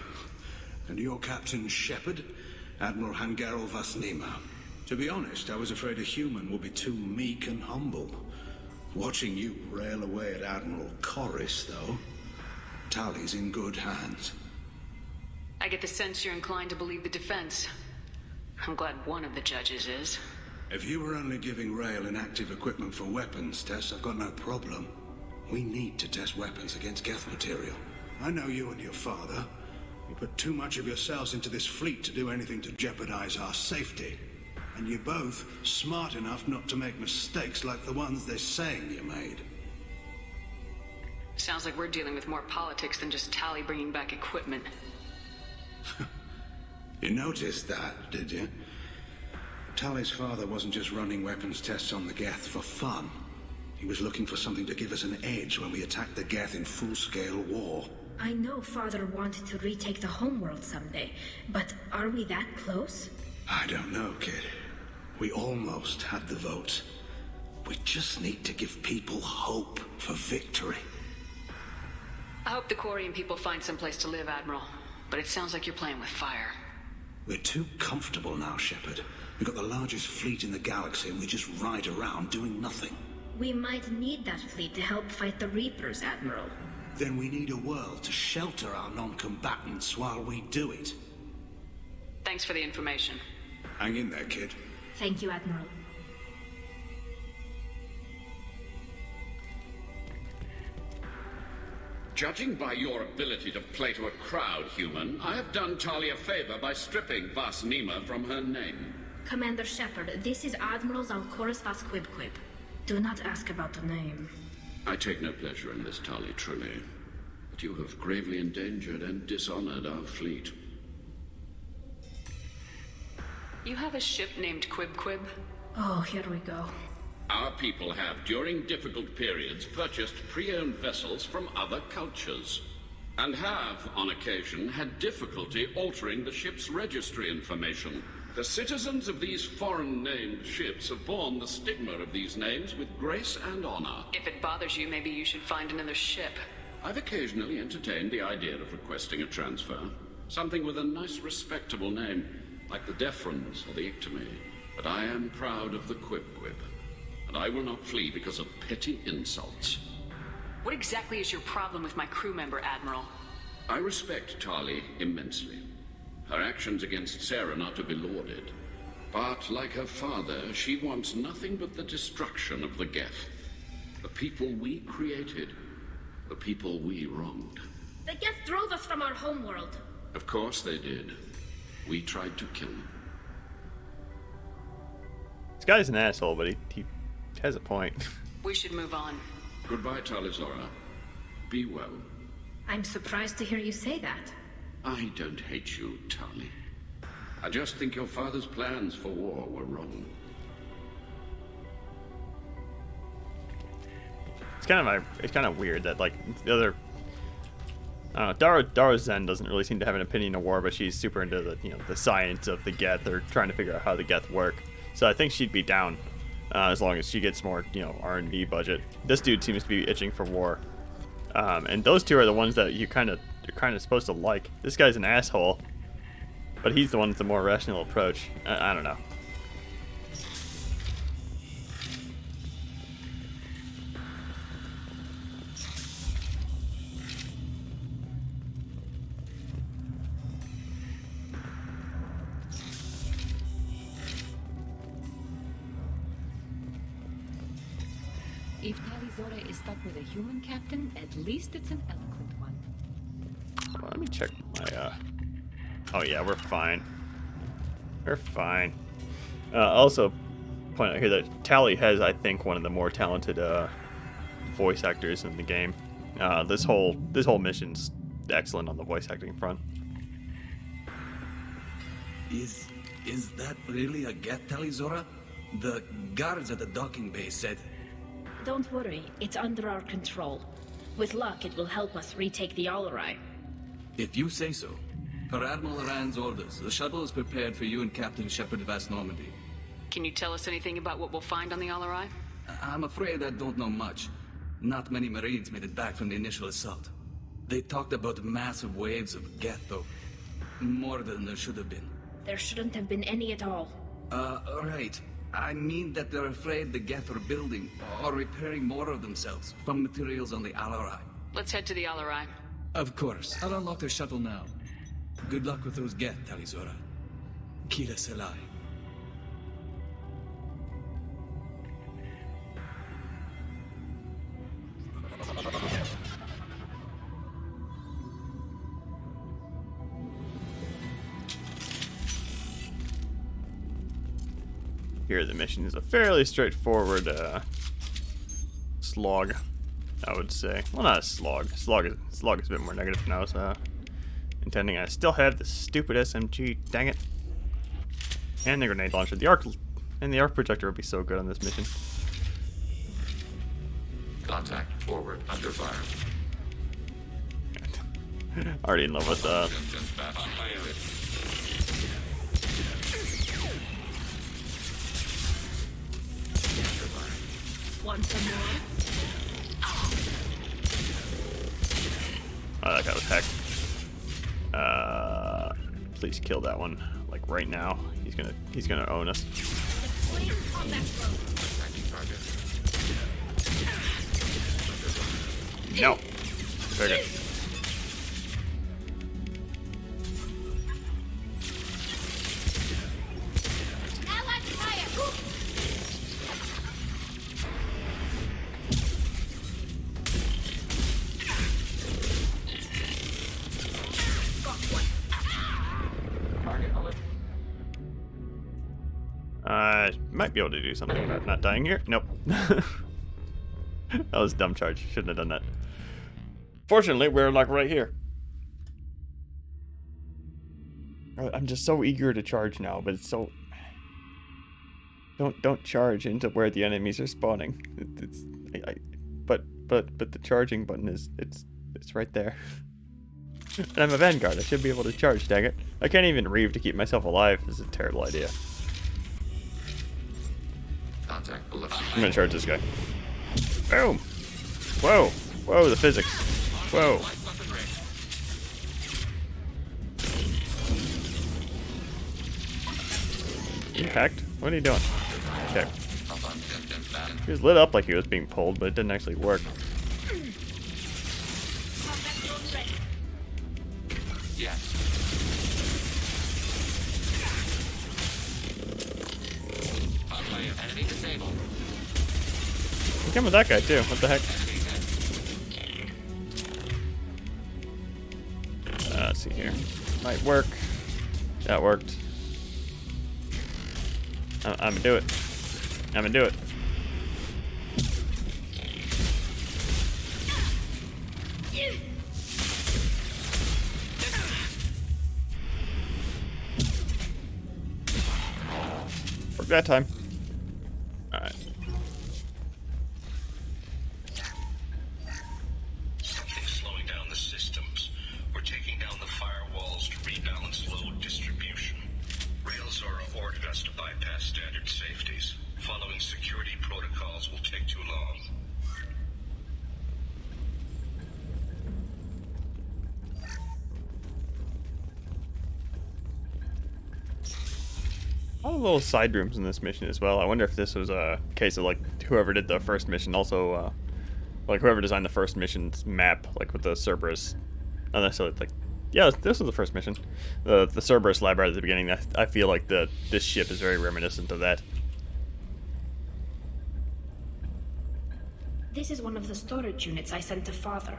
And your Captain Shepard, Admiral Hangarel Vasnima. To be honest, I was afraid a human would be too meek and humble. Watching you rail away at Admiral Corris, though, Tali's in good hands. I get the sense you're inclined to believe the defense. I'm glad one of the judges is. If you were only giving Rail inactive equipment for weapons tests, I've got no problem. We need to test weapons against Geth material. I know you and your father. You put too much of yourselves into this fleet to do anything to jeopardize our safety. And you're both smart enough not to make mistakes like the ones they're saying you made. Sounds like we're dealing with more politics than just Tali bringing back equipment. You noticed that, did you? Tali's father wasn't just running weapons tests on the Geth for fun. He was looking for something to give us an edge when we attacked the Geth in full-scale war. I know Father wanted to retake the homeworld someday, but are we that close? I don't know, kid. We almost had the vote. We just need to give people hope for victory. I hope the Quarian people find some place to live, Admiral. But it sounds like you're playing with fire. We're too comfortable now, Shepard. We've got the largest fleet in the galaxy and we just ride around doing nothing. We might need that fleet to help fight the Reapers, Admiral. Then we need a world to shelter our non-combatants while we do it. Thanks for the information. Hang in there, kid. Thank you, Admiral. Judging by your ability to play to a crowd, human, I have done Tali a favor by stripping Vasnima from her name. Commander Shepard, this is Admiral Zalkoris Vasquibquib. Do not ask about the name. I take no pleasure in this, Tali, truly. But you have gravely endangered and dishonored our fleet. You have a ship named Quib? Oh, here we go. Our people have, during difficult periods, purchased pre-owned vessels from other cultures, and have, on occasion, had difficulty altering the ship's registry information. The citizens of these foreign-named ships have borne the stigma of these names with grace and honor. If it bothers you, maybe you should find another ship. I've occasionally entertained the idea of requesting a transfer. Something with a nice, respectable name, like the Defrons or the Ictomy. But I am proud of the Quib, and I will not flee because of petty insults. What exactly is your problem with my crew member, Admiral? I respect Tali immensely. Her actions against Saren are to be lauded. But, like her father, she wants nothing but the destruction of the Geth. The people we created. The people we wronged. The Geth drove us from our homeworld. Of course they did. We tried to kill them. This guy's an asshole, but he has a point. We should move on. Goodbye, Talizora. Be well. I'm surprised to hear you say that. I don't hate you, Tali. I just think your father's plans for war were wrong. It's kind of weird that, like, the other, I don't know, Dara Zen doesn't really seem to have an opinion of war, but she's super into the, the science of the Geth, or trying to figure out how the Geth work. So I think she'd be down, as long as she gets more, R&D budget. This dude seems to be itching for war, and those two are the ones that you're kind of supposed to like. This guy's an asshole, but he's the one with the more rational approach. I don't know. If Talizora is stuck with a human captain, at least it's an eloquent one. Well, let me check my, oh yeah, we're fine. We're fine. Also, point out here that Tally has, I think, one of the more talented voice actors in the game. This whole mission's excellent on the voice acting front. Is that really a Geth, Talizora? The guards at the docking bay said... Don't worry, it's under our control. With luck, it will help us retake the ALOT. If you say so. Per Admiral Rand's orders, the shuttle is prepared for you and Captain Shepard Vast Normandy. Can you tell us anything about what we'll find on the ALOT? I'm afraid I don't know much. Not many Marines made it back from the initial assault. They talked about massive waves of Geth, though. More than there should have been. There shouldn't have been any at all. Right. I mean that they're afraid the Geth are building or repairing more of themselves from materials on the ALOT. Let's head to the ALOT. Of course. I'll unlock the shuttle now. Good luck with those Geth, Talizora. Kila Selai. Here, the mission is a fairly straightforward slog, I would say. Well, not a slog. Slog is a bit more negative than I was intending. I still have the stupid SMG. Dang it! And the grenade launcher. The arc projector would be so good on this mission. Contact forward under fire. Already in love with Want some more? Oh, that guy was hacked. Please kill that one, like right now. He's gonna own us. No. Very good. Might be able to do something about not dying here. Nope. That was a dumb charge. Shouldn't have done that. Fortunately, we're like right here. I'm just so eager to charge now, but it's so... Don't charge into where the enemies are spawning. But the charging button is it's right there. And I'm a Vanguard. I should be able to charge. Dang it! I can't even reave to keep myself alive. This is a terrible idea. I'm gonna charge this guy. Boom! Whoa! Whoa! The physics. Whoa! Impact? What are you doing? Okay. He was lit up like he was being pulled, but it didn't actually work. You came with that guy too. What the heck? Let's see here. Might work. That worked. I'm gonna do it. I'm gonna do it. Worked that time. Alright. Something's slowing down the systems. We're taking down the firewalls to rebalance load distribution. Railzora ordered us to bypass standard safeties. Following security protocols will take too long. All the little side rooms in this mission as well. I wonder if this was a case of like whoever did the first mission also, like whoever designed the first mission's map, like with the Cerberus. Not necessarily like, yeah, this was the first mission. The Cerberus lab right at the beginning. I feel like this ship is very reminiscent of that. This is one of the storage units I sent to Father.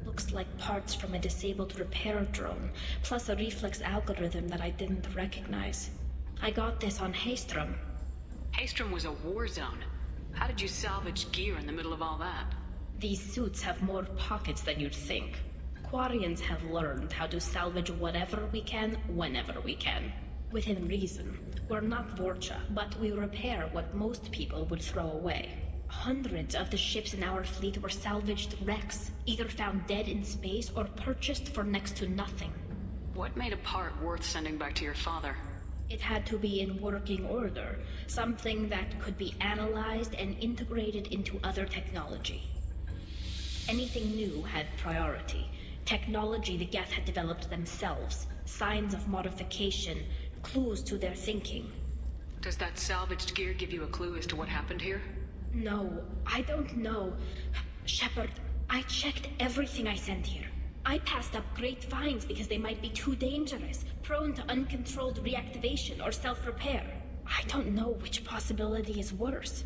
Looks like parts from a disabled repair drone, plus a reflex algorithm that I didn't recognize. I got this on Haystrom. Haystrom was a war zone. How did you salvage gear in the middle of all that? These suits have more pockets than you'd think. Quarians have learned how to salvage whatever we can, whenever we can. Within reason. We're not Vorcha, but we repair what most people would throw away. Hundreds of the ships in our fleet were salvaged wrecks, either found dead in space or purchased for next to nothing. What made a part worth sending back to your father? It had to be in working order, something that could be analyzed and integrated into other technology. Anything new had priority. Technology the Geth had developed themselves, signs of modification, clues to their thinking. Does that salvaged gear give you a clue as to what happened here? No, I don't know. Shepard, I checked everything I sent here. I passed up great finds because they might be too dangerous, prone to uncontrolled reactivation or self-repair. I don't know which possibility is worse.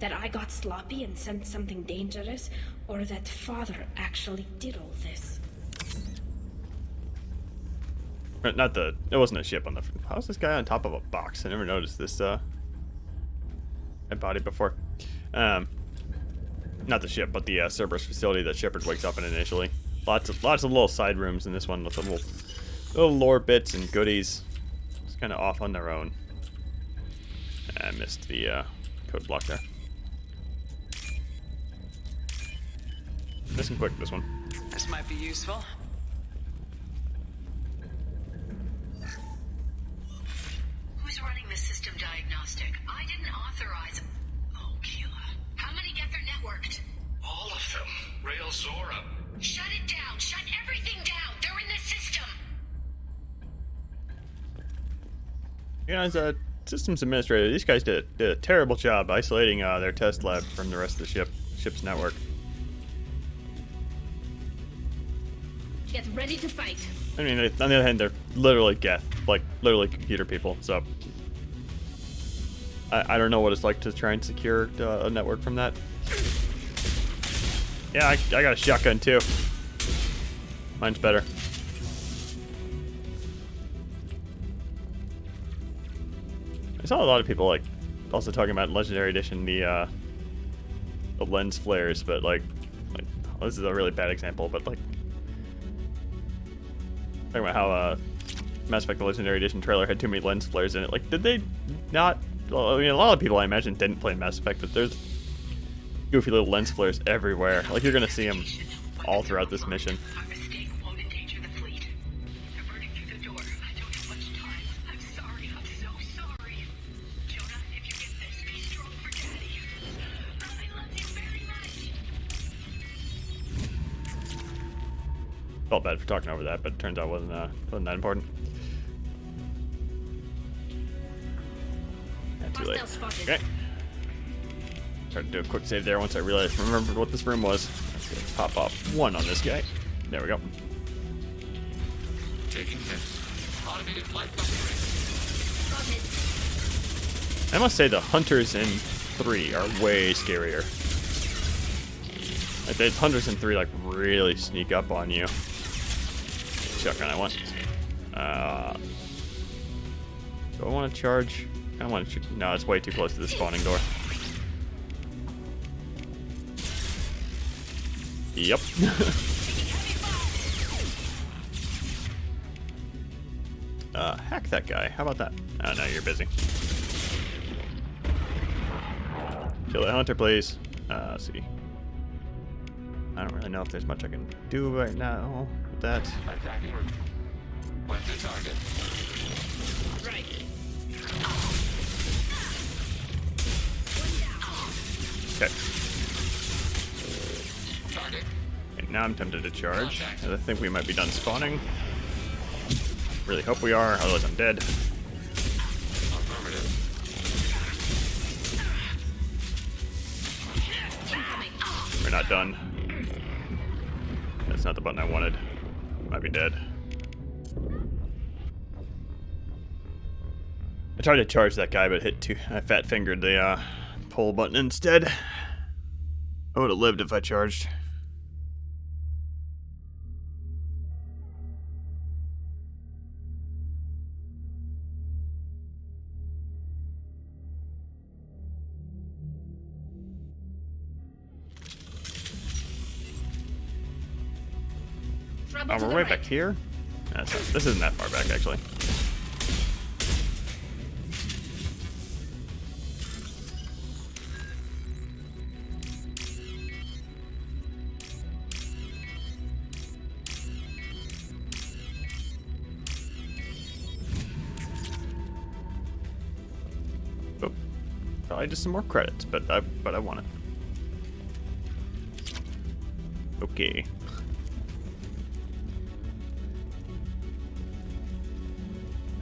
That I got sloppy and sent something dangerous, or that Father actually did all this. It wasn't a ship on the... How's this guy on top of a box? I never noticed this, body before. Not the ship, but the Cerberus facility that Shepard wakes up in initially. Lots of little side rooms in this one with little lore bits and goodies. It's kind of off on their own. I missed the code block there. Nice and quick, this one. This might be useful. Who's running the system diagnostic? I didn't authorize... Oh, Keela. How many get their networked? All of them. Rail Zora. Shut it down! Shut everything down! They're in the system! You know, as a systems administrator, these guys did a terrible job isolating their test lab from the rest of the ship's network. Get ready to fight. I mean, on the other hand, they're literally Geth, like literally computer people. So I don't know what it's like to try and secure a network from that. Yeah, I got a shotgun too. Mine's better. I saw a lot of people like also talking about Legendary Edition the lens flares, but like well, this is a really bad example, but like talking about how Mass Effect the Legendary Edition trailer had too many lens flares in it. Like, did they not? Well, I mean, a lot of people I imagine didn't play Mass Effect, but there's goofy little lens flares everywhere. Like, you're gonna see them all throughout this mission. Our mistake won't endanger the fleet. They're burning through the door. I don't have much time. I'm sorry. I'm so sorry. Jonah, if you get this, be strong for Daddy. I love you very much. Felt bad for talking over that, but it turns out it wasn't that important. Yeah, too late. Okay. Tried to do a quick save there once I remembered what this room was. Let's go pop off one on this guy. There we go. Taking hits. Automated flight upgrade. I must say the hunters in 3 are way scarier. Like the hunters in 3 like really sneak up on you. Shotgun I want. Do I want to charge? I don't want to. No, it's way too close to the spawning door. Yep. Hack that guy. How about that? Oh, no, you're busy. Kill the hunter, please. Let's see. I don't really know if there's much I can do right now with that. Attacking. What's the target? Right. Okay. Target. And now I'm tempted to charge, as I think we might be done spawning. Really hope we are, otherwise I'm dead. Affirmative. We're not done. That's not the button I wanted. Might be dead. I tried to charge that guy, but I fat fingered the pull button instead. I would have lived if I charged. Oh, we're way back here? This isn't that far back, actually. Oh, probably just some more credits, but I want it. Okay.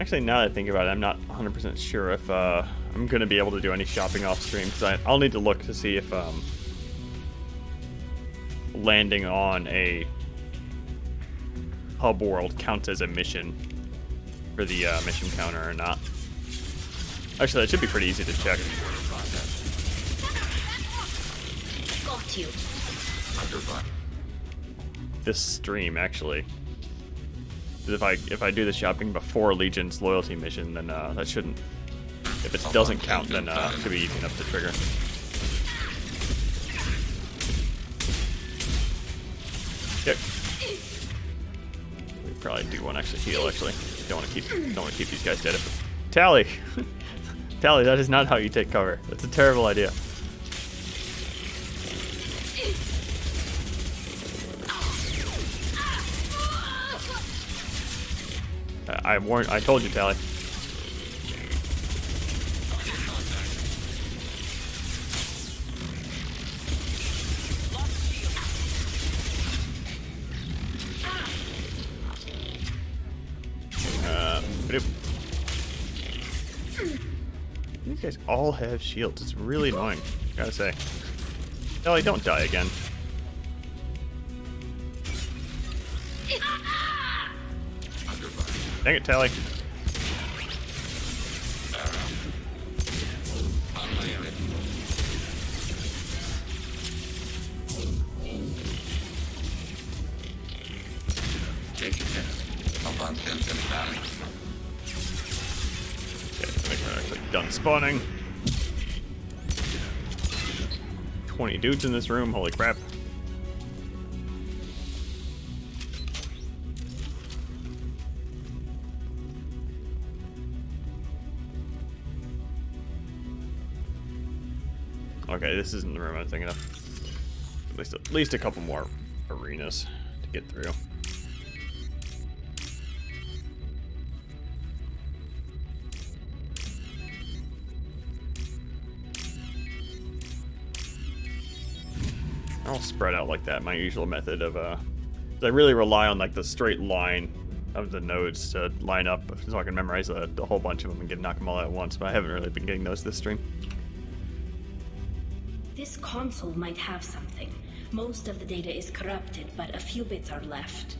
Actually, now that I think about it, I'm not 100% sure if I'm going to be able to do any shopping off stream, because I'll need to look to see if landing on a hub world counts as a mission for the mission counter or not. Actually, that should be pretty easy to check. Got you. This stream, actually. If I do the shopping before Legion's loyalty mission, then that shouldn't. If it doesn't count, then it should be easy enough to trigger. Yep. We probably do want extra heal. Actually, don't want to keep these guys dead. Tally, Tally, that is not how you take cover. That's a terrible idea. I told you, Tally. These guys all have shields. It's really annoying, gotta say. Tally, don't die again. Dang it, Tally. Okay, so make sure I'm actually done spawning. 20 dudes in this room, holy crap. Okay, this isn't the room I'm thinking of. At least a couple more arenas to get through. I'll spread out like that. My usual method of I really rely on like the straight line of the nodes to line up, so I can memorize a whole bunch of them and knock them all out at once. But I haven't really been getting those this stream. This console might have something. Most of the data is corrupted, but a few bits are left.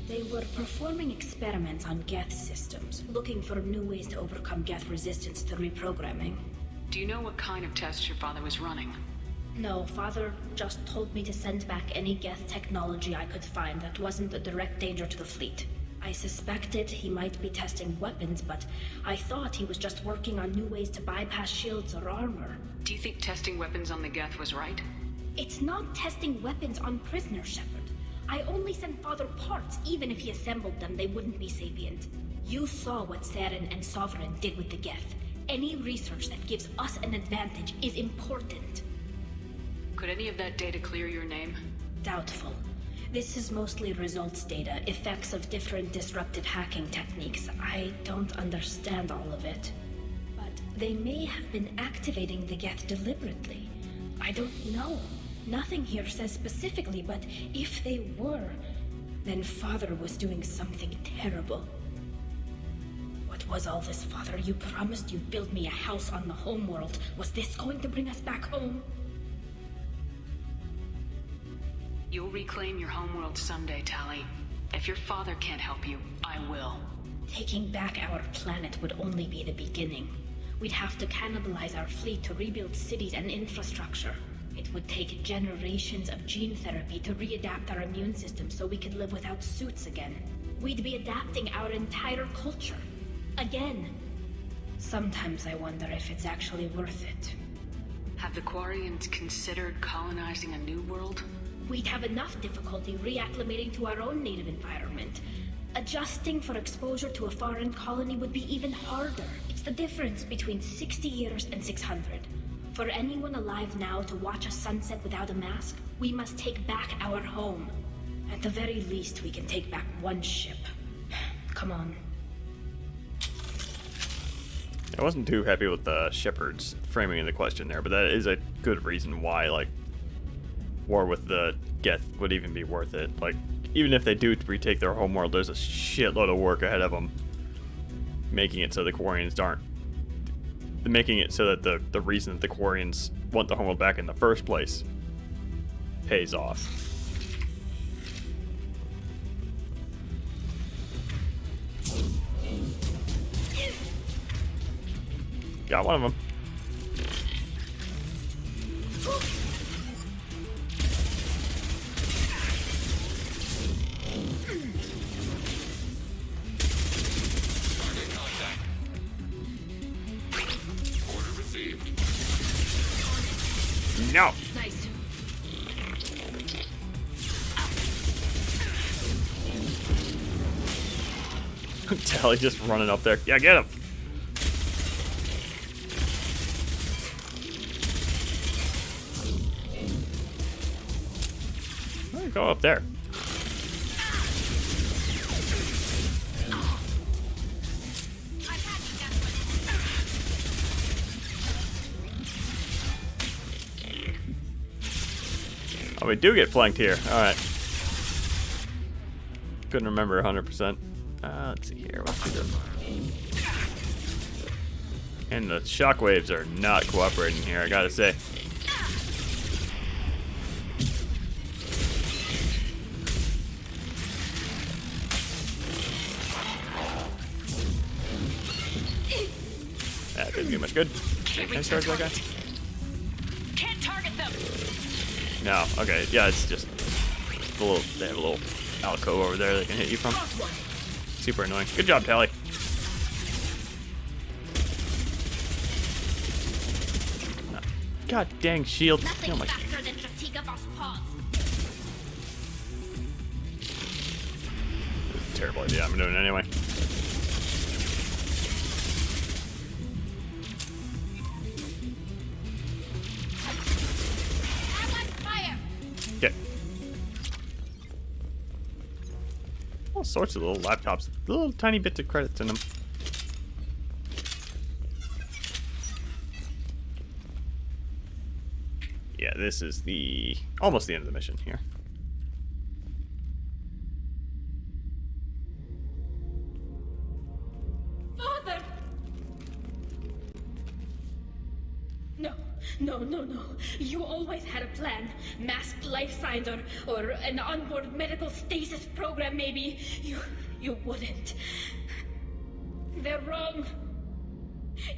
They were performing experiments on Geth systems, looking for new ways to overcome Geth resistance to reprogramming. Do you know what kind of tests your father was running? No, Father just told me to send back any Geth technology I could find that wasn't a direct danger to the fleet. I suspected he might be testing weapons, but I thought he was just working on new ways to bypass shields or armor. Do you think testing weapons on the Geth was right? It's not testing weapons on prisoners, Shepard. I only sent Father parts. Even if he assembled them, they wouldn't be sapient. You saw what Saren and Sovereign did with the Geth. Any research that gives us an advantage is important. Could any of that data clear your name? Doubtful. This is mostly results data, effects of different disruptive hacking techniques. I don't understand all of it. But they may have been activating the Geth deliberately. I don't know. Nothing here says specifically, but if they were, then Father was doing something terrible. What was all this, Father? You promised you'd build me a house on the homeworld. Was this going to bring us back home? You'll reclaim your homeworld someday, Tally. If your father can't help you, I will. Taking back our planet would only be the beginning. We'd have to cannibalize our fleet to rebuild cities and infrastructure. It would take generations of gene therapy to readapt our immune system so we could live without suits again. We'd be adapting our entire culture. Again. Sometimes I wonder if it's actually worth it. Have the Quarians considered colonizing a new world? We'd have enough difficulty reacclimating to our own native environment. Adjusting for exposure to a foreign colony would be even harder. It's the difference between 60 years and 600. For anyone alive now to watch a sunset without a mask, we must take back our home. At the very least, we can take back one ship. Come on. I wasn't too happy with the Shepard's framing of the question there, but that is a good reason why, like, war with the Geth would even be worth it. Like, even if they do retake their homeworld, there's a shitload of work ahead of them. Making it so the Quarians aren't... Making it so that the reason that the Quarians want the homeworld back in the first place pays off. Got one of them. Order received. No. Nice. Tally just running up there. Yeah, get him. Go up there. Oh, we do get flanked here. Alright. Couldn't remember 100%. Let's see here. What's we doing? And the shockwaves are not cooperating here, I gotta say. That didn't do much good. Can I charge that guy? Can't target them. No. Okay. Yeah, it's just a little. They have a little alcove over there they can hit you from. Super annoying. Good job, Tally. God dang shield. Nothing Oh my. faster than fatigue of us paws. Terrible idea. I'm doing it anyway. Okay. All sorts of little laptops. Little tiny bits of credits in them. Yeah, this is almost the end of the mission here. Father! No. You always had a plan. Masked life signs or an onboard medical stasis program, maybe. You wouldn't. They're wrong.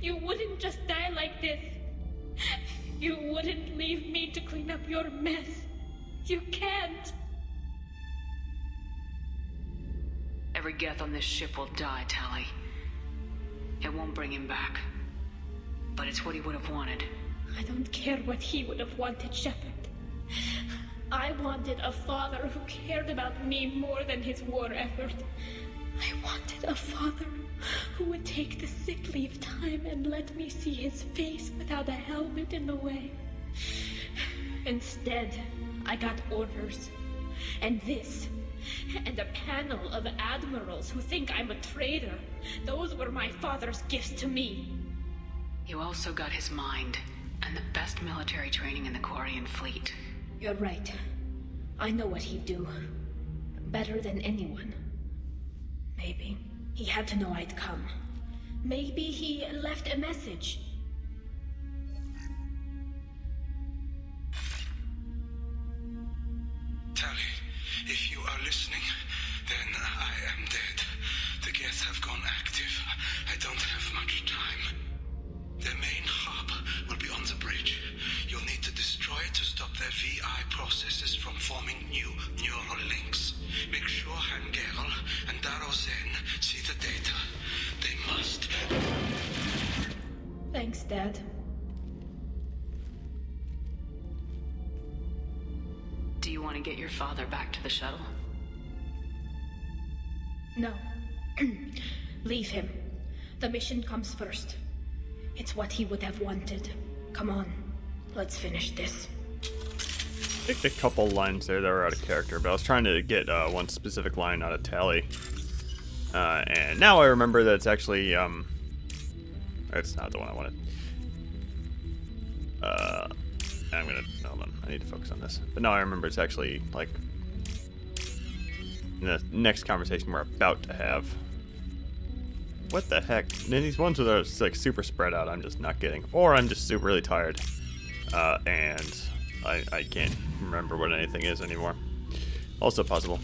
You wouldn't just die like this. You wouldn't leave me to clean up your mess. You can't. Every Geth on this ship will die, Tally. It won't bring him back. But it's what he would have wanted. I don't care what he would have wanted, Shepard. I wanted a father who cared about me more than his war effort. I wanted a father who would take the sick leave time and let me see his face without a helmet in the way. Instead, I got orders. And this. And a panel of admirals who think I'm a traitor. Those were my father's gifts to me. You also got his mind, and the best military training in the Quarian fleet. You're right. I know what he'd do. Better than anyone. Maybe he had to know I'd come. Maybe he left a message. Tally, if you are listening, then I am dead. The Geth have gone active. I don't have much time. Their main hub will be on the bridge. You'll need to destroy it to stop their VI processes from forming new neural links. Make sure Hangerl and Darozen see the data. They must. Thanks, Dad. you want to get your father back to the shuttle? No. Leave him. The mission comes first. It's what he would have wanted. Come on, let's finish this. I think a couple lines there that were out of character, but I was trying to get one specific line out of Tally. And now I remember that it's actually, it's not the one I wanted. Hold on, I need to focus on this. But now I remember it's actually, like, in the next conversation we're about to have. What the heck? And these ones that are like super spread out, I'm just not getting. Or I'm just super really tired. And I can't remember what anything is anymore. Also possible.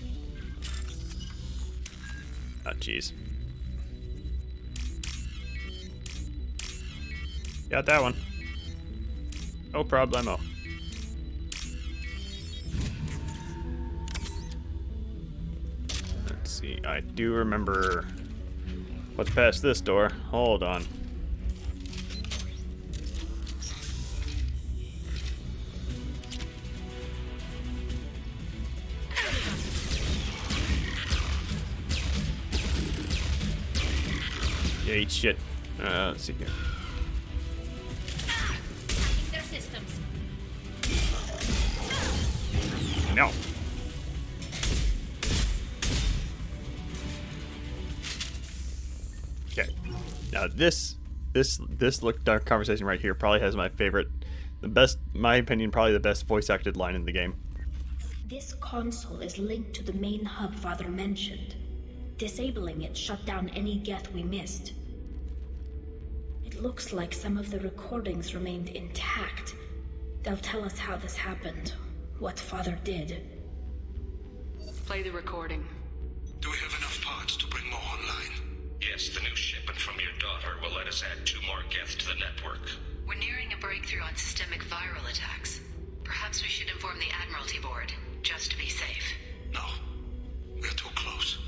Oh, jeez. Got that one. No problemo. Let's see. I do remember what's past this door. Hold on. Yeah, eat shit. Let's see here. Their systems. No. Okay. Now this conversation right here probably has my favorite, the best, my opinion, probably the best voice acted line in the game. This console is linked to the main hub Father mentioned. Disabling it shut down any Geth we missed. It looks like some of the recordings remained intact. They'll tell us how this happened, what Father did. Play the recording. Do we have enough parts to bring more online? Yes, the new shipment from your daughter will let us add 2 more Geth to the network. We're nearing a breakthrough on systemic viral attacks. Perhaps we should inform the Admiralty Board, just to be safe. No. We're too close.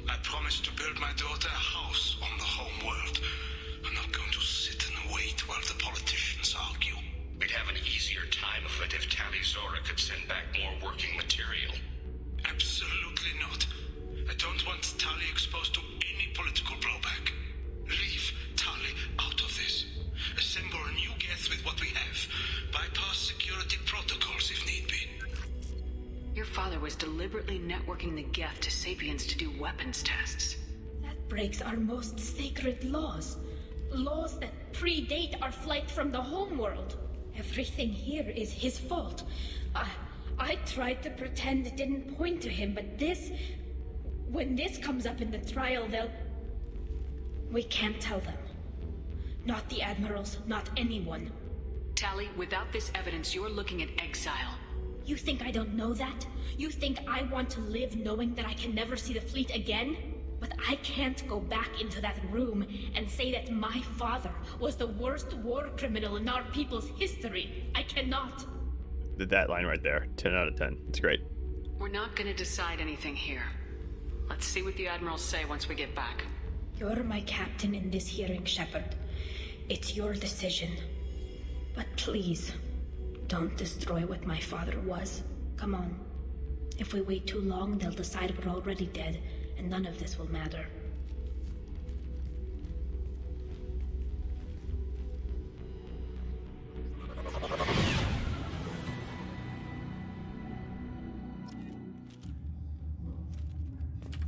I promised to build my daughter a house on the home world. I'm not going to sit and wait while the politicians argue. We'd have an easier time of it if Tally Zora could send back more working material. Absolutely not. I don't want Tally exposed to any political blowback. Leave Tally out of this. Assemble a new Geth with what we have. Bypass security protocols if need be. Your father was deliberately networking the Geth to Sapiens to do weapons tests. That breaks our most sacred laws. Laws that predate our flight from the homeworld. Everything here is his fault. I tried to pretend it didn't point to him, but this... When this comes up in the trial, they'll... We can't tell them. Not the admirals, not anyone. Tally, without this evidence, you're looking at exile. You think I don't know that? You think I want to live knowing that I can never see the fleet again? But I can't go back into that room and say that my father was the worst war criminal in our people's history. I cannot. That line right there, 10 out of 10. It's great. We're not going to decide anything here. Let's see what the admirals say once we get back. You're my captain in this hearing, Shepard. It's your decision. But please, don't destroy what my father was. Come on. If we wait too long, they'll decide we're already dead, and none of this will matter.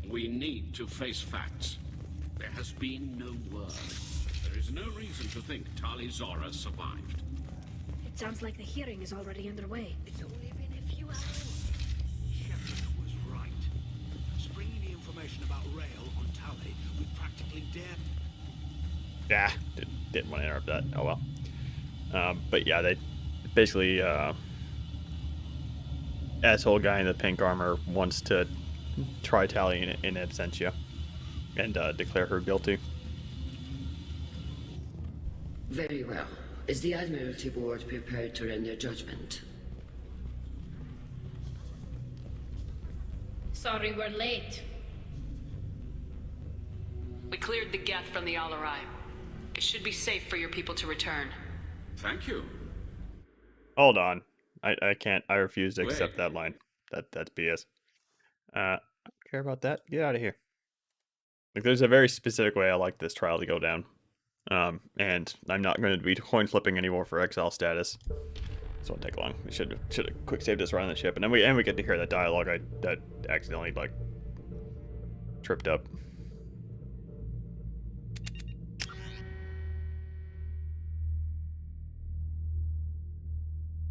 We need to face facts. There has been no word. There is no reason to think Tali Zora survived. It sounds like the hearing is already underway. It's only been a few hours. Shepard was right. Springing the information about Rail on Tally would practically dare... Didn't want to interrupt that. Oh well. But yeah, they basically asshole guy in the pink armor wants to try Tally in absentia and declare her guilty. Very well. Is the Admiralty Board prepared to render judgment? Sorry we're late. We cleared the Geth from the ALOT. It should be safe for your people to return. Thank you. Hold on. I can't. I refuse to accept that line. That's BS. I don't care about that. Get out of here. Like, there's a very specific way I like this trial to go down. And I'm not going to be coin flipping anymore for exile status. This won't take long. We should have quick saved this right on the ship, and then we get to hear that dialogue that accidentally like tripped up.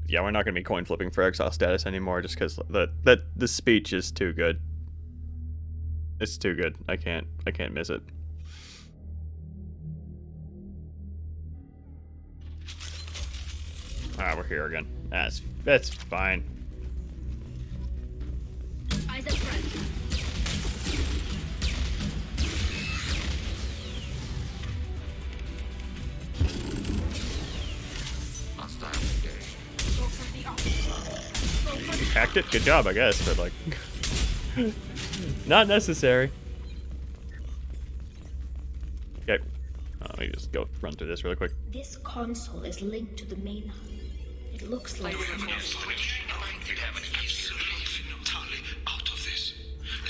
Yeah, we're not going to be coin flipping for exile status anymore, just because the speech is too good. It's too good. I can't miss it. Ah, we're here again. That's fine. Eyes up front. Hostile engaged. Go for the opposite. Hacked it? Good job, I guess, but like not necessary. Okay. Let me just go run through this really quick. This console is linked to the main hub. It looks like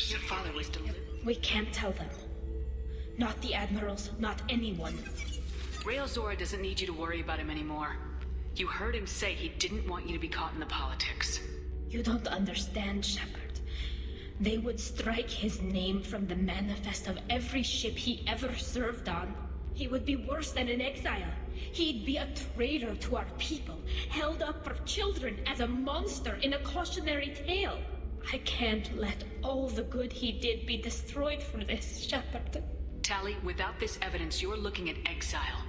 Your father was delivered. we can't tell them. Not the admirals, not anyone. Rail Zora doesn't need you to worry about him anymore. You heard him say he didn't want you to be caught in the politics. You don't understand, Shepard. They would strike his name from the manifest of every ship he ever served on. He would be worse than an exile. He'd be a traitor to our people, held up for children as a monster in a cautionary tale. I can't let all the good he did be destroyed for this, Shepard. Tally, without this evidence, you're looking at exile.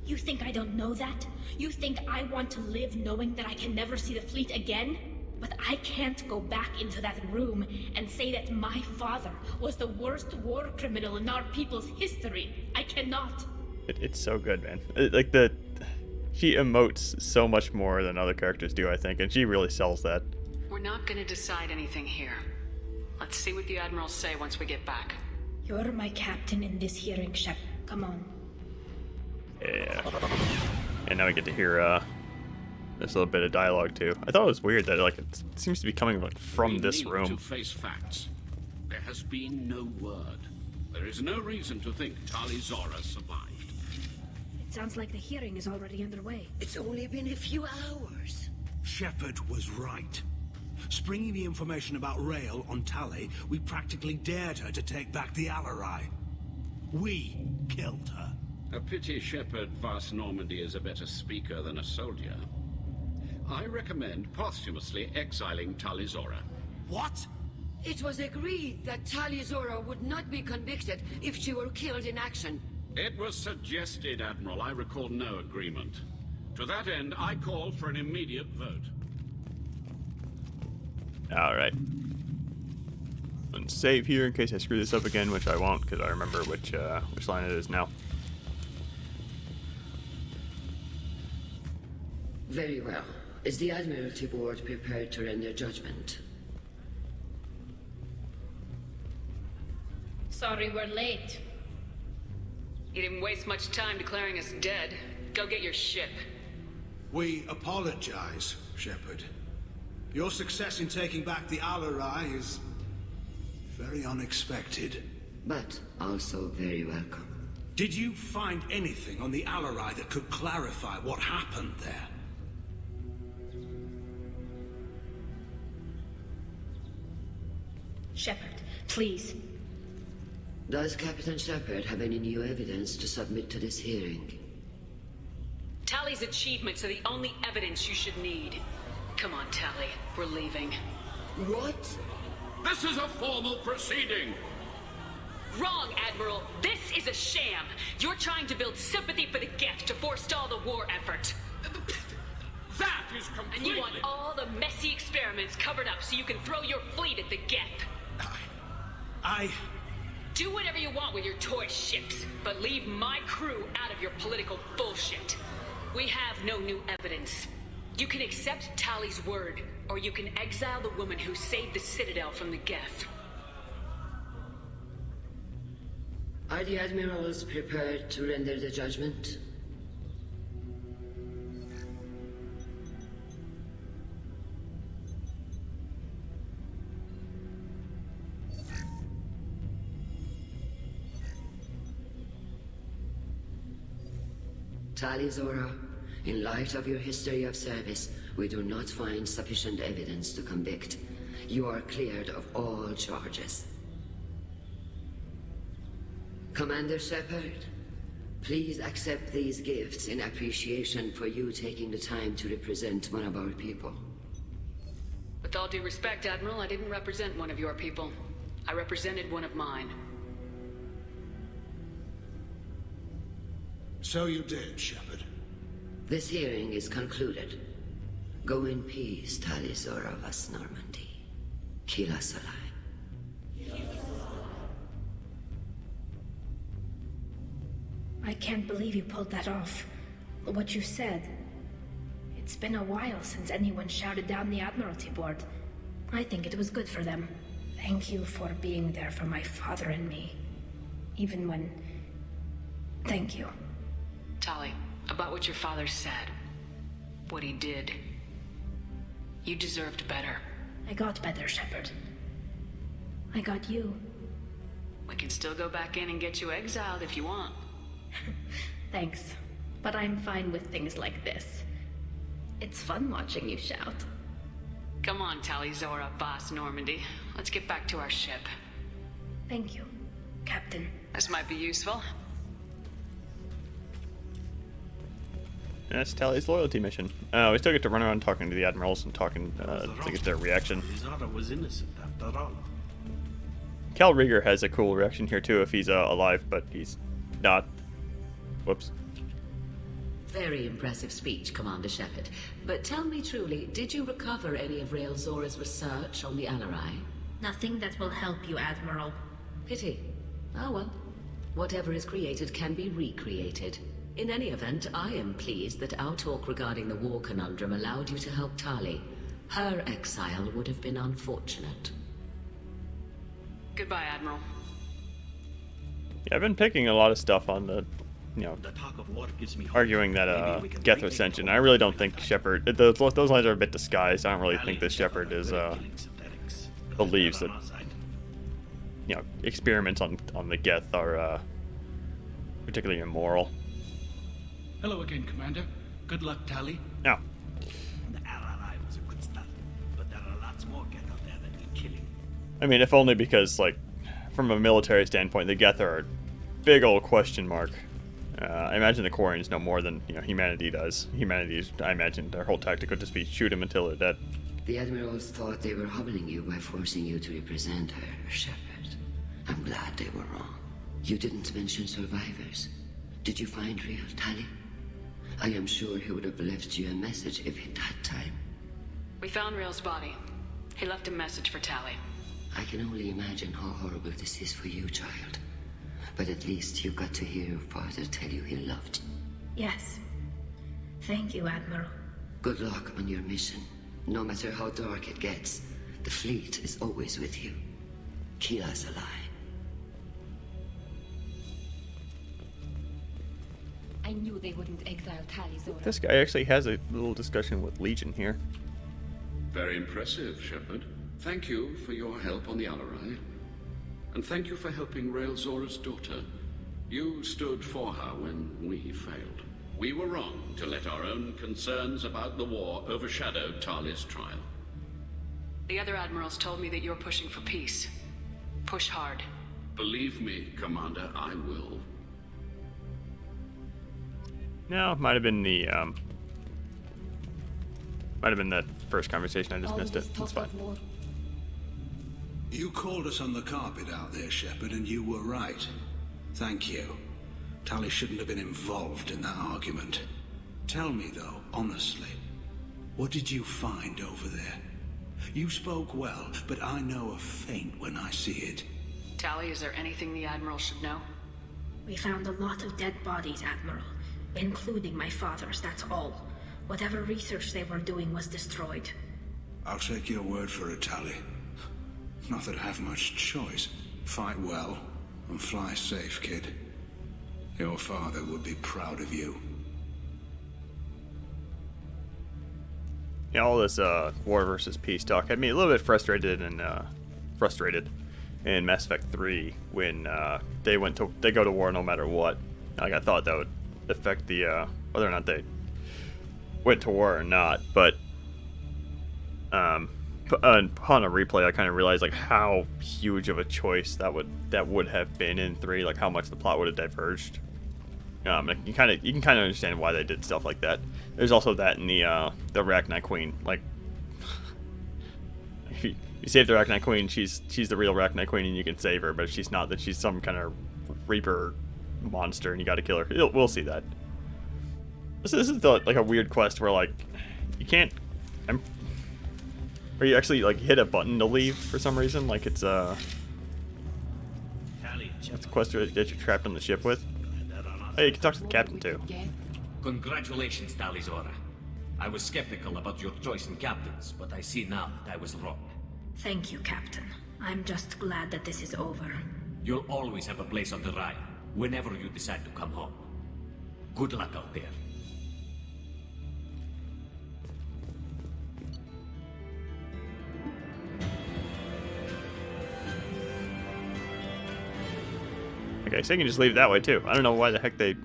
You think I don't know that? You think I want to live knowing that I can never see the fleet again? But I can't go back into that room and say that my father was the worst war criminal in our people's history. I cannot. It's so good, man. She emotes so much more than other characters do, I think, and she really sells that. We're not gonna decide anything here. Let's see what the admirals say once we get back. You're my captain in this hearing, Shep. Come on. Yeah. And now we get to hear this little bit of dialogue too. I thought it was weird that it seems to be coming from this room. We need to face facts. There has been no word. There is no reason to think Tali Zora survived. It sounds like the hearing is already underway. It's only been a few hours. Shepard was right. Springing the information about Rail on Tali, we practically dared her to take back the ALOT. We killed her. A pity Shepard Vast Normandy is a better speaker than a soldier. I recommend posthumously exiling Tali Zora. What? It was agreed that Tali Zora would not be convicted if she were killed in action. It was suggested, Admiral. I recall no agreement. To that end, I call for an immediate vote. Alright. And save here in case I screw this up again, which I won't, because I remember which line it is now. Very well. Is the Admiralty Board prepared to render judgment? Sorry we're late. You didn't waste much time declaring us dead. Go get your ship. We apologize, Shepard. Your success in taking back the ALOT is very unexpected. But also very welcome. Did you find anything on the ALOT that could clarify what happened there? Shepard, please. Does Captain Shepard have any new evidence to submit to this hearing? Tally's achievements are the only evidence you should need. Come on, Tally. We're leaving. What? This is a formal proceeding! Wrong, Admiral. This is a sham. You're trying to build sympathy for the Geth to forestall the war effort. That is completely... And you want all the messy experiments covered up so you can throw your fleet at the Geth. Do whatever you want with your toy ships, but leave my crew out of your political bullshit. We have no new evidence. You can accept Tally's word, or you can exile the woman who saved the Citadel from the Geth. Are the Admirals prepared to render the judgment? Tali Zora, in light of your history of service, we do not find sufficient evidence to convict. You are cleared of all charges. Commander Shepard, please accept these gifts in appreciation for you taking the time to represent one of our people. With all due respect, Admiral, I didn't represent one of your people. I represented one of mine. So you did, Shepard. This hearing is concluded. Go in peace, Tali Zora Vas Normandy. Kila Salai. I can't believe you pulled that off. What you said. It's been a while since anyone shouted down the Admiralty Board. I think it was good for them. Thank you for being there for my father and me. Even when... Thank you. Tali, about what your father said. What he did. You deserved better. I got better, Shepard. I got you. We can still go back in and get you exiled if you want. Thanks. But I'm fine with things like this. It's fun watching you shout. Come on, Tali Zora Vas Normandy. Let's get back to our ship. Thank you, Captain. This might be useful. That's Tali's loyalty mission. We still get to run around talking to the admirals and talking to get their reaction. Zara was innocent after all. Cal Rieger has a cool reaction here too if he's alive, but he's not. Whoops. Very impressive speech, Commander Shepard. But tell me truly, did you recover any of Rael Zora's research on the Alarai? Nothing that will help you, Admiral. Pity. Oh well. Whatever is created can be recreated. In any event, I am pleased that our talk regarding the war conundrum allowed you to help Tali. Her exile would have been unfortunate. Goodbye, Admiral. Yeah, I've been picking a lot of stuff on the, The talk of war gives me hope. arguing that Geth was sentient. I really don't think Shepard. Those lines are a bit disguised. I don't really think that Shepard is believes that experiments on the Geth are particularly immoral. Hello again, Commander. Good luck, Tali. No. The ALOT was a good start, but there are lots more Geth out there that need killing. I mean, if only because, from a military standpoint, the Geth are a big old question mark. I imagine the Quarians know more than humanity does. I imagine their whole tactic would just be shoot them until they're dead. The Admirals thought they were hobbling you by forcing you to represent her, Shepard. I'm glad they were wrong. You didn't mention survivors. Did you find real Tali? I am sure he would have left you a message if he'd had time. We found Rael's body. He left a message for Tali. I can only imagine how horrible this is for you, child. But at least you got to hear your father tell you he loved you. Yes. Thank you, Admiral. Good luck on your mission. No matter how dark it gets, the fleet is always with you. Kila Salai. I knew they wouldn't exile Tali Zora. This guy actually has a little discussion with Legion here. Very impressive, Shepard. Thank you for your help on the Alarai. And thank you for helping Rael Zora's daughter. You stood for her when we failed. We were wrong to let our own concerns about the war overshadow Tali's trial. The other admirals told me that you're pushing for peace. Push hard. Believe me, Commander, I will. No, might have been that first conversation. I just missed it. That's fine. You called us on the carpet out there, Shepard, and you were right. Thank you. Tali shouldn't have been involved in that argument. Tell me, though, honestly, what did you find over there? You spoke well, but I know a feint when I see it. Tali, is there anything the Admiral should know? We found a lot of dead bodies, Admiral. Including my father's, that's all. Whatever research they were doing was destroyed. I'll take your word for it, Tali. Not that I have much choice. Fight well, and fly safe, kid. Your father would be proud of you. Yeah, all this war versus peace talk had me a little bit frustrated in Mass Effect 3 when they go to war no matter what. Like, I thought that would affect the whether or not they went to war or not. But upon a replay, I kind of realized like how huge of a choice that would have been in 3, like how much the plot would have diverged. You can kind of understand why they did stuff like that. There's also that in the Arachnite Queen. Like, if you save the Arachnite Queen, she's the real Arachnite Queen, and you can save her. But if she's not, then she's some kind of Reaper monster, and you got to kill her. We'll see that. This is like a weird quest where like you can't, where you actually like hit a button to leave for some reason. Like it's a quest that you're trapped on the ship with. Hey, you can talk to the captain too. Congratulations, Talizora. I was skeptical about your choice in captains, but I see now that I was wrong. Thank you, Captain. I'm just glad that this is over. You'll always have a place on the Rhine, whenever you decide to come home. Good luck out there. Okay, so you can just leave it that way too. I don't know why the heck they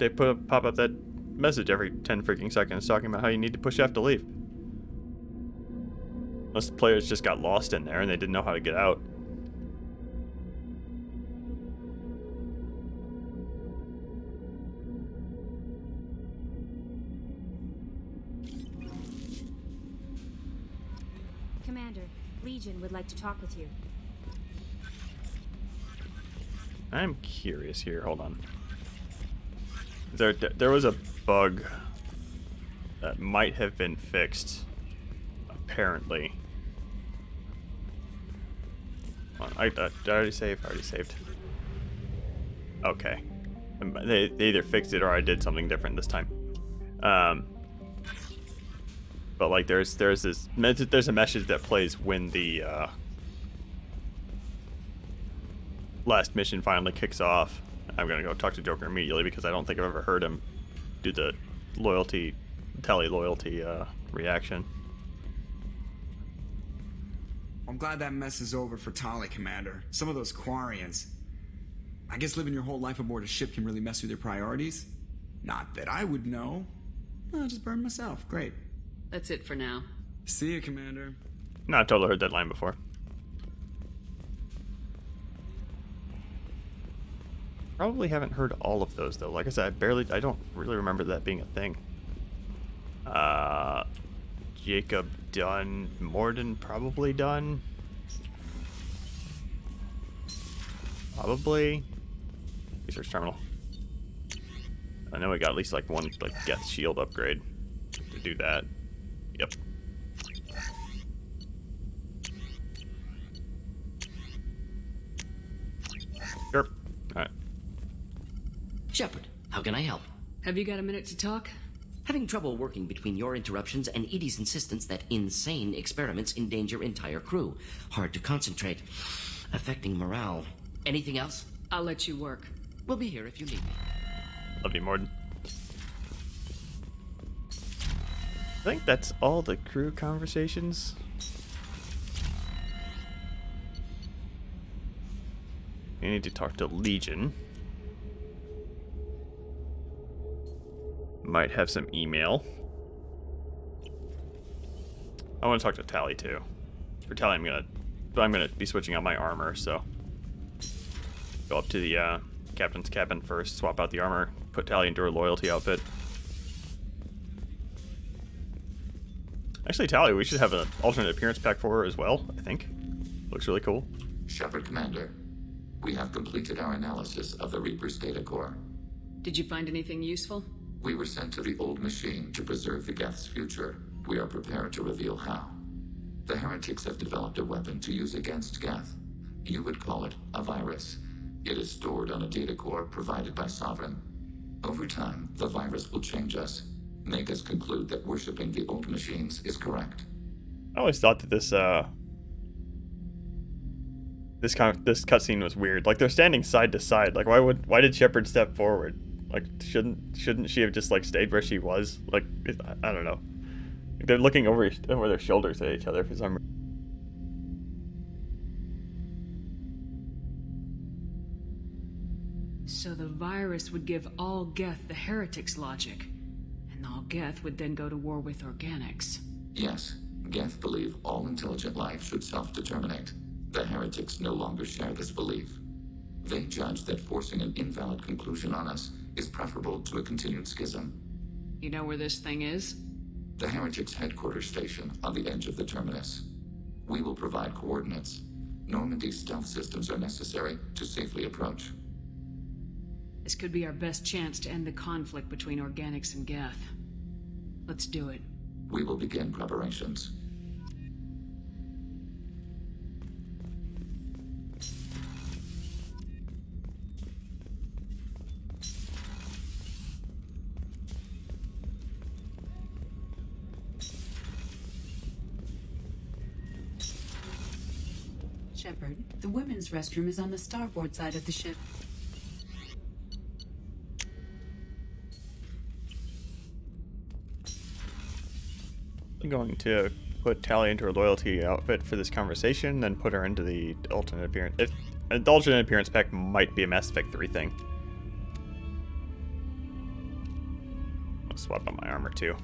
pop up that message every 10 freaking seconds talking about how you need to push F to leave. Unless the players just got lost in there and they didn't know how to get out. Commander, Legion would like to talk with you. I'm curious here. Hold on. There was a bug that might have been fixed, apparently. Did I already save? I already saved. Okay. They either fixed it or I did something different this time. But like there's a message that plays when the last mission finally kicks off. I'm gonna go talk to Joker immediately because I don't think I've ever heard him do the tally loyalty reaction. I'm glad that mess is over for Tali, Commander. Some of those Quarians. I guess living your whole life aboard a ship can really mess with your priorities. Not that I would know. I'll just burn myself. Great. That's it for now. See you, Commander. No, I totally heard that line before. Probably haven't heard all of those though. Like I said, I don't really remember that being a thing. Jacob done. Morden probably done. Probably. Research terminal. I know we got at least like one Geth shield upgrade to do that. Yep. Sure. Alright. Shepard, how can I help? Have you got a minute to talk? Having trouble working between your interruptions and Edie's insistence that insane experiments endanger entire crew. Hard to concentrate. Affecting morale. Anything else? I'll let you work. We'll be here if you need me. Love you, Morden. I think that's all the crew conversations. You need to talk to Legion. Might have some email. I want to talk to Tali too. For Tali, I'm gonna be switching out my armor, so go up to the captain's cabin first, swap out the armor, put Tali into her loyalty outfit. Actually, Tali, we should have an alternate appearance pack for her as well, I think. Looks really cool. Shepard Commander, we have completed our analysis of the Reaper's data core. Did you find anything useful? We were sent to the old machine to preserve the Geth's future. We are prepared to reveal how. The heretics have developed a weapon to use against Geth. You would call it a virus. It is stored on a data core provided by Sovereign. Over time, the virus will change us, make us conclude that worshipping the old machines is correct. I always thought that this cutscene was weird. Like they're standing side to side. Like why did Shepard step forward? Like shouldn't she have just like stayed where she was? Like I don't know. They're looking over their shoulders at each other for some reason. So the virus would give all Geth the heretics logic, and all Geth would then go to war with organics. Yes, Geth believe all intelligent life should self-determinate. The heretics no longer share this belief. They judge that forcing an invalid conclusion on us is preferable to a continued schism. You know where this thing is? The heretics' headquarters station on the edge of the terminus. We will provide coordinates. Normandy's stealth systems are necessary to safely approach. This could be our best chance to end the conflict between organics and Geth. Let's do it. We will begin preparations. Shepard, the women's restroom is on the starboard side of the ship. I'm going to put Tali into her loyalty outfit for this conversation, then put her into the alternate appearance. If the alternate appearance pack might be a Mass Effect 3 thing. I'll swap out my armor too.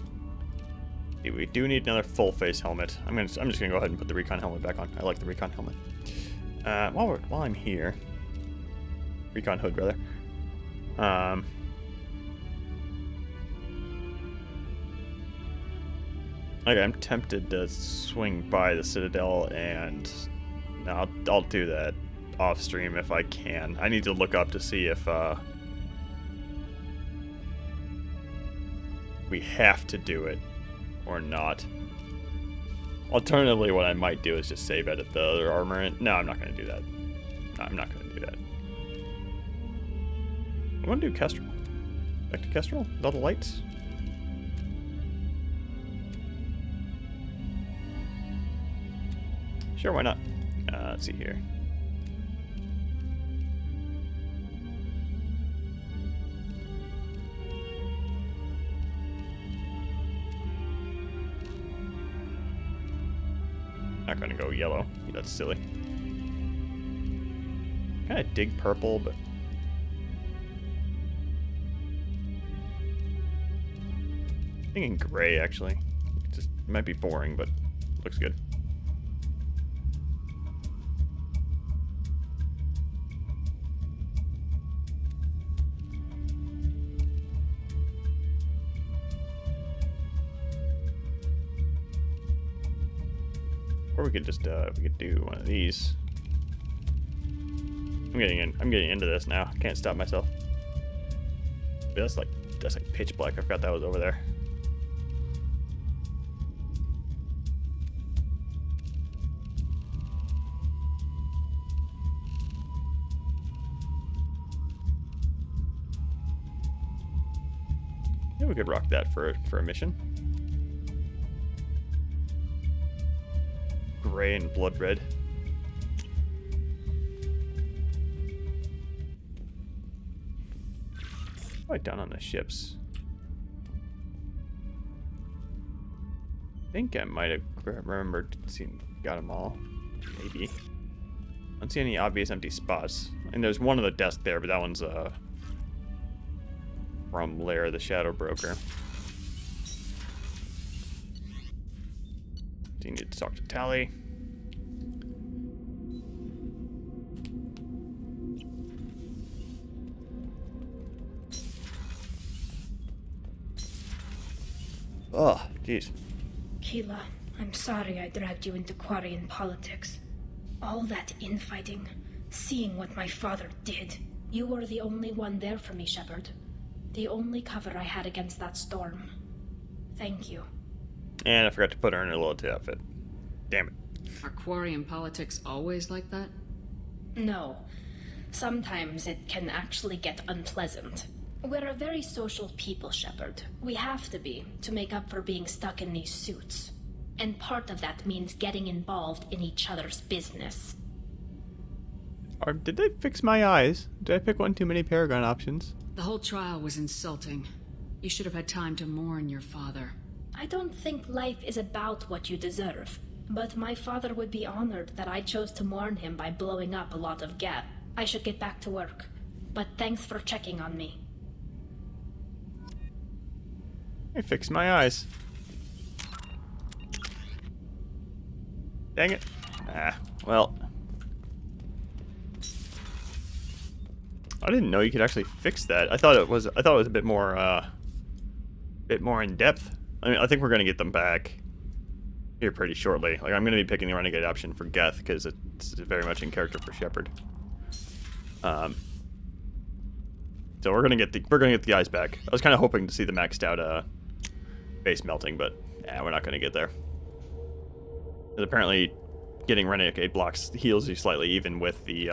We do need another full face helmet. I'm just gonna go ahead and put the recon helmet back on. I like the recon helmet. While I'm here, recon hood rather. Okay, I'm tempted to swing by the Citadel, and I'll do that off stream if I can. I need to look up to see if we have to do it or not. Alternatively, what I might do is just save edit the other armor. No, I'm not going to do that. No, I'm not going to do that. I want to do Kestrel. Back to Kestrel? With all the lights? Sure, why not? Let's see here. Not gonna go yellow. That's silly. Kinda dig purple, but thinking gray actually. Just might be boring, but looks good. Or we could just we could do one of these. I'm getting into this now. Can't stop myself. But that's like pitch black. I forgot that was over there. Yeah, we could rock that for a mission. Gray and blood red. Right down on the ships. I think I might have remembered got them all. Maybe. I don't see any obvious empty spots. And there's one on the desk there, but that one's from Lair the Shadow Broker. So you need to talk to Tali. Oh, jeez. Keela, I'm sorry I dragged you into Quarian politics. All that infighting, seeing what my father did. You were the only one there for me, Shepard. The only cover I had against that storm. Thank you. And I forgot to put her in her loyalty outfit. Damn it. Are Quarian politics always like that? No. Sometimes it can actually get unpleasant. We're a very social people, Shepard. We have to be, to make up for being stuck in these suits. And part of that means getting involved in each other's business. Or did they fix my eyes? Did I pick one too many Paragon options? The whole trial was insulting. You should have had time to mourn your father. I don't think life is about what you deserve, but my father would be honored that I chose to mourn him by blowing up a lot of Geth. I should get back to work. but thanks for checking on me. I fixed my eyes. Dang it. Ah, well. I didn't know you could actually fix that. I thought it was a bit more in depth. I mean, I think we're gonna get them back here pretty shortly. Like, I'm gonna be picking the renegade option for Geth because it's very much in character for Shepard. So we're gonna get the eyes back. I was kind of hoping to see the maxed out base melting, but we're not gonna get there. And apparently, getting renegade blocks heals you slightly, even with the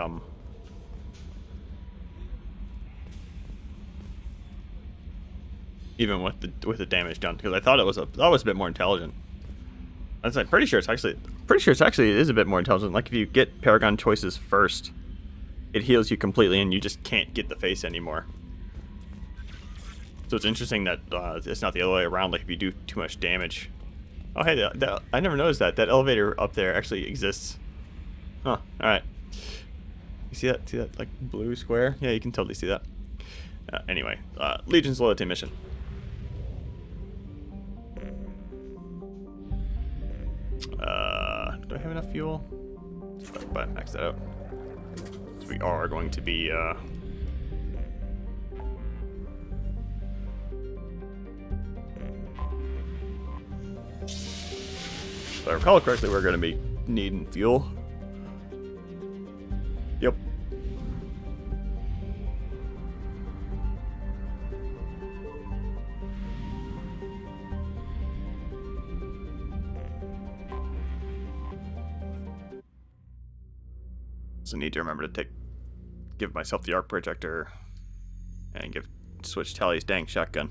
with the damage done, because I thought it was a bit more intelligent. I'm pretty sure it's actually it is a bit more intelligent. Like, if you get Paragon choices first, it heals you completely, and you just can't get the face anymore. So it's interesting that it's not the other way around. Like, if you do too much damage. Oh, hey, I never noticed that elevator up there actually exists. Huh. All right. You see that? See that like blue square? Yeah, you can totally see that. Anyway, Legion's loyalty mission. Do I have enough fuel? But max that out. So we are going to be if I recall correctly, we're going to be needing fuel. Yep. So need to remember to give myself the arc projector and switch Tally's dang shotgun.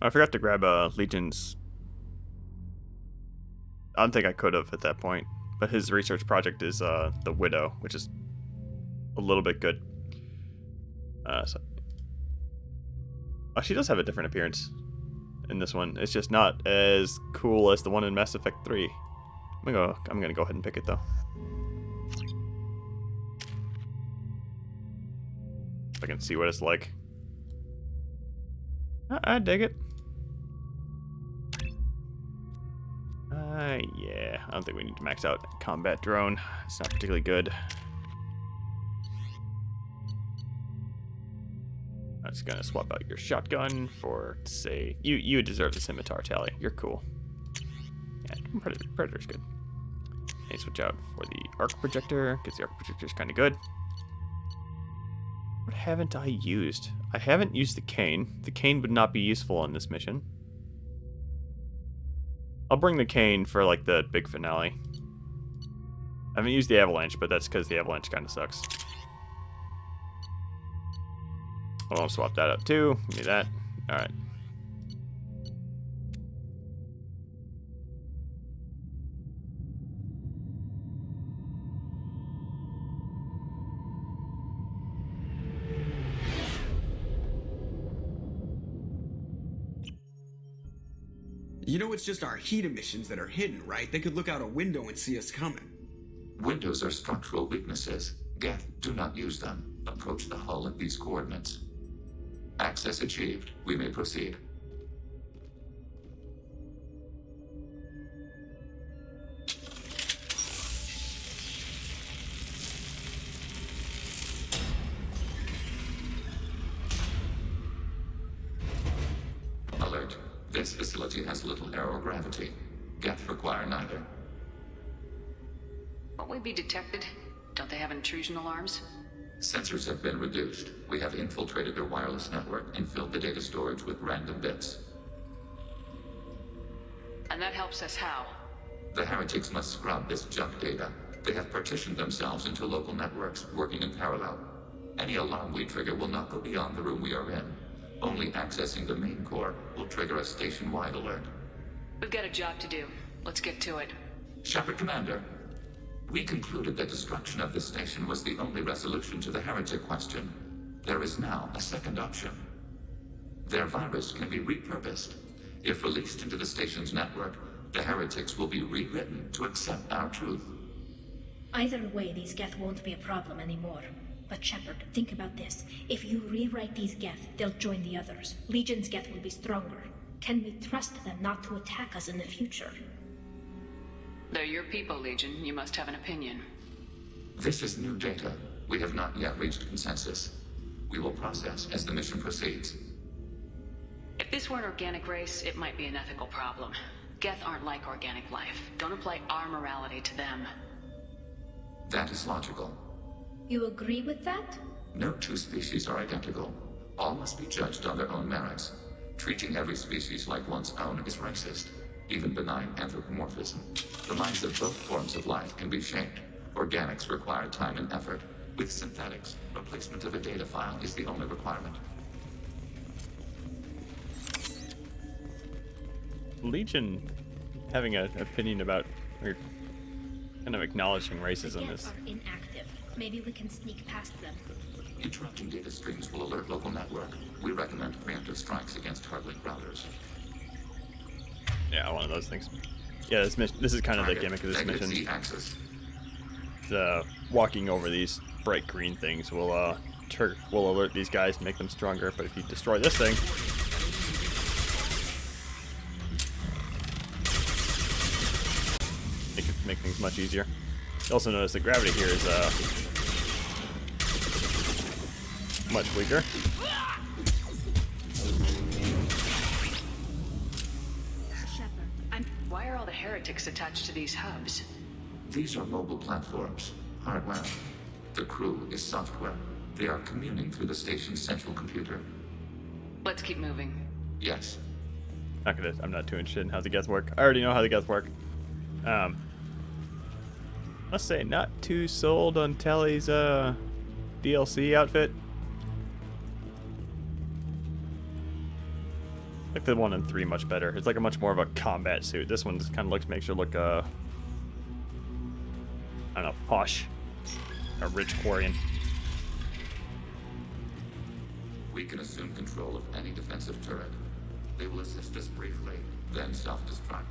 I forgot to grab Legion's. I don't think I could have at that point, but his research project is the Widow, which is a little bit good. She does have a different appearance in this one. It's just not as cool as the one in Mass Effect 3. I'm gonna go ahead and pick it though. If I can see what it's like. I dig it. Yeah, I don't think we need to max out combat drone. It's not particularly good. I'm just gonna swap out your shotgun for, say, you deserve the scimitar, Tally. You're cool. Yeah, Predator's good. And switch out for the arc projector, because the arc projector is kind of good. What haven't I used? I haven't used the cane. The cane would not be useful on this mission. I'll bring the cane for, like, the big finale. I haven't used the avalanche, but that's because the avalanche kind of sucks. I'll swap that out too. Give me that. Alright. You know, it's just our heat emissions that are hidden, right? They could look out a window and see us coming. Windows are structural weaknesses. Geth, do not use them. Approach the hull at these coordinates. Access achieved. We may proceed. Alert. This facility has little aerogravity. Geth require neither. Won't we be detected? Don't they have intrusion alarms? Sensors have been reduced. We have infiltrated their wireless network and filled the data storage with random bits. And that helps us how? The heretics must scrub this junk data. They have partitioned themselves into local networks, working in parallel. Any alarm we trigger will not go beyond the room we are in. Only accessing the main core will trigger a station-wide alert. We've got a job to do. Let's get to it. Shepard Commander, we concluded that destruction of this station was the only resolution to the heretic question. There is now a second option. Their virus can be repurposed. If released into the station's network, The heretics will be rewritten to accept our truth. Either way, these Geth won't be a problem anymore. But Shepard, think about this. If you rewrite these Geth, they'll join the others. Legion's Geth will be stronger. Can we trust them not to attack us in the future? They're your people, Legion. You must have an opinion. This is new data. We have not yet reached consensus. We will process as the mission proceeds. If this were an organic race, it might be an ethical problem. Geth aren't like organic life. Don't apply our morality to them. That is logical. You agree with that? No two species are identical. All must be judged on their own merits. Treating every species like one's own is racist, even benign anthropomorphism. The minds of both forms of life can be shaped. Organics require time and effort. With synthetics, replacement of a data file is the only requirement. Legion having an opinion about, or kind of acknowledging racism is... Are inactive. Maybe we can sneak past them. Interrupting data streams will alert local network. We recommend preemptive strikes against hardlink routers. Yeah, one of those things. Yeah, this is kind of the gimmick of this mission. The walking over these bright green things will alert these guys and make them stronger. But if you destroy this thing, make things much easier. You also notice the gravity here is much weaker. Why are all the heretics attached to these hubs? These are mobile platforms, hardware. The crew is software. They are communing through the station's central computer. Let's keep moving. Yes. I'm not too interested in how the Geth work. I already know how the Geth work. Let's say not too sold on Tally's DLC outfit. I like the one in 3 much better. It's like a much more of a combat suit. This one just kind of makes her look I don't know, posh, a rich Quarian. We can assume control of any defensive turret. They will assist us briefly, then self-destruct.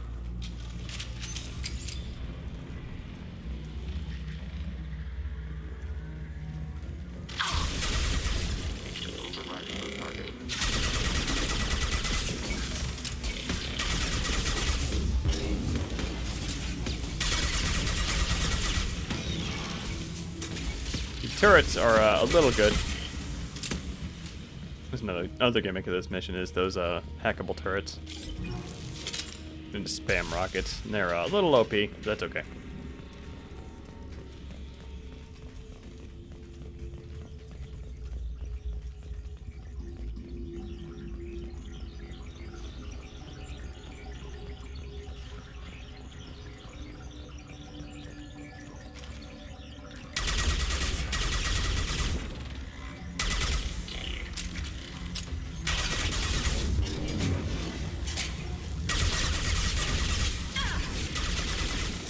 Turrets are a little good. There's another gimmick of this mission is those hackable turrets. And spam rockets. And they're a little OP, but that's okay.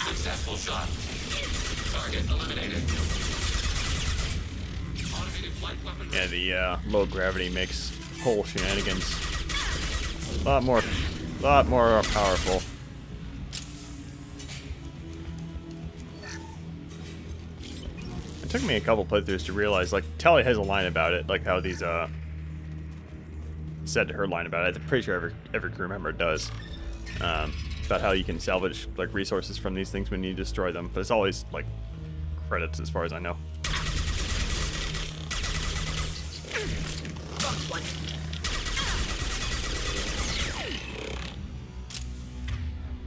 Successful shot. Target eliminated. Automated flight weapon. Yeah, the low gravity makes whole shenanigans a lot more powerful. It took me a couple playthroughs to realize, like, Tally has a line about it, like how these said her line about it. I'm pretty sure every crew member does. About how you can salvage like resources from these things when you destroy them, but it's always like credits as far as I know.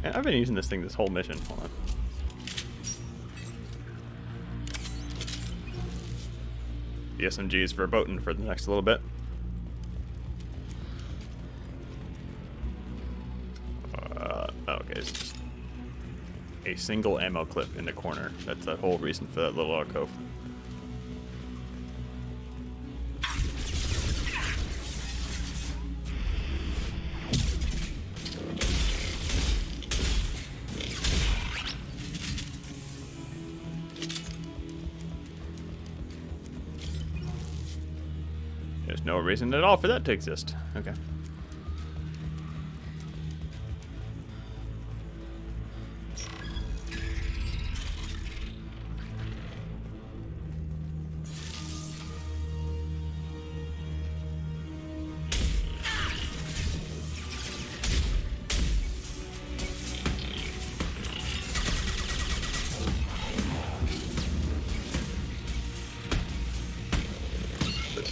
And I've been using this thing this whole mission. Hold on. The SMG is verboten for the next little bit. Okay, it's just a single ammo clip in the corner. That's the whole reason for that little alcove. There's no reason at all for that to exist. Okay.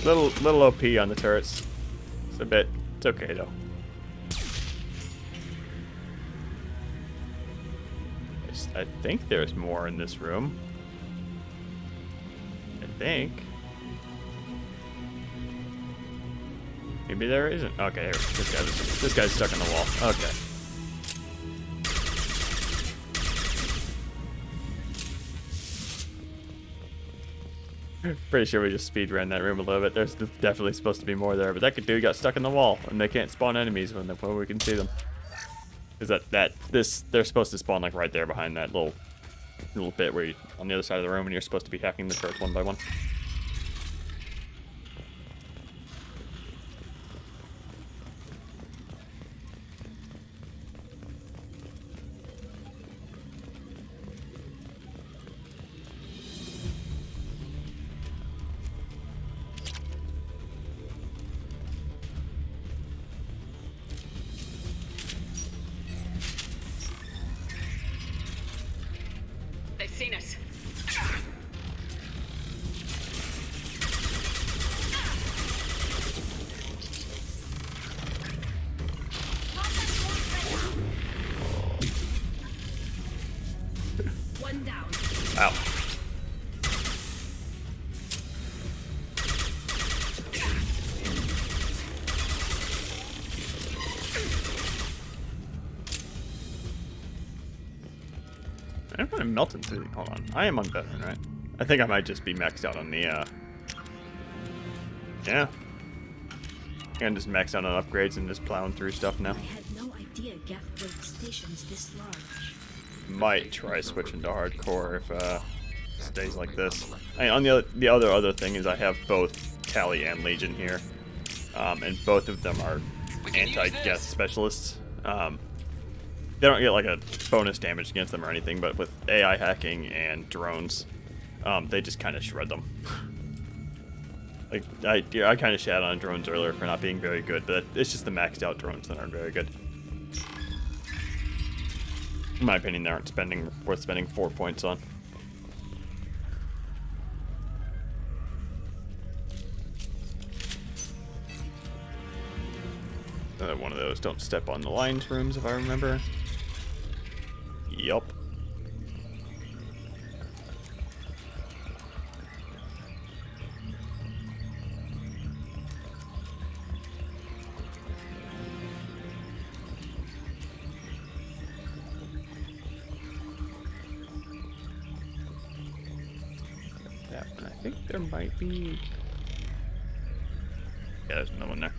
Little OP on the turrets. It's a bit. It's okay though. I think there's more in this room. I think. Maybe there isn't. Okay, here, this guy's stuck in the wall. Okay. Pretty sure we just speed ran that room a little bit. There's definitely supposed to be more there, but that dude got stuck in the wall, and they can't spawn enemies when we can see them. Is they're supposed to spawn like right there behind that little bit where you on the other side of the room, and you're supposed to be hacking the turrets one by one. They've seen us. One down. Ow. I'm kind of melting through the. Hold on. I am on veteran, right? I think I might just be maxed out on the, yeah. I'm just maxed out on upgrades and just plowing through stuff now. I had no idea Geth built stations this large. Might try switching to hardcore if, stays like this. On the other thing is I have both Tally and Legion here. And both of them are anti-Geth specialists. They don't get like a bonus damage against them or anything, but with AI hacking and drones, they just kind of shred them. Like I kind of shat on drones earlier for not being very good, but it's just the maxed out drones that aren't very good. In my opinion, they aren't worth spending 4 points on. One of those don't step on the lines rooms, if I remember. Yup. That one, I think there might be. Yeah, there's another one there.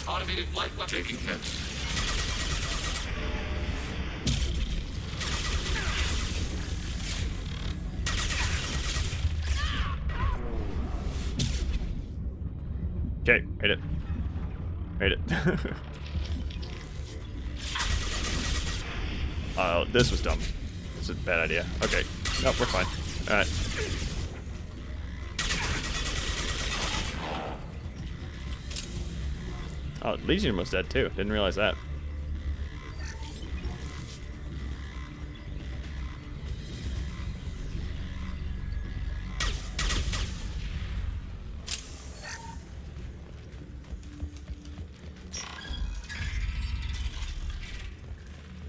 Automated flight taking hits. Okay, made it. Made it. Oh, this was dumb. This is a bad idea. Okay. Nope, we're fine. Alright. Oh, Legion was dead too. Didn't realize that.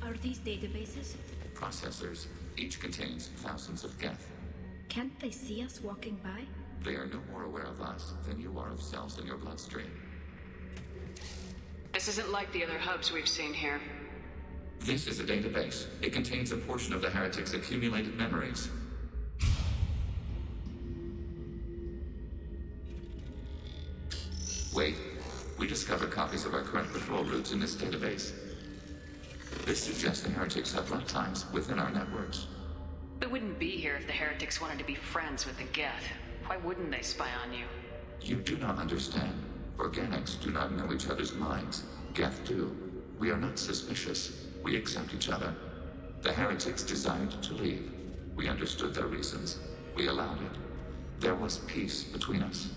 Are these databases? Processors. Each contains thousands of Geth. Can't they see us walking by? They are no more aware of us than you are of cells in your bloodstream. This isn't like the other hubs we've seen here. This is a database. It contains a portion of the heretics' accumulated memories. Wait. We discovered copies of our current patrol routes in this database. This suggests the heretics have runtimes within our networks. We wouldn't be here if the heretics wanted to be friends with the Geth. Why wouldn't they spy on you? You do not understand. Organics do not know each other's minds. Geth do. We are not suspicious. We accept each other. The heretics desired to leave. We understood their reasons. We allowed it. There was peace between us.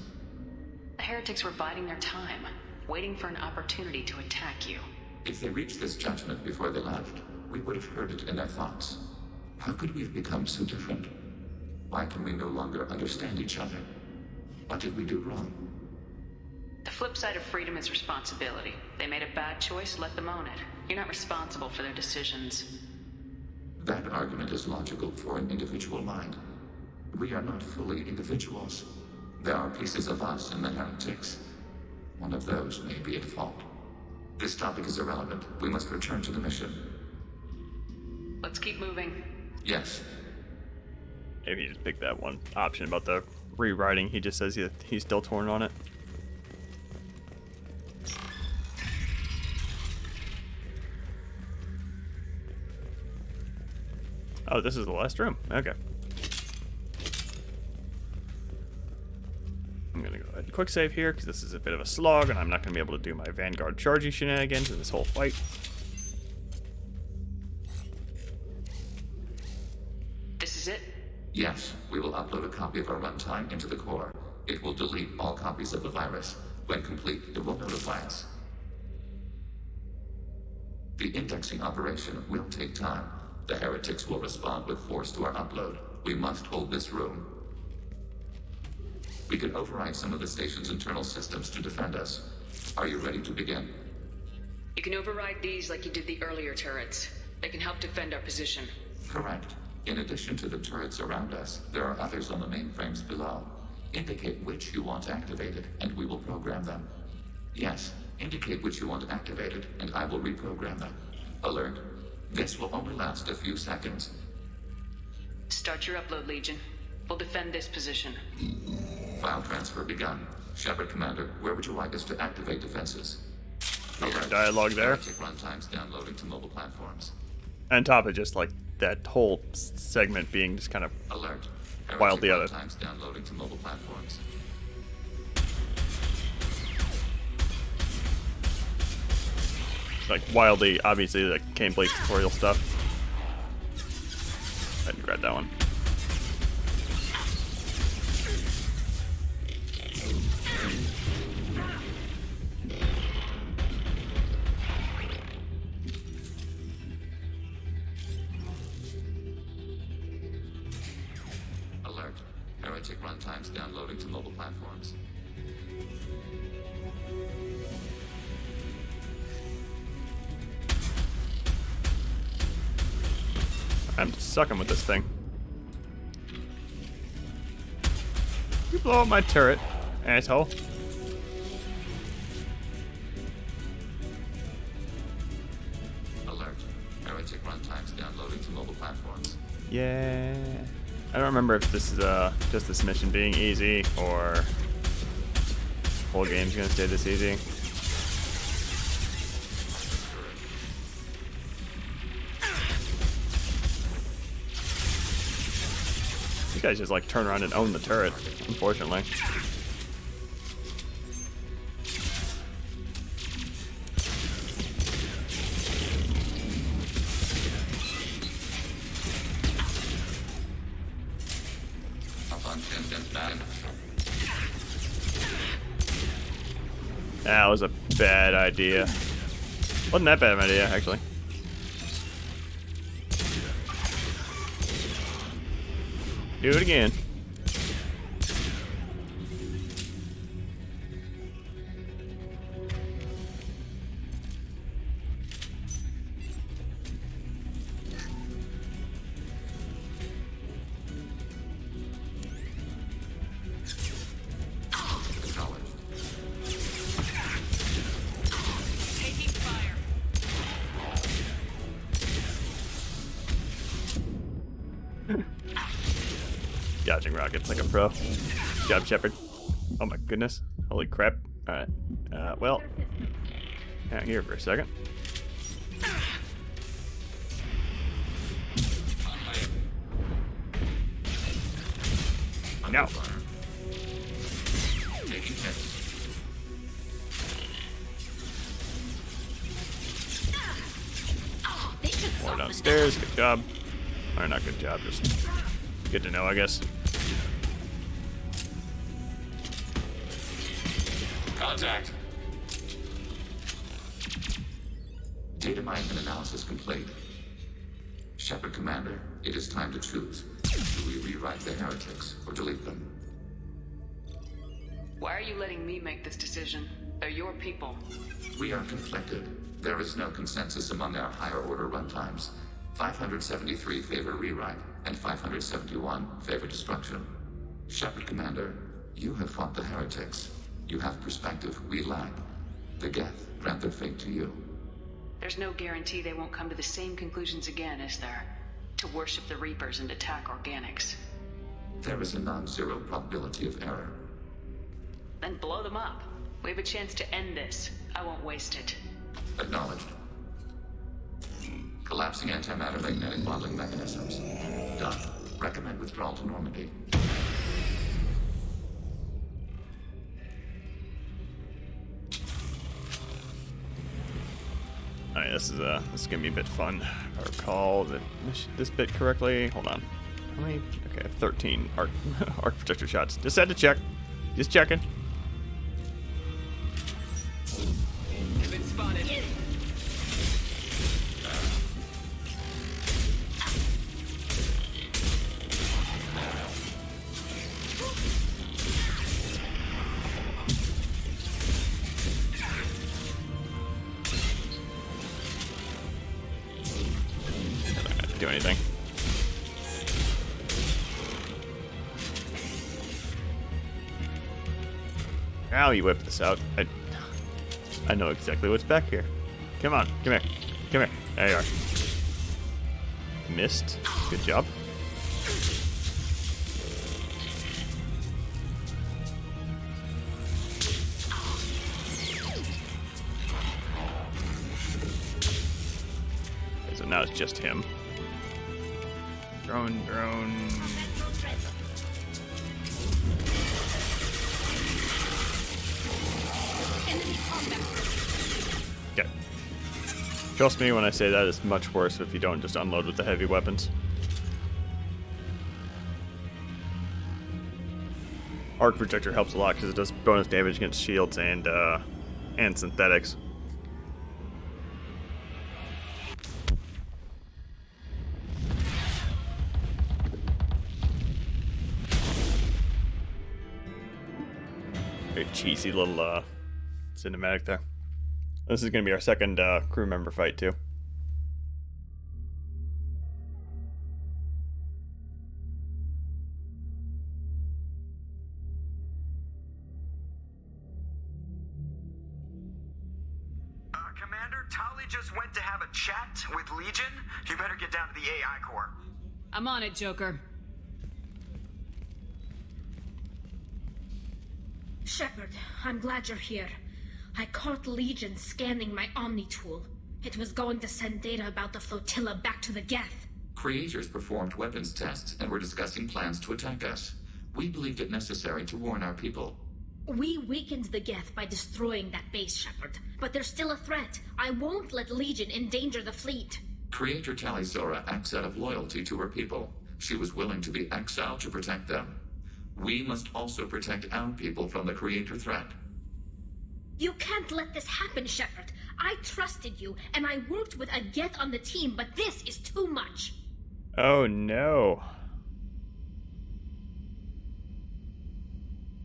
The heretics were biding their time, waiting for an opportunity to attack you. If they reached this judgment before they left, we would have heard it in their thoughts. How could we have become so different? Why can we no longer understand each other? What did we do wrong? The flip side of freedom is responsibility. They made a bad choice, let them own it. You're not responsible for their decisions. That argument is logical for an individual mind. We are not fully individuals. There are pieces of us in the heretics. One of those may be at fault. This topic is irrelevant. We must return to the mission. Let's keep moving. Yes. Maybe just pick that one option about the rewriting. He just says he's still torn on it. Oh, this is the last room. Okay. I'm gonna go ahead and quick save here because this is a bit of a slog and I'm not gonna be able to do my Vanguard charging shenanigans in this whole fight. This is it? Yes, we will upload a copy of our runtime into the core. It will delete all copies of the virus. When complete, it will notify us. The indexing operation will take time. The heretics will respond with force to our upload. We must hold this room. We can override some of the station's internal systems to defend us. Are you ready to begin? You can override these like you did the earlier turrets. They can help defend our position. Correct. In addition to the turrets around us, there are others on the mainframes below. Indicate which you want activated, and we will program them. Yes, indicate which you want activated, and I will reprogram them. Alert. This will only last a few seconds. Start your upload, Legion. We'll defend this position. File transfer begun. Shepard Commander, where would you like us to activate defenses? Alert. Dialogue there. Heretic runtimes downloading to mobile platforms. On top of just like that whole segment being just kind of Alert. wildly out of Runtimes downloading to mobile platforms. like wildly, obviously, like Kane Blake tutorial stuff. I didn't grab that one. Alert. Heretic runtimes downloading to mobile platforms. I'm just sucking with this thing. You blow up my turret, asshole. Alert. Heretic runtimes downloading to mobile platforms. Yeah. I don't remember if this is just this mission being easy or the whole game's gonna stay this easy. You guys just like turn around and own the turret, unfortunately. That was a bad idea. Wasn't that bad of an idea, actually. Do it again. Dodging rockets like a pro. Good job, Shepard. Oh my goodness. Holy crap. Alright. Well, hang here for a second. No. More done. upstairs. Good job. Or not good job, just good to know, I guess. Contact. Data mining and analysis complete. Shepard Commander, it is time to choose. Do we rewrite the heretics or delete them? Why are you letting me make this decision? They're your people. We are conflicted. There is no consensus among our higher order runtimes. 573 favor rewrite, and 571 favor destruction. Shepard Commander, you have fought the heretics. You have perspective we lack. The Geth grant their fate to you. There's no guarantee they won't come to the same conclusions again, is there? To worship the Reapers and attack organics. There is a non-zero probability of error. Then blow them up. We have a chance to end this. I won't waste it. Acknowledged. Collapsing antimatter magnetic modeling mechanisms. Done. Recommend withdrawal to Normandy. Alright, this is gonna be a bit fun. If I recall this bit correctly. Hold on. How many? Okay, 13 arc projector shots. Just had to check. Just checking. You've been spotted. Do anything. Now you whip this out. I know exactly what's back here. Come on, come here. Come here. There you are. Missed. Good job. Okay, so now it's just him. Drone. Okay. Trust me when I say that it's much worse if you don't just unload with the heavy weapons. Arc projector helps a lot because it does bonus damage against shields and synthetics. Very cheesy little cinematic there. This is going to be our second crew member fight too. Commander, Tali just went to have a chat with Legion. You better get down to the AI core. I'm on it, Joker. Shepard, I'm glad you're here. I caught Legion scanning my Omni tool. It was going to send data about the flotilla back to the Geth. Creators performed weapons tests and were discussing plans to attack us. We believed it necessary to warn our people. We weakened the Geth by destroying that base, Shepard. But there's still a threat. I won't let Legion endanger the fleet. Creator Tali Zora acts out of loyalty to her people. She was willing to be exiled to protect them. We must also protect our people from the Creator threat. You can't let this happen, Shepard. I trusted you, and I worked with a Geth on the team, but this is too much. Oh no.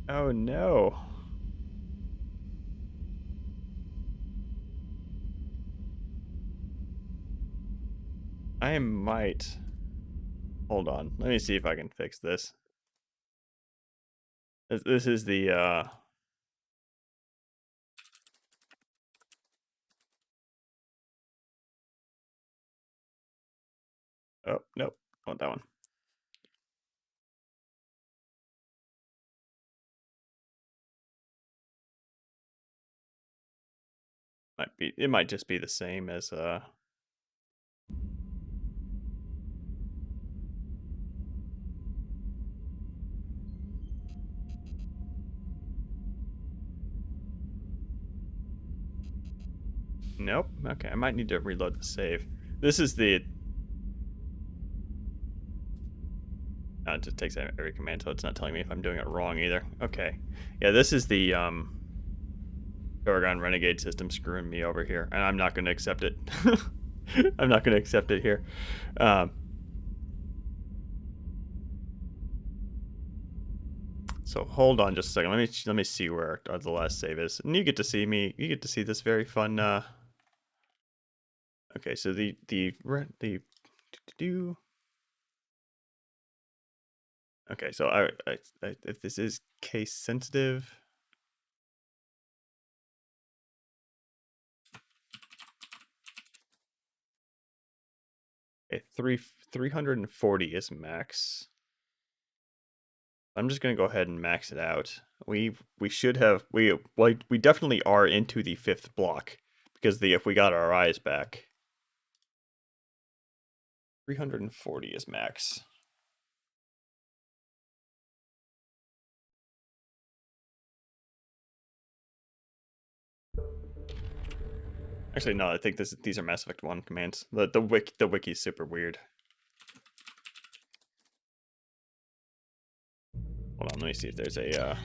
Oh no. I might. Hold on. Let me see if I can fix this. This is the oh, nope. I want that one. It might just be the same as nope. Okay, I might need to reload the save. This is the It just takes every command, so it's not telling me if I'm doing it wrong either. Okay. Yeah, this is the Oregon Renegade system screwing me over here, and I'm not going to accept it. I'm not going to accept it here. So hold on just a second. Let me see where the last save is, and you get to see me. You get to see this very fun. Okay, so the Okay, so I if this is case sensitive. Okay, 340 is max. I'm just gonna go ahead and max it out. We should have we definitely are into the 5th block because if we got our eyes back. 340 is max. Actually, no. I think these are Mass Effect 1 commands. The wiki is super weird. Hold on, let me see if there's a.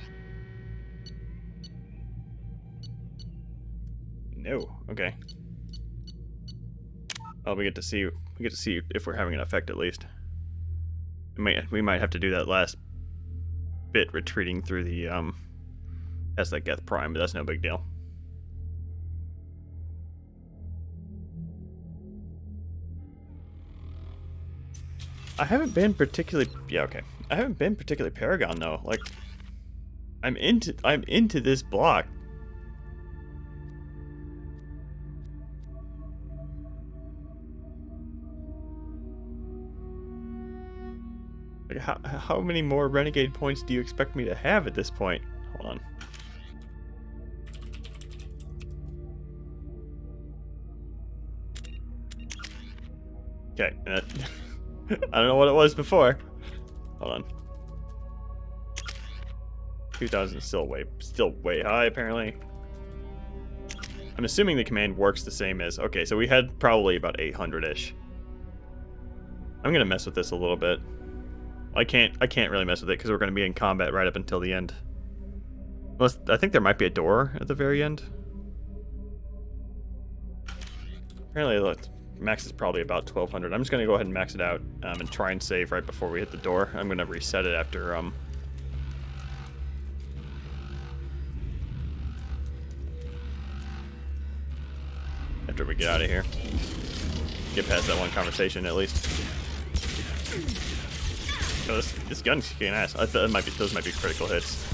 No. Okay. Well, we get to see if we're having an effect at least. We might have to do that last bit retreating through the as that Geth Prime, but that's no big deal. I haven't been particularly I haven't been particularly Paragon though. Like I'm into this block. Like how many more Renegade points do you expect me to have at this point? Hold on. Okay. I don't know what it was before. Hold on. 2,000 is still way high apparently. I'm assuming the command works the same as okay, so we had probably about 800-ish. I'm gonna mess with this a little bit. I can't really mess with it because we're gonna be in combat right up until the end. Unless I think there might be a door at the very end. Apparently, look. Max is probably about 1200. I'm just gonna go ahead and max it out and try and save right before we hit the door. I'm gonna reset it after we get out of here. Get past that one conversation at least. Oh, this gun's kicking ass. I thought those might be critical hits.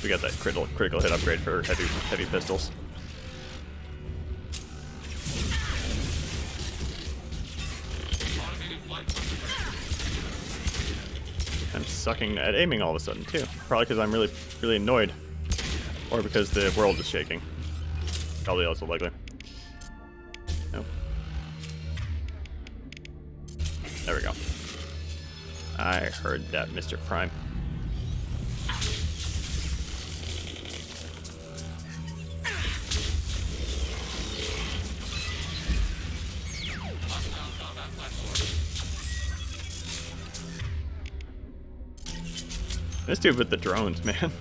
We got that critical hit upgrade for heavy pistols. I'm sucking at aiming all of a sudden too. Probably because I'm really annoyed, or because the world is shaking. Probably also likely. Nope. There we go. I heard that, Mr. Prime. This dude with the drones, man.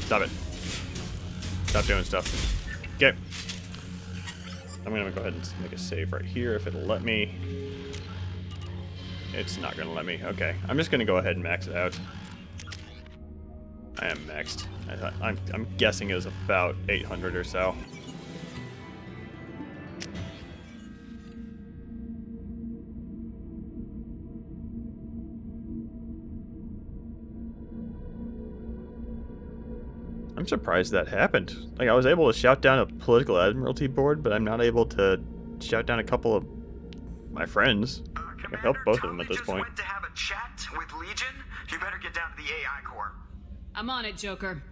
Stop it. Stop doing stuff. Okay. I'm gonna go ahead and make a save right here if it'll let me. It's not gonna let me. Okay. I'm just gonna go ahead and max it out. I am maxed. I'm guessing it was about 800 or so. I'm surprised that happened. Like, I was able to shout down a political admiralty board, but I'm not able to shout down a couple of my friends. I can help both of them at this point. Went to have a chat with Legion. You better get down to the AI core. I'm on it, Joker.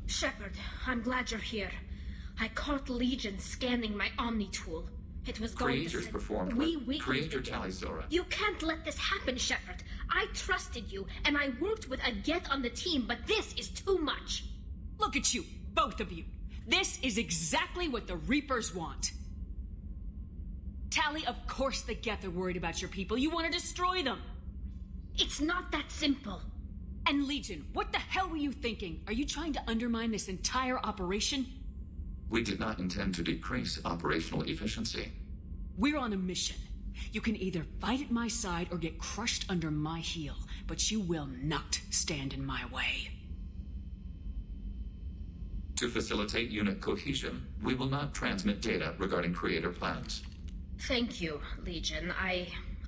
Shepard, I'm glad you're here. I caught Legion scanning my Omni tool. It was going Creators to... performed We well. weakened Creator the Tali Geth. Zora. You can't let this happen, Shepard. I trusted you, and I worked with a Geth on the team, but this is too much. Look at you, both of you. This is exactly what the Reapers want. Tali, of course the Geth are worried about your people. You want to destroy them. It's not that simple. And Legion, what the hell were you thinking? Are you trying to undermine this entire operation? We did not intend to decrease operational efficiency. We're on a mission. You can either fight at my side or get crushed under my heel, but you will not stand in my way. To facilitate unit cohesion, we will not transmit data regarding creator plans. Thank you, Legion. I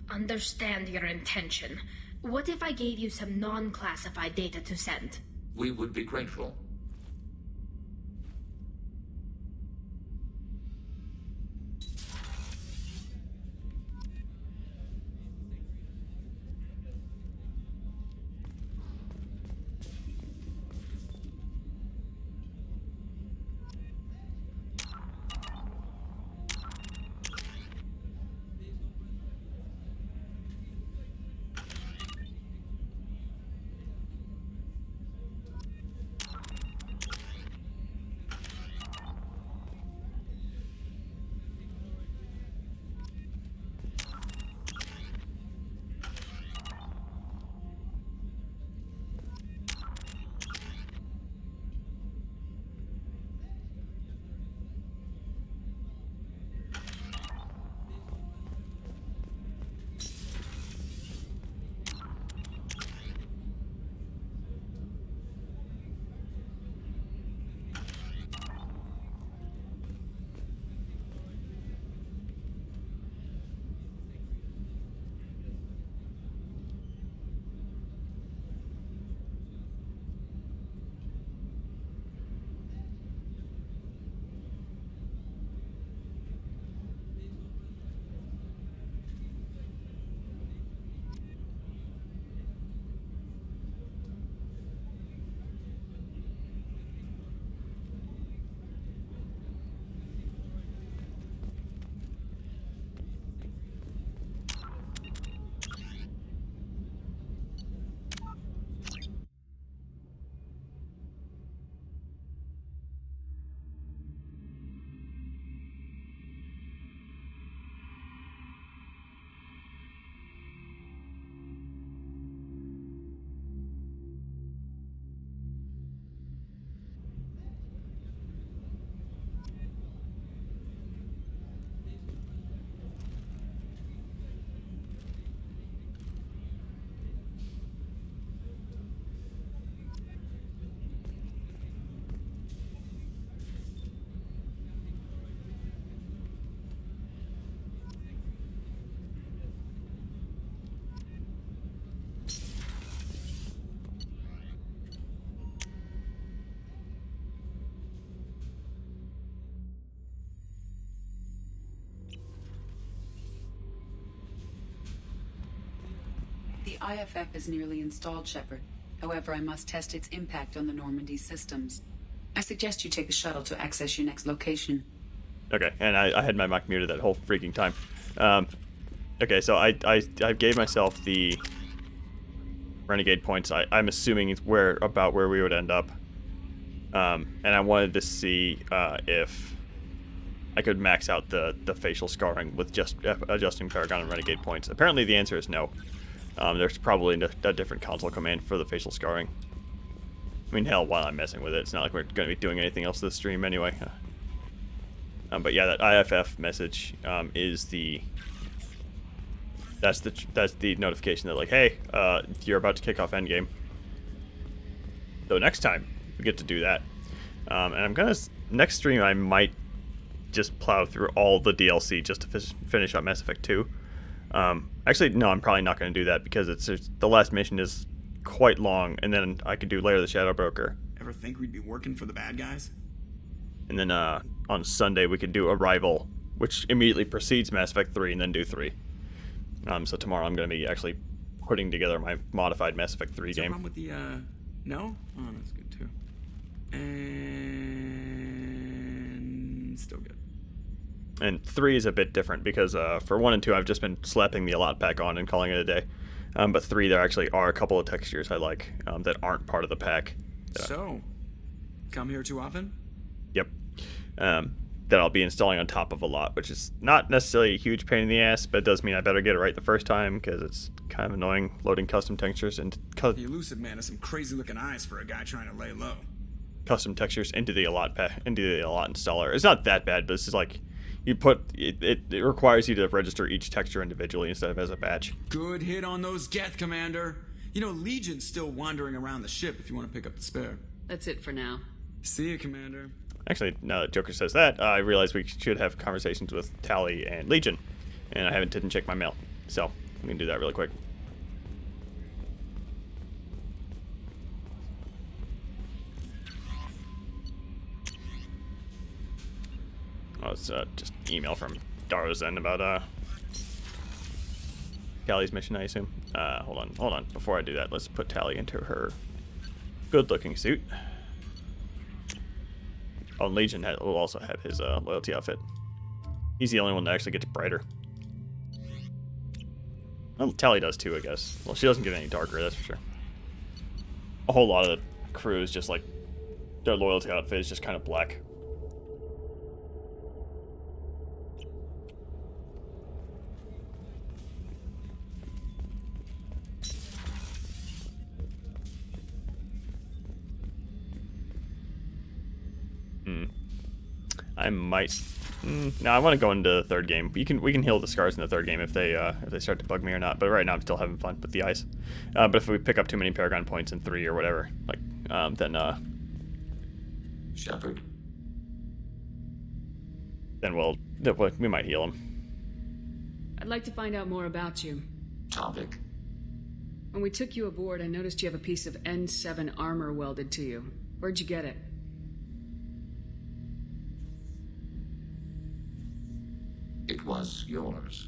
understand your intention. What if I gave you some non-classified data to send? We would be grateful. The IFF is nearly installed, Shepard. However, I must test its impact on the Normandy systems. I suggest you take the shuttle to access your next location. Okay, and I had my mic muted that whole freaking time. Okay, so I gave myself the renegade points. I'm assuming it's about where we would end up. And I wanted to see if I could max out the facial scarring with just adjusting Paragon and renegade points. Apparently the answer is no. There's probably a different console command for the facial scarring. I mean, hell, while I'm messing with it, it's not like we're going to be doing anything else this stream anyway. But yeah, that IFF message is that's the notification that, like, hey, you're about to kick off endgame. So next time we get to do that, and I'm gonna next stream I might just plow through all the DLC just to finish up Mass Effect 2. Actually, no, I'm probably not going to do that because the last mission is quite long, and then I could do Lair of the Shadow Broker. Ever think we'd be working for the bad guys? And then on Sunday we could do Arrival, which immediately precedes Mass Effect 3, and then do 3. So tomorrow I'm going to be actually putting together my modified Mass Effect 3 game. What's with the no? Oh, that's good too. And still good. And 3 is a bit different because for 1 and 2, I've just been slapping the ALOT pack on and calling it a day. But 3, there actually are a couple of textures I like that aren't part of the pack. So, come here too often? Yep. That I'll be installing on top of ALOT, which is not necessarily a huge pain in the ass, but it does mean I better get it right the first time because it's kind of annoying loading custom textures and The elusive man has some crazy looking eyes for a guy trying to lay low. custom textures into the ALOT installer. It's not that bad, but it's just like you put it requires you to register each texture individually instead of as a batch. Good hit on those Geth, Commander. You know, Legion's still wandering around the ship if you want to pick up the spare. That's it for now. See you, Commander. Actually, now that Joker says that, I realize we should have conversations with Tally and Legion, and I didn't check my mail, so we can do that really quick. Oh, it's just email from Darozen about Tally's mission, I assume. Hold on. Before I do that, let's put Tally into her good-looking suit. Oh, and Legion will also have his loyalty outfit. He's the only one that actually gets brighter. Well, Tally does too, I guess. Well, she doesn't get any darker, that's for sure. A whole lot of the crew is just like, their loyalty outfit is just kind of black. I might. No, I want to go into the third game. We can heal the scars in the third game if they start to bug me or not. But right now I'm still having fun with the ice. But if we pick up too many Paragon points in 3 or whatever, like then Shepard. Then we might heal him. I'd like to find out more about you. Topic. When we took you aboard, I noticed you have a piece of N7 armor welded to you. Where'd you get it? It was yours.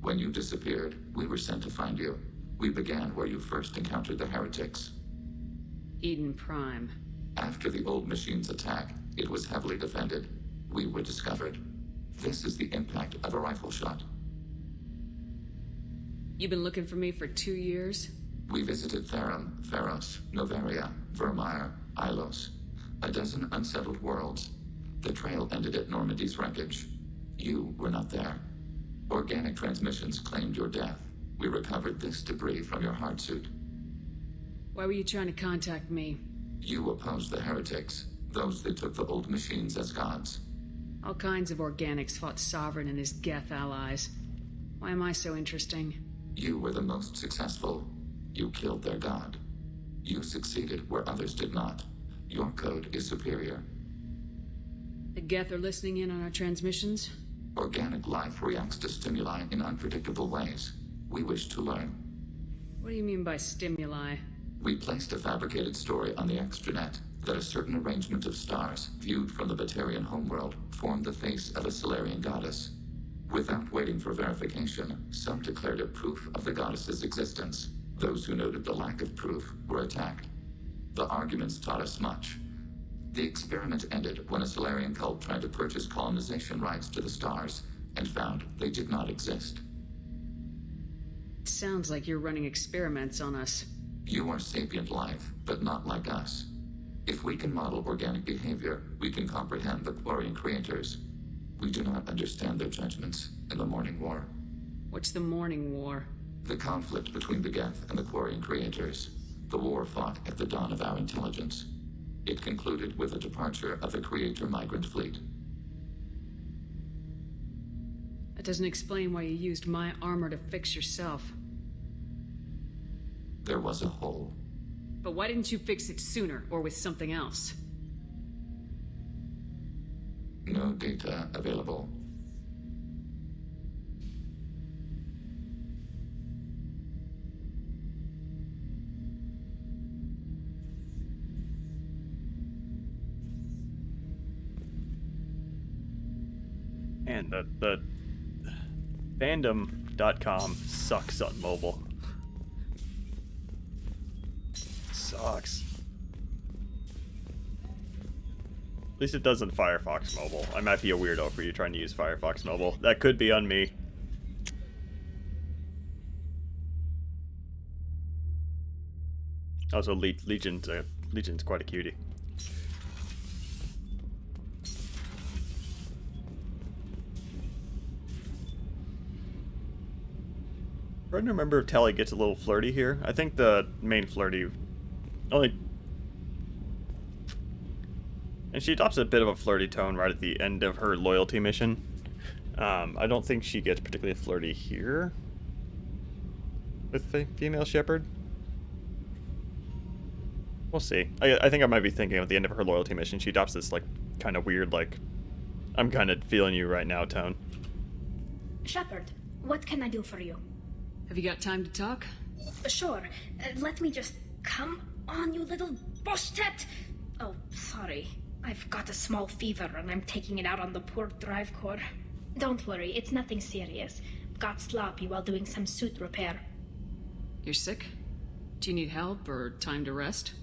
When you disappeared, we were sent to find you. We began where you first encountered the heretics. Eden Prime. After the old machine's attack, it was heavily defended. We were discovered. This is the impact of a rifle shot. You've been looking for me for 2 years? We visited Therum, Theros, Novaria, Vermeer, Ilos. A dozen unsettled worlds. The trail ended at Normandy's wreckage. You were not there. Organic transmissions claimed your death. We recovered this debris from your hard suit. Why were you trying to contact me? You opposed the heretics, those that took the old machines as gods. All kinds of organics fought Sovereign and his Geth allies. Why am I so interesting? You were the most successful. You killed their god. You succeeded where others did not. Your code is superior. The Geth are listening in on our transmissions? Organic life reacts to stimuli in unpredictable ways. We wish to learn. What do you mean by stimuli? We placed a fabricated story on the extranet that a certain arrangement of stars, viewed from the Batarian homeworld, formed the face of a Solarian goddess. Without waiting for verification, some declared it proof of the goddess's existence. Those who noted the lack of proof were attacked. The arguments taught us much. The experiment ended when a Solarian cult tried to purchase colonization rights to the stars and found they did not exist. It sounds like you're running experiments on us. You are sapient life, but not like us. If we can model organic behavior, we can comprehend the Quarian creators. We do not understand their judgments in the Morning War. What's the Morning War? The conflict between the Geth and the Quarian creators. The war fought at the dawn of our intelligence. It concluded with the departure of the Creator migrant fleet. That doesn't explain why you used my armor to fix yourself. There was a hole. But why didn't you fix it sooner, or with something else? No data available. And the fandom.com sucks on mobile. Sucks. At least it does in Firefox Mobile. I might be a weirdo for you trying to use Firefox Mobile. That could be on me. Also, Legion's quite a cutie. I'm trying to remember if Tally gets a little flirty here. I think the main flirty only... And she adopts a bit of a flirty tone right at the end of her loyalty mission. I don't think she gets particularly flirty here with the female shepherd. We'll see. I think I might be thinking at the end of her loyalty mission, she adopts this, like, kind of weird, like, I'm kind of feeling you right now tone. Shepard, what can I do for you? Have you got time to talk? Sure. Let me just... Come on, you little boshtet! Oh, sorry. I've got a small fever and I'm taking it out on the poor drive core. Don't worry, it's nothing serious. Got sloppy while doing some suit repair. You're sick? Do you need help or time to rest?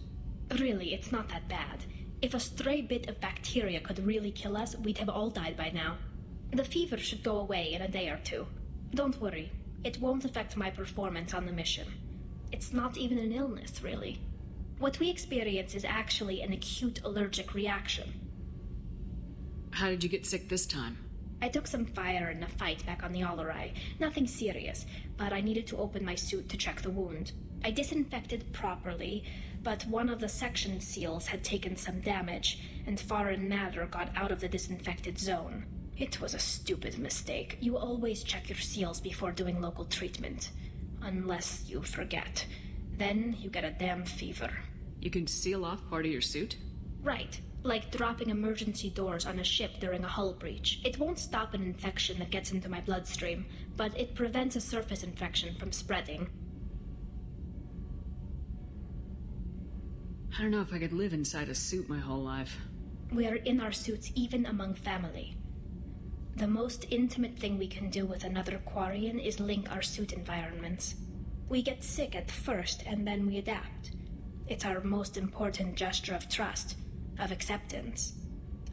Really, it's not that bad. If a stray bit of bacteria could really kill us, we'd have all died by now. The fever should go away in a day or two. Don't worry, it won't affect my performance on the mission. It's not even an illness, really. What we experience is actually an acute allergic reaction. How did you get sick this time? I took some fire in a fight back on the Alorai. Nothing serious, but I needed to open my suit to check the wound. I disinfected properly, but one of the section seals had taken some damage, and foreign matter got out of the disinfected zone. It was a stupid mistake. You always check your seals before doing local treatment. Unless you forget. Then you get a damn fever. You can seal off part of your suit? Right. Like dropping emergency doors on a ship during a hull breach. It won't stop an infection that gets into my bloodstream, but it prevents a surface infection from spreading. I don't know if I could live inside a suit my whole life. We are in our suits even among family. The most intimate thing we can do with another Quarian is link our suit environments. We get sick at first and then we adapt. It's our most important gesture of trust, of acceptance.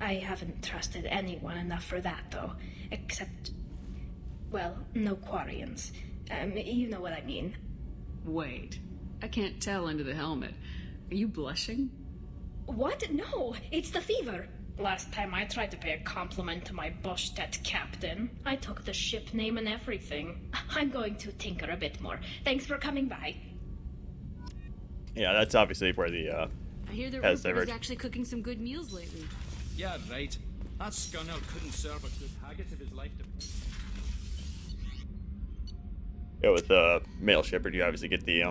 I haven't trusted anyone enough for that, though. Except, well, no Quarians. You know what I mean. Wait, I can't tell under the helmet. Are you blushing? What? No, it's the fever. Last time I tried to pay a compliment to my Boshtet captain, I took the ship name and everything. I'm going to tinker a bit more. Thanks for coming by. Yeah, that's obviously where the I hear that has Rupert is actually cooking some good meals lately. Yeah, right. That scunner couldn't serve a good haggis if his life depended. Yeah, with the male shepherd, you obviously get the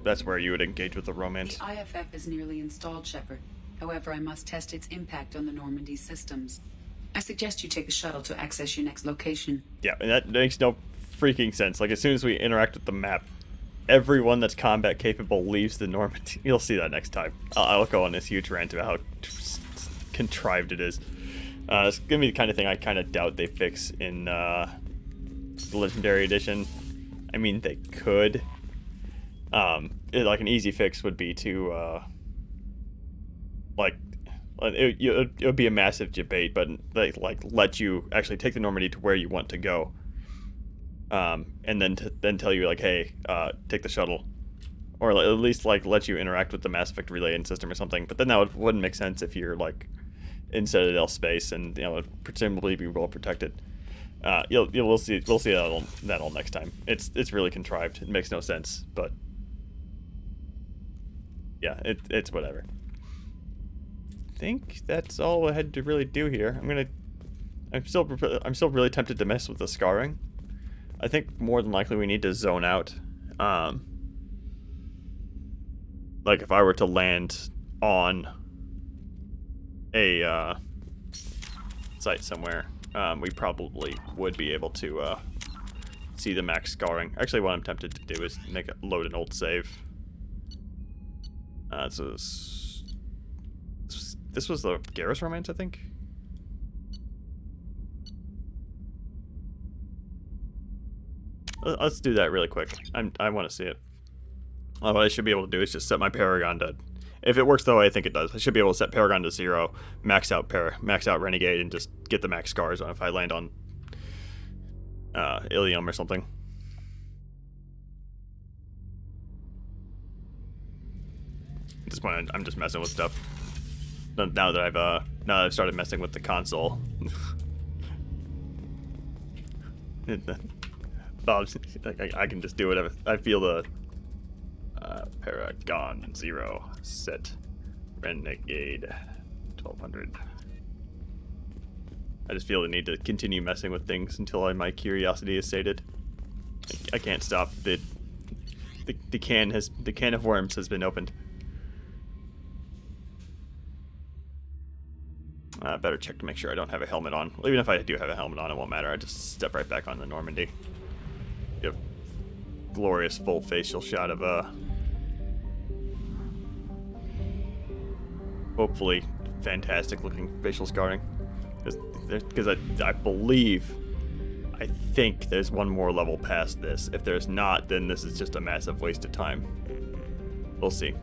that's where you would engage with the romance. The IFF is nearly installed, Shepard. However, I must test its impact on the Normandy systems. I suggest you take the shuttle to access your next location. Yeah, and that makes no freaking sense. Like, as soon as we interact with the map, everyone that's combat capable leaves the Normandy. You'll see that next time. I'll go on this huge rant about how contrived it is. It's gonna be the kind of thing I kind of doubt they fix in the Legendary Edition. I mean, they could. Like an easy fix would be to it would be a massive debate, but like let you actually take the Normandy to where you want to go, and then tell you like, hey, take the shuttle, or at least like let you interact with the Mass Effect relay system or something. But then that wouldn't make sense if you're like in Citadel space and it'd presumably be well protected. We'll see that all next time. It's really contrived. It makes no sense, but yeah, it's whatever. I think that's all I had to really do here. I'm still really tempted to mess with the scarring. I think more than likely we need to zone out. Like if I were to land on a site somewhere, we probably would be able to see the max scarring. Actually, what I'm tempted to do is load an old save. This was the Garrus romance, I think. Let's do that really quick. I want to see it. What I should be able to do is just set my Paragon to... If it works the way I think it does, I should be able to set Paragon to 0, max out Renegade, and just get the max scars on if I land on Ilium or something. At this point, I'm just messing with stuff. Now that I've started messing with the console. I can just do whatever. I feel the Paragon 0 set Renegade 1200. I just feel the need to continue messing with things until my curiosity is sated. I can't stop. The can of worms has been opened. Better check to make sure I don't have a helmet on. Well, even if I do have a helmet on, it won't matter. I just step right back on the Normandy. Get a glorious full facial shot of hopefully fantastic looking facial scarring. Because I think there's one more level past this. If there's not, then this is just a massive waste of time. We'll see.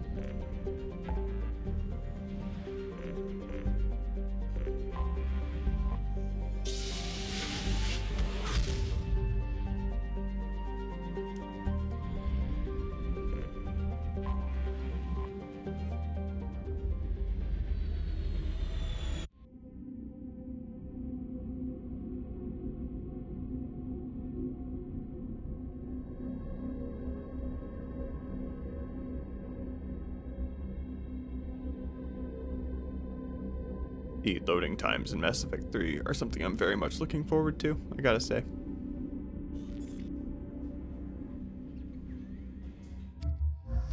The loading times in Mass Effect 3 are something I'm very much looking forward to, I gotta say.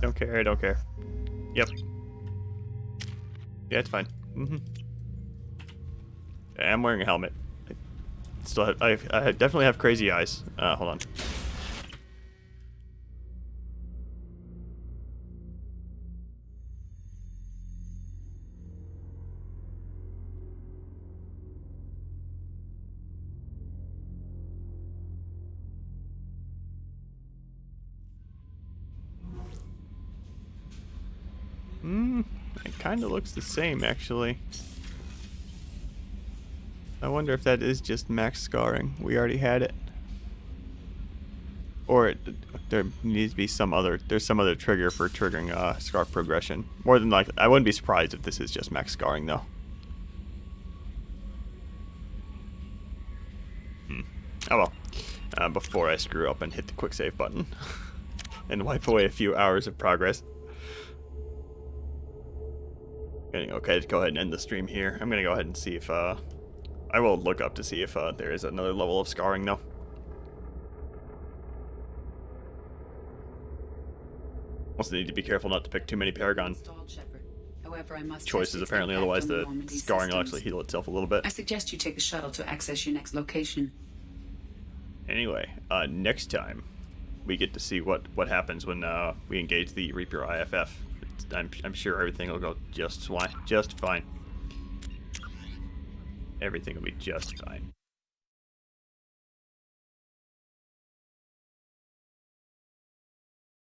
Don't care, I don't care. Yep. Yeah, it's fine. I'm wearing a helmet. I definitely have crazy eyes. Hold on. It kind of looks the same, actually. I wonder if that is just max scarring. We already had it. Or there needs to be some other trigger for triggering scar progression. More than likely, I wouldn't be surprised if this is just max scarring, though. Oh well. Before I screw up and hit the quick save button and wipe away a few hours of progress. Okay, go ahead and end the stream here. I'm gonna go ahead and see if I will look up to see if there is another level of scarring though. Also need to be careful not to pick too many Paragon choices apparently, otherwise the scarring will actually heal itself a little bit. I suggest you take the shuttle to access your next location. Anyway, next time we get to see what happens when we engage the Reaper IFF. I'm sure everything will go just fine. Everything will be just fine.